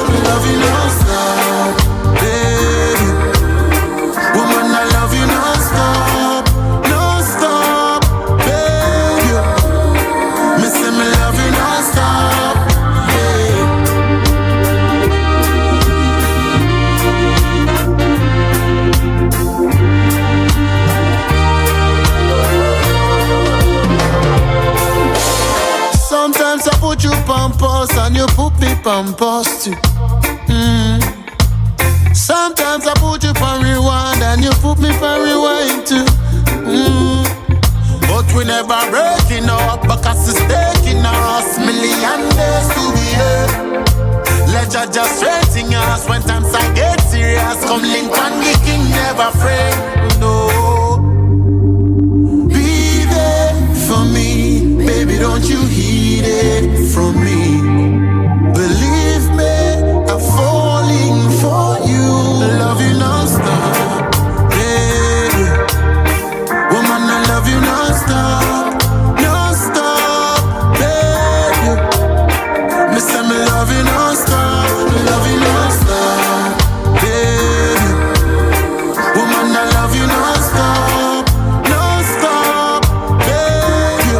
baby. Woman, I love you non-stop, non-stop, baby. Me say me love you non-stop. Sometimes I put you pampas and you put me pampas too. Sometimes I put you on rewind and you put me on rewind too. But we never breaking up because it's taking us million days to be here. Let you just straighten us when times I get serious. Come link and we can never fray. No. Be there for me, baby, don't you heed it from me. Believe me, I'm falling for you. Love you non-stop, baby. Woman, I love you non-stop, non-stop, baby. Me say me love you non-stop, baby. Woman, I love you non-stop, non-stop, baby.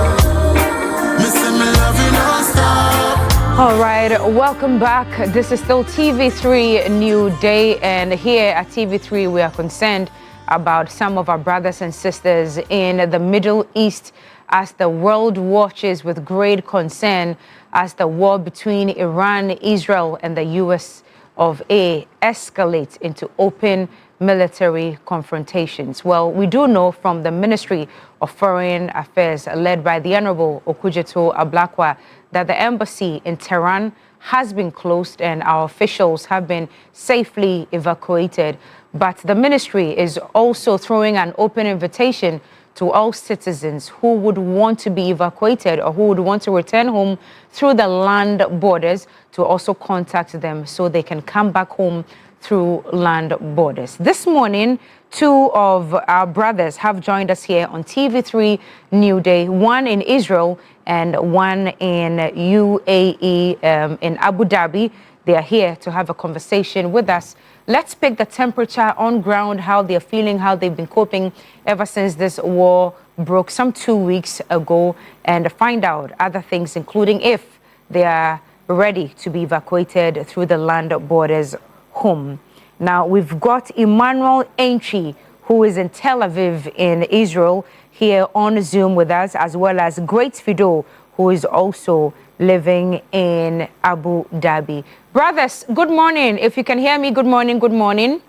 Me say me love you non-stop. All right, welcome back. This is still TV3 Newday, and here at TV3 we are concerned about some of our brothers and sisters in the Middle East as the world watches with great concern as the war between Iran, Israel, and the US of A escalates into open military confrontations. Well, we do know from the Ministry of Foreign Affairs led by the Honorable Okujeto Ablakwa that the embassy in Tehran has been closed and our officials have been safely evacuated. But the ministry is also throwing an open invitation to all citizens who would want to be evacuated or who would want to return home through the land borders to also contact them so they can come back home through land borders. This morning, two of our brothers have joined us here on TV3 Newday, one in Israel and one in UAE, in Abu Dhabi. They are here to have a conversation with us. Let's pick the temperature on ground, how they're feeling, how they've been coping ever since this war broke some 2 weeks ago, and find out other things, including if they are ready to be evacuated through the land borders home. Now, we've got Emmanuel Enchi, who is in Tel Aviv in Israel, here on Zoom with us, as well as Great Fido, who is also living in Abu Dhabi. Brothers, good morning. If you can hear me, good morning, good morning.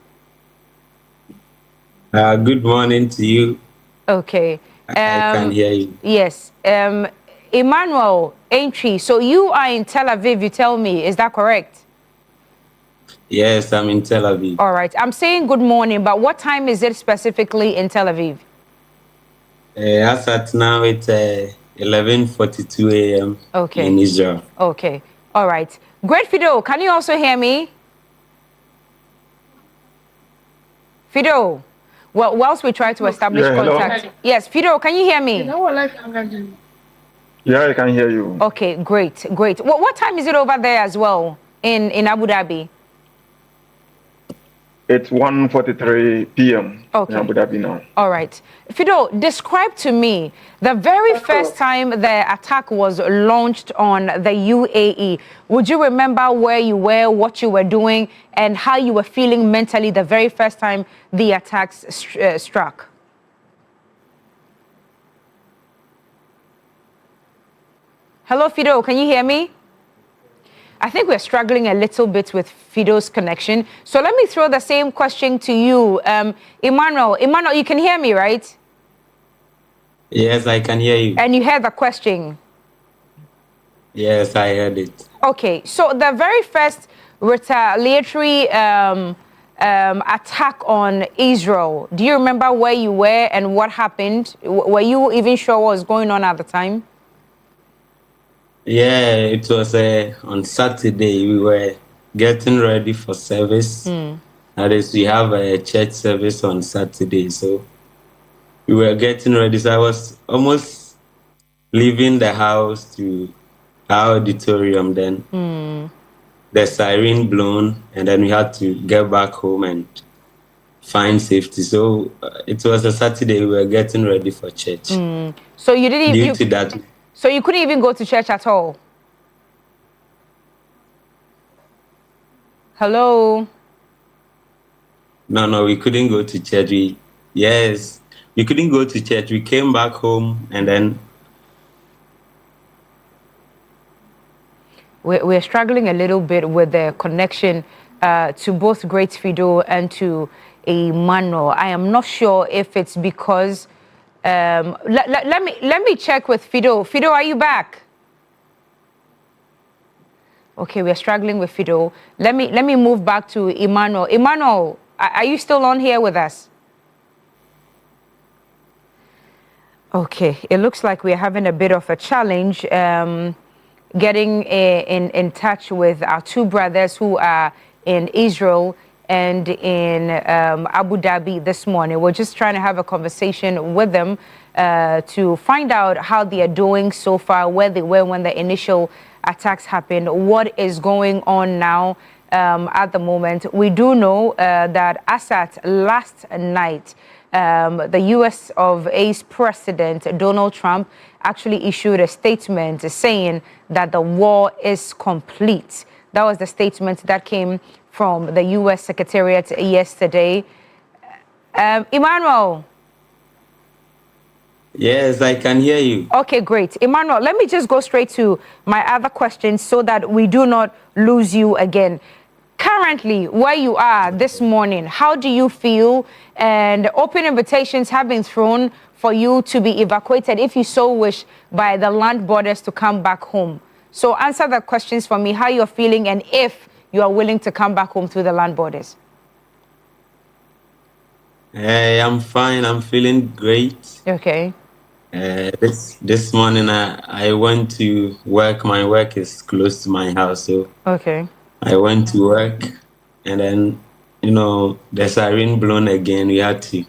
Good morning to you. Okay. I can hear you. Yes. Emmanuel Entry, so you are in Tel Aviv, you tell me, is that correct? Yes, I'm in Tel Aviv. All right. I'm saying good morning, but what time is it specifically in Tel Aviv? As at now, it's 11:42 a.m. in Israel. Okay. All right. Great, Fido. Can you also hear me? Fido. Well, whilst we try to establish contact. Hello? Yes, Fido, can you hear me? Yeah, I can hear you. Okay, great, great. What time is it over there as well in Abu Dhabi? It's 1:43 p.m. in Abu Dhabi now. All right. Fido, describe to me the very first time the attack was launched on the UAE. Would you remember where you were, what you were doing, and how you were feeling mentally the very first time the attacks struck? Hello, Fido, can you hear me? I think we're struggling a little bit with Fido's connection. So let me throw the same question to you. Emmanuel, you can hear me, right? Yes, I can hear you. And you heard the question? Yes, I heard it. Okay, so the very first retaliatory attack on Israel, do you remember where you were and what happened? Were you even sure what was going on at the time? Yeah, it was on Saturday. We were getting ready for service. That is, we have a church service on Saturday. So we were getting ready. So I was almost leaving the house to our auditorium. Then the siren blown, and then we had to get back home and find safety. So it was a Saturday. We were getting ready for church. So you didn't due to that. So you couldn't even go to church at all? Hello? No, we couldn't go to church. We couldn't go to church. We came back home and then... We're struggling a little bit with the connection to both Great Fido and to Emmanuel. I am not sure if it's because... let me check with Fido. Fido, are you back? Okay, we're struggling with Fido. Let me move back to Emmanuel. Emmanuel, are you still on here with us? Okay, it looks like we're having a bit of a challenge getting in touch with our two brothers who are in Israel and in Abu Dhabi this morning. We're just trying to have a conversation with them to find out how they are doing so far, where they were when the initial attacks happened, what is going on now at the moment. We do know that as at last night, the US of A's President Donald Trump actually issued a statement saying that the war is complete. That was the statement that came from the U.S. Secretariat yesterday. Emmanuel. Yes, I can hear you. Okay, great. Emmanuel, let me just go straight to my other questions so that we do not lose you again. Currently, where you are this morning, how do you feel? And open invitations have been thrown for you to be evacuated, if you so wish, by the land borders to come back home. So answer the questions for me, how you're feeling and if you are willing to come back home through the land borders. Hey, I'm fine. I'm feeling great. Okay. This morning I went to work. My work is close to my house, so okay. I went to work, and then the siren blown again. We had to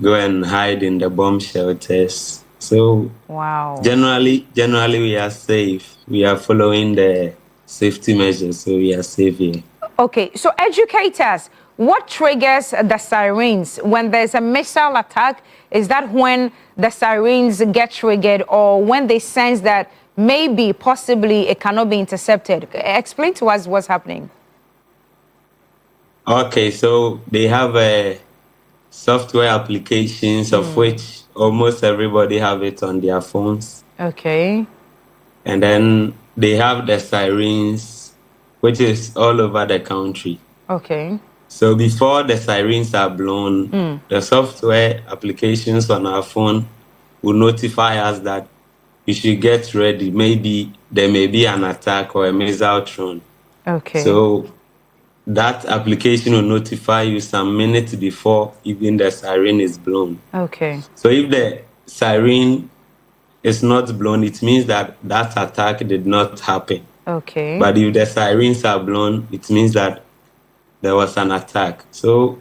go and hide in the bomb shelters. So wow. Generally we are safe. We are following the safety measures, so we are safe here. Okay, so educate us. What triggers the sirens? When there's a missile attack, is that when the sirens get triggered, or when they sense that maybe, possibly, it cannot be intercepted? Explain to us what's happening. Okay, so they have software applications of which almost everybody have it on their phones. Okay. And then they have the sirens, which is all over the country. Okay. So before the sirens are blown, the software applications on our phone will notify us that you should get ready. Maybe there may be an attack or a missile thrown. Okay. So that application will notify you some minutes before even the siren is blown. Okay. So if the siren is not blown, it means that that attack did not happen. Okay. But if the sirens are blown, it means that there was an attack. So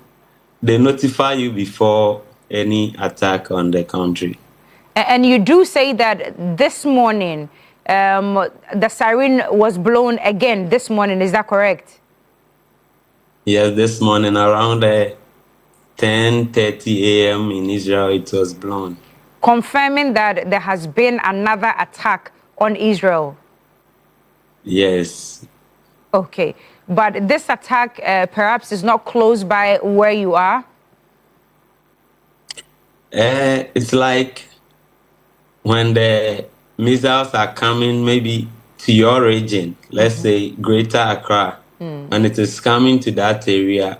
they notify you before any attack on the country. And you do say that this morning, the siren was blown again this morning. Is that correct? Yes, this morning around 10:30 a.m. in Israel, it was blown. Confirming that there has been another attack on Israel. Yes. Okay. But this attack perhaps is not close by where you are? It's like when the missiles are coming maybe to your region, let's say Greater Accra, and it is coming to that area,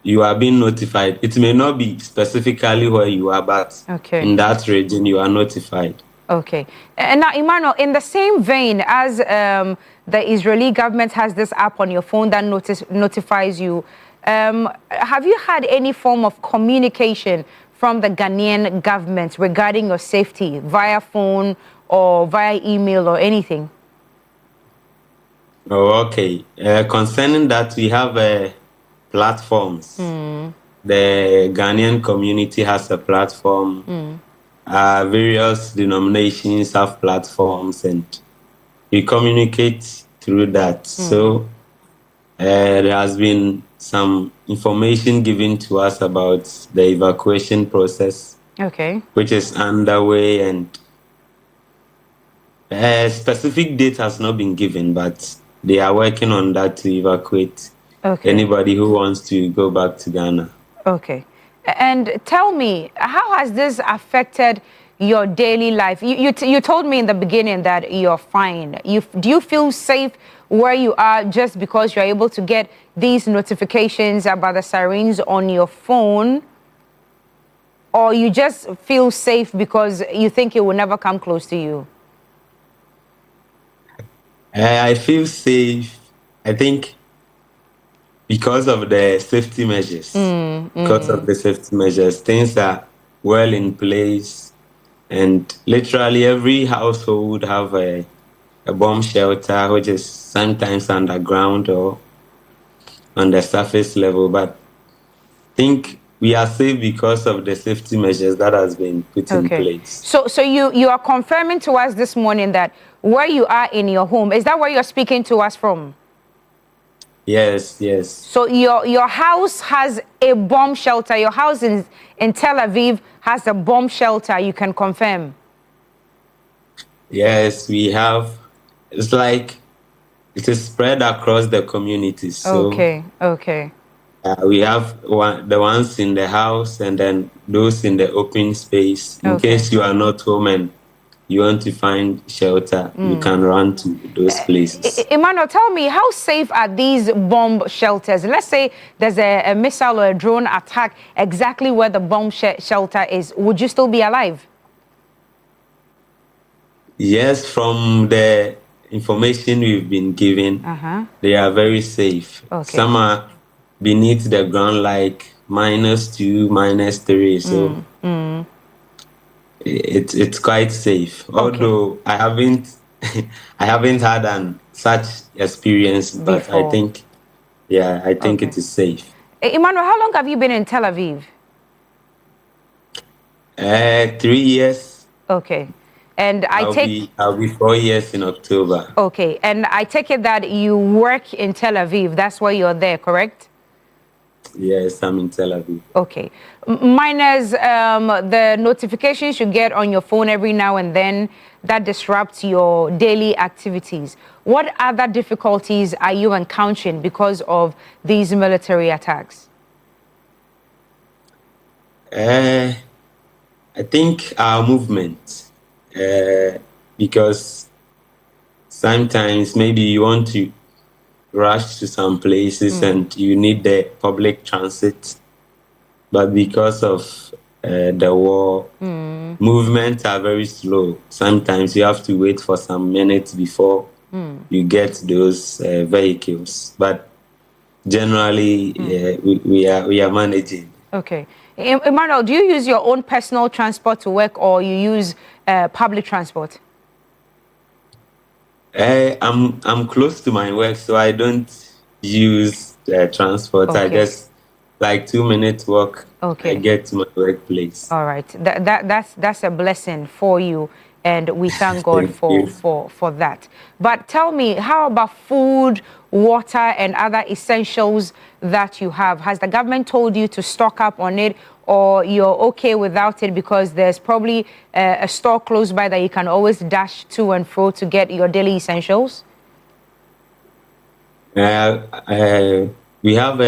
you are being notified. It may not be specifically where you are, but in that region, you are notified. Okay. And now, Emmanuel, in the same vein as the Israeli government has this app on your phone that notifies you, have you had any form of communication from the Ghanaian government regarding your safety via phone or via email or anything? Oh, okay. Concerning that, we have platforms. The Ghanaian community has a platform. Various denominations have platforms, and we communicate through that. So there has been some information given to us about the evacuation process, which is underway, and a specific date has not been given, but they are working on that to evacuate anybody who wants to go back to Ghana. Okay. And tell me, how has this affected your daily life? You told me in the beginning that you're fine. Do you feel safe where you are just because you're able to get these notifications about the sirens on your phone? Or you just feel safe because you think it will never come close to you? I feel safe, I think, because of the safety measures. Because of the safety measures, things are well in place, and literally every household have a bomb shelter, which is sometimes underground or on the surface level. But I think we are safe because of the safety measures that has been put in place. So you are confirming to us this morning that where you are in your home, is that where you're speaking to us from? Yes, yes. So your house has a bomb shelter. Your house in Tel Aviv has a bomb shelter, you can confirm? Yes, we have. It's like it is spread across the community. So Okay. We have the ones in the house and then those in the open space. In case you are not home and you want to find shelter, you can run to those places. Emmanuel, tell me, how safe are these bomb shelters? Let's say there's a missile or a drone attack exactly where the bomb shelter is. Would you still be alive? Yes, from the information we've been given, they are very safe. Some are beneath the ground, like -2, -3. So it's quite safe. Although I haven't had such experience, but I think it is safe. Emmanuel, how long have you been in Tel Aviv? 3 years. Okay. And I'll be 4 years in October. Okay. And I take it that you work in Tel Aviv. That's why you're there, correct? Yes, I'm in Tel Aviv. Okay. Minus the notifications you get on your phone every now and then that disrupts your daily activities. What other difficulties are you encountering because of these military attacks? I think our movement. Because sometimes maybe you want to rush to some places and you need the public transit, but because of the war. Movements are very slow. Sometimes you have to wait for some minutes before you get those vehicles. But generally, we are managing. Okay. Emmanuel, do you use your own personal transport to work, or you use public transport? I'm close to my work, so I don't use transport. Okay. I just like 2 minutes walk. Okay. I get to my workplace. All right. That's a blessing for you, and we thank God for that. But tell me, how about food, water, and other essentials that you have? Has the government told you to stock up on it, or you're okay without it because there's probably a store close by that you can always dash to and fro to get your daily essentials? We have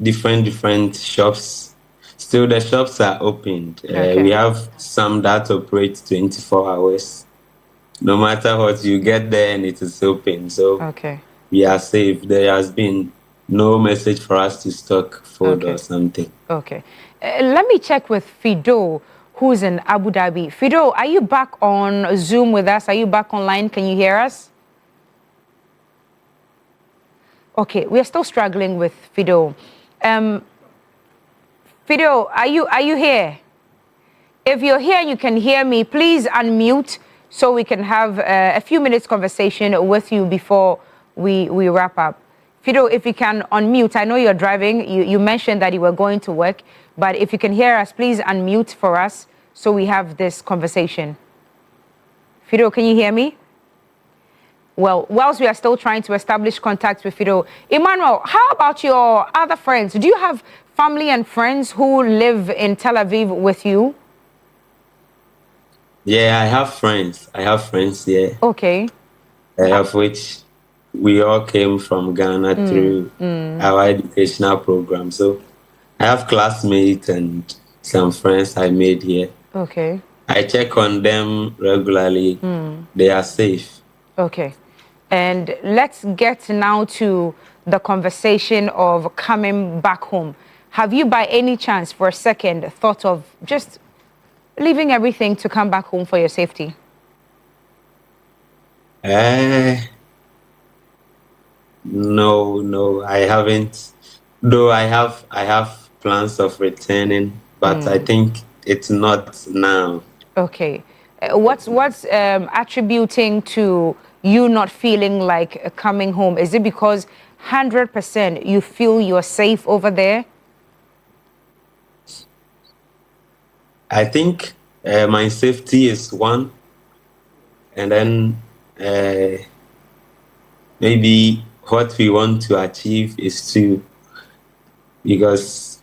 different shops. Still, the shops are opened. Okay. We have some that operate 24 hours. No matter what, you get there and it is open. So okay. We are safe. There has been no message for us to stock food or something. Okay. Let me check with Fido, who's in Abu Dhabi. Fido, are you back on Zoom with us? Are you back online? Can you hear us? Okay, we are still struggling with Fido. Fido, are you here? If you're here and you can hear me, please unmute so we can have a few minutes conversation with you before we wrap up. Fido, if you can unmute, I know you're driving. You mentioned that you were going to work, but if you can hear us, please unmute for us so we have this conversation. Fido, can you hear me? Well, whilst we are still trying to establish contact with Fido, Emmanuel, how about your other friends? Do you have family and friends who live in Tel Aviv with you? Yeah, I have friends. Yeah. Okay. Of which we all came from Ghana through our educational program. So I have classmates and some friends I made here. Okay. I check on them regularly. They are safe. Okay. And let's get now to the conversation of coming back home. Have you by any chance for a second thought of just leaving everything to come back home for your safety? No, I haven't. Though I have plans of returning, but I think it's not now. Okay. What's attributing to you not feeling like coming home? Is it because 100% you feel you're safe over there? I think my safety is one, and then maybe what we want to achieve is two, because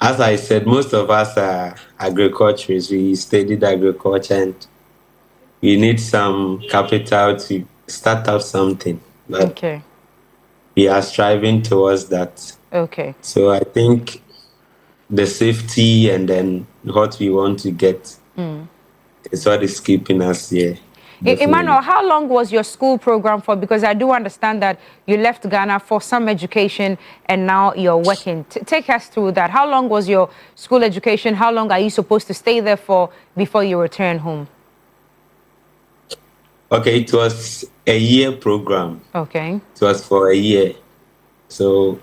as I said, most of us are agriculturists. We studied agriculture and we need some capital to start up something. But we are striving towards that. Okay. So I think the safety and then what we want to get is what is keeping us here. Emmanuel, how long was your school program for? Because I do understand that you left Ghana for some education and now you're working. Take us through that. How long was your school education? How long are you supposed to stay there for before you return home? Okay, it was a year program. Okay. It was for a year. So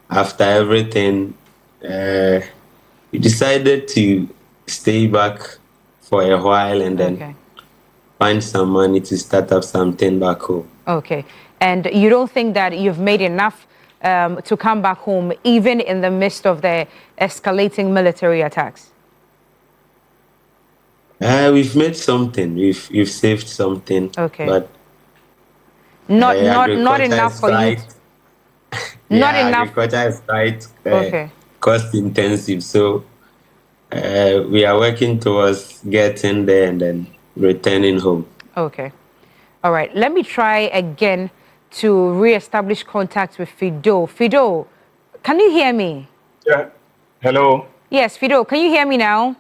after everything, we decided to stay back for a while and then find some money to start up something back home. Okay. And you don't think that you've made enough to come back home, even in the midst of the escalating military attacks? We've made something. We've saved something. Okay. But not enough for you. Not enough. Agriculture is quite cost intensive. So we are working towards getting there and then returning home. Okay. All right. Let me try again to re-establish contact with Fido. Fido, can you hear me? Yeah. Hello. Yes, Fido, can you hear me now?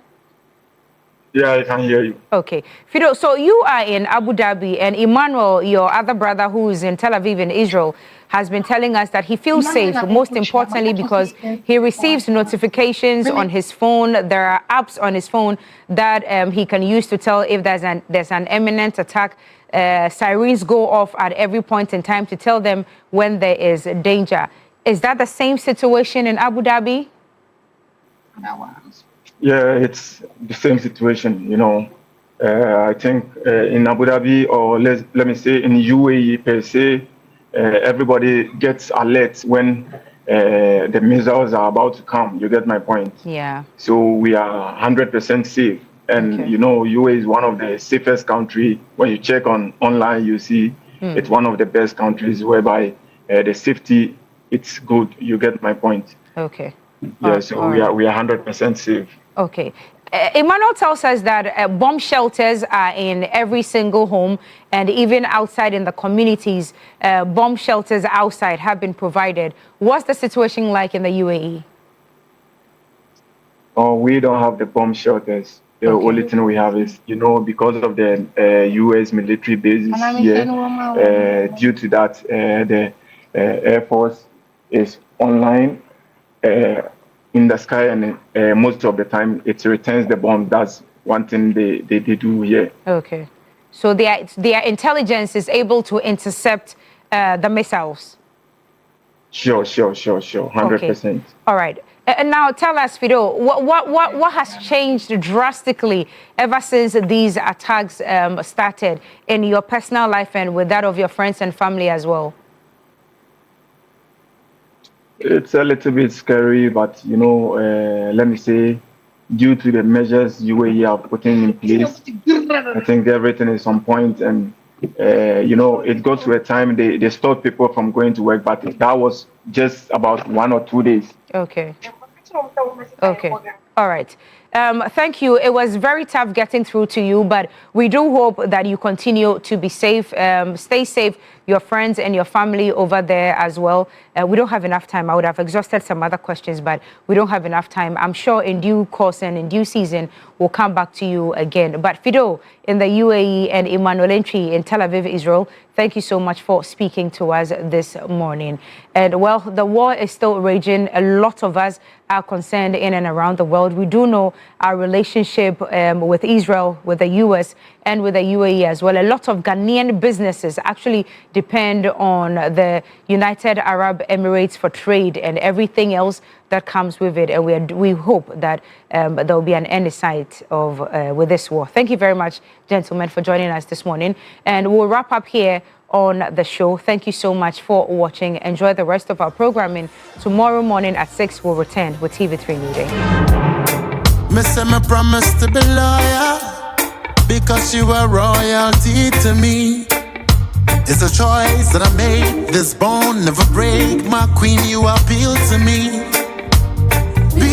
Yeah, I can hear you. Okay. Fido, so you are in Abu Dhabi, and Emmanuel, your other brother who is in Tel Aviv in Israel, has been telling us that he feels safe, most importantly because he receives notifications on his phone. There are apps on his phone that he can use to tell if there's an imminent attack. Sirens go off at every point in time to tell them when there is danger. Is that the same situation in Abu Dhabi? Yeah, it's the same situation, you know. I think in Abu Dhabi, or let me say in UAE per se, everybody gets alert when the missiles are about to come. You get my point? Yeah. So we are 100% safe. And, you know, UAE is one of the safest countries. When you check online, you see it's one of the best countries whereby the safety, it's good. You get my point? Okay. Yeah, so we are 100% safe. Okay. Emmanuel tells us that bomb shelters are in every single home, and even outside in the communities, bomb shelters outside have been provided. What's the situation like in the UAE? Oh, we don't have the bomb shelters. The only thing we have is, you know, because of the U.S. military bases here, due to that, the Air Force is online in the sky, and most of the time it returns the bomb. That's one thing they do here. Okay. So their intelligence is able to intercept the missiles? Sure, 100%. Okay. All right. And now tell us, Fido, what has changed drastically ever since these attacks started in your personal life and with that of your friends and family as well? It's a little bit scary, but, you know, let me say, due to the measures UAE are putting in place, I think everything is on point. And, you know, it got to a time they stopped people from going to work, but that was just about 1 or 2 days. Okay. Okay. All right. Thank you. It was very tough getting through to you, but we do hope that you continue to be safe. Stay safe, your friends and your family over there as well. We don't have enough time. I would have exhausted some other questions, but we don't have enough time. I'm sure in due course and in due season, we'll come back to you again. But Fido in the UAE and Emmanuel Entry in Tel Aviv, Israel, thank you so much for speaking to us this morning. And well, the war is still raging. A lot of us are concerned in and around the world. We do know our relationship with Israel, with the U.S., and with the UAE as well. A lot of Ghanaian businesses actually depend on the United Arab Emirates for trade and everything else that comes with it. And we hope that there will be an end in sight of with this war. Thank you very much, gentlemen, for joining us this morning. And we'll wrap up here on the show. Thank you so much for watching. Enjoy the rest of our programming. Tomorrow morning at 6, we'll return with TV3 Newday. Miss me promise to be loyal because you are royalty to me. It's a choice that I made. This bone never break. My queen, you appeal to me.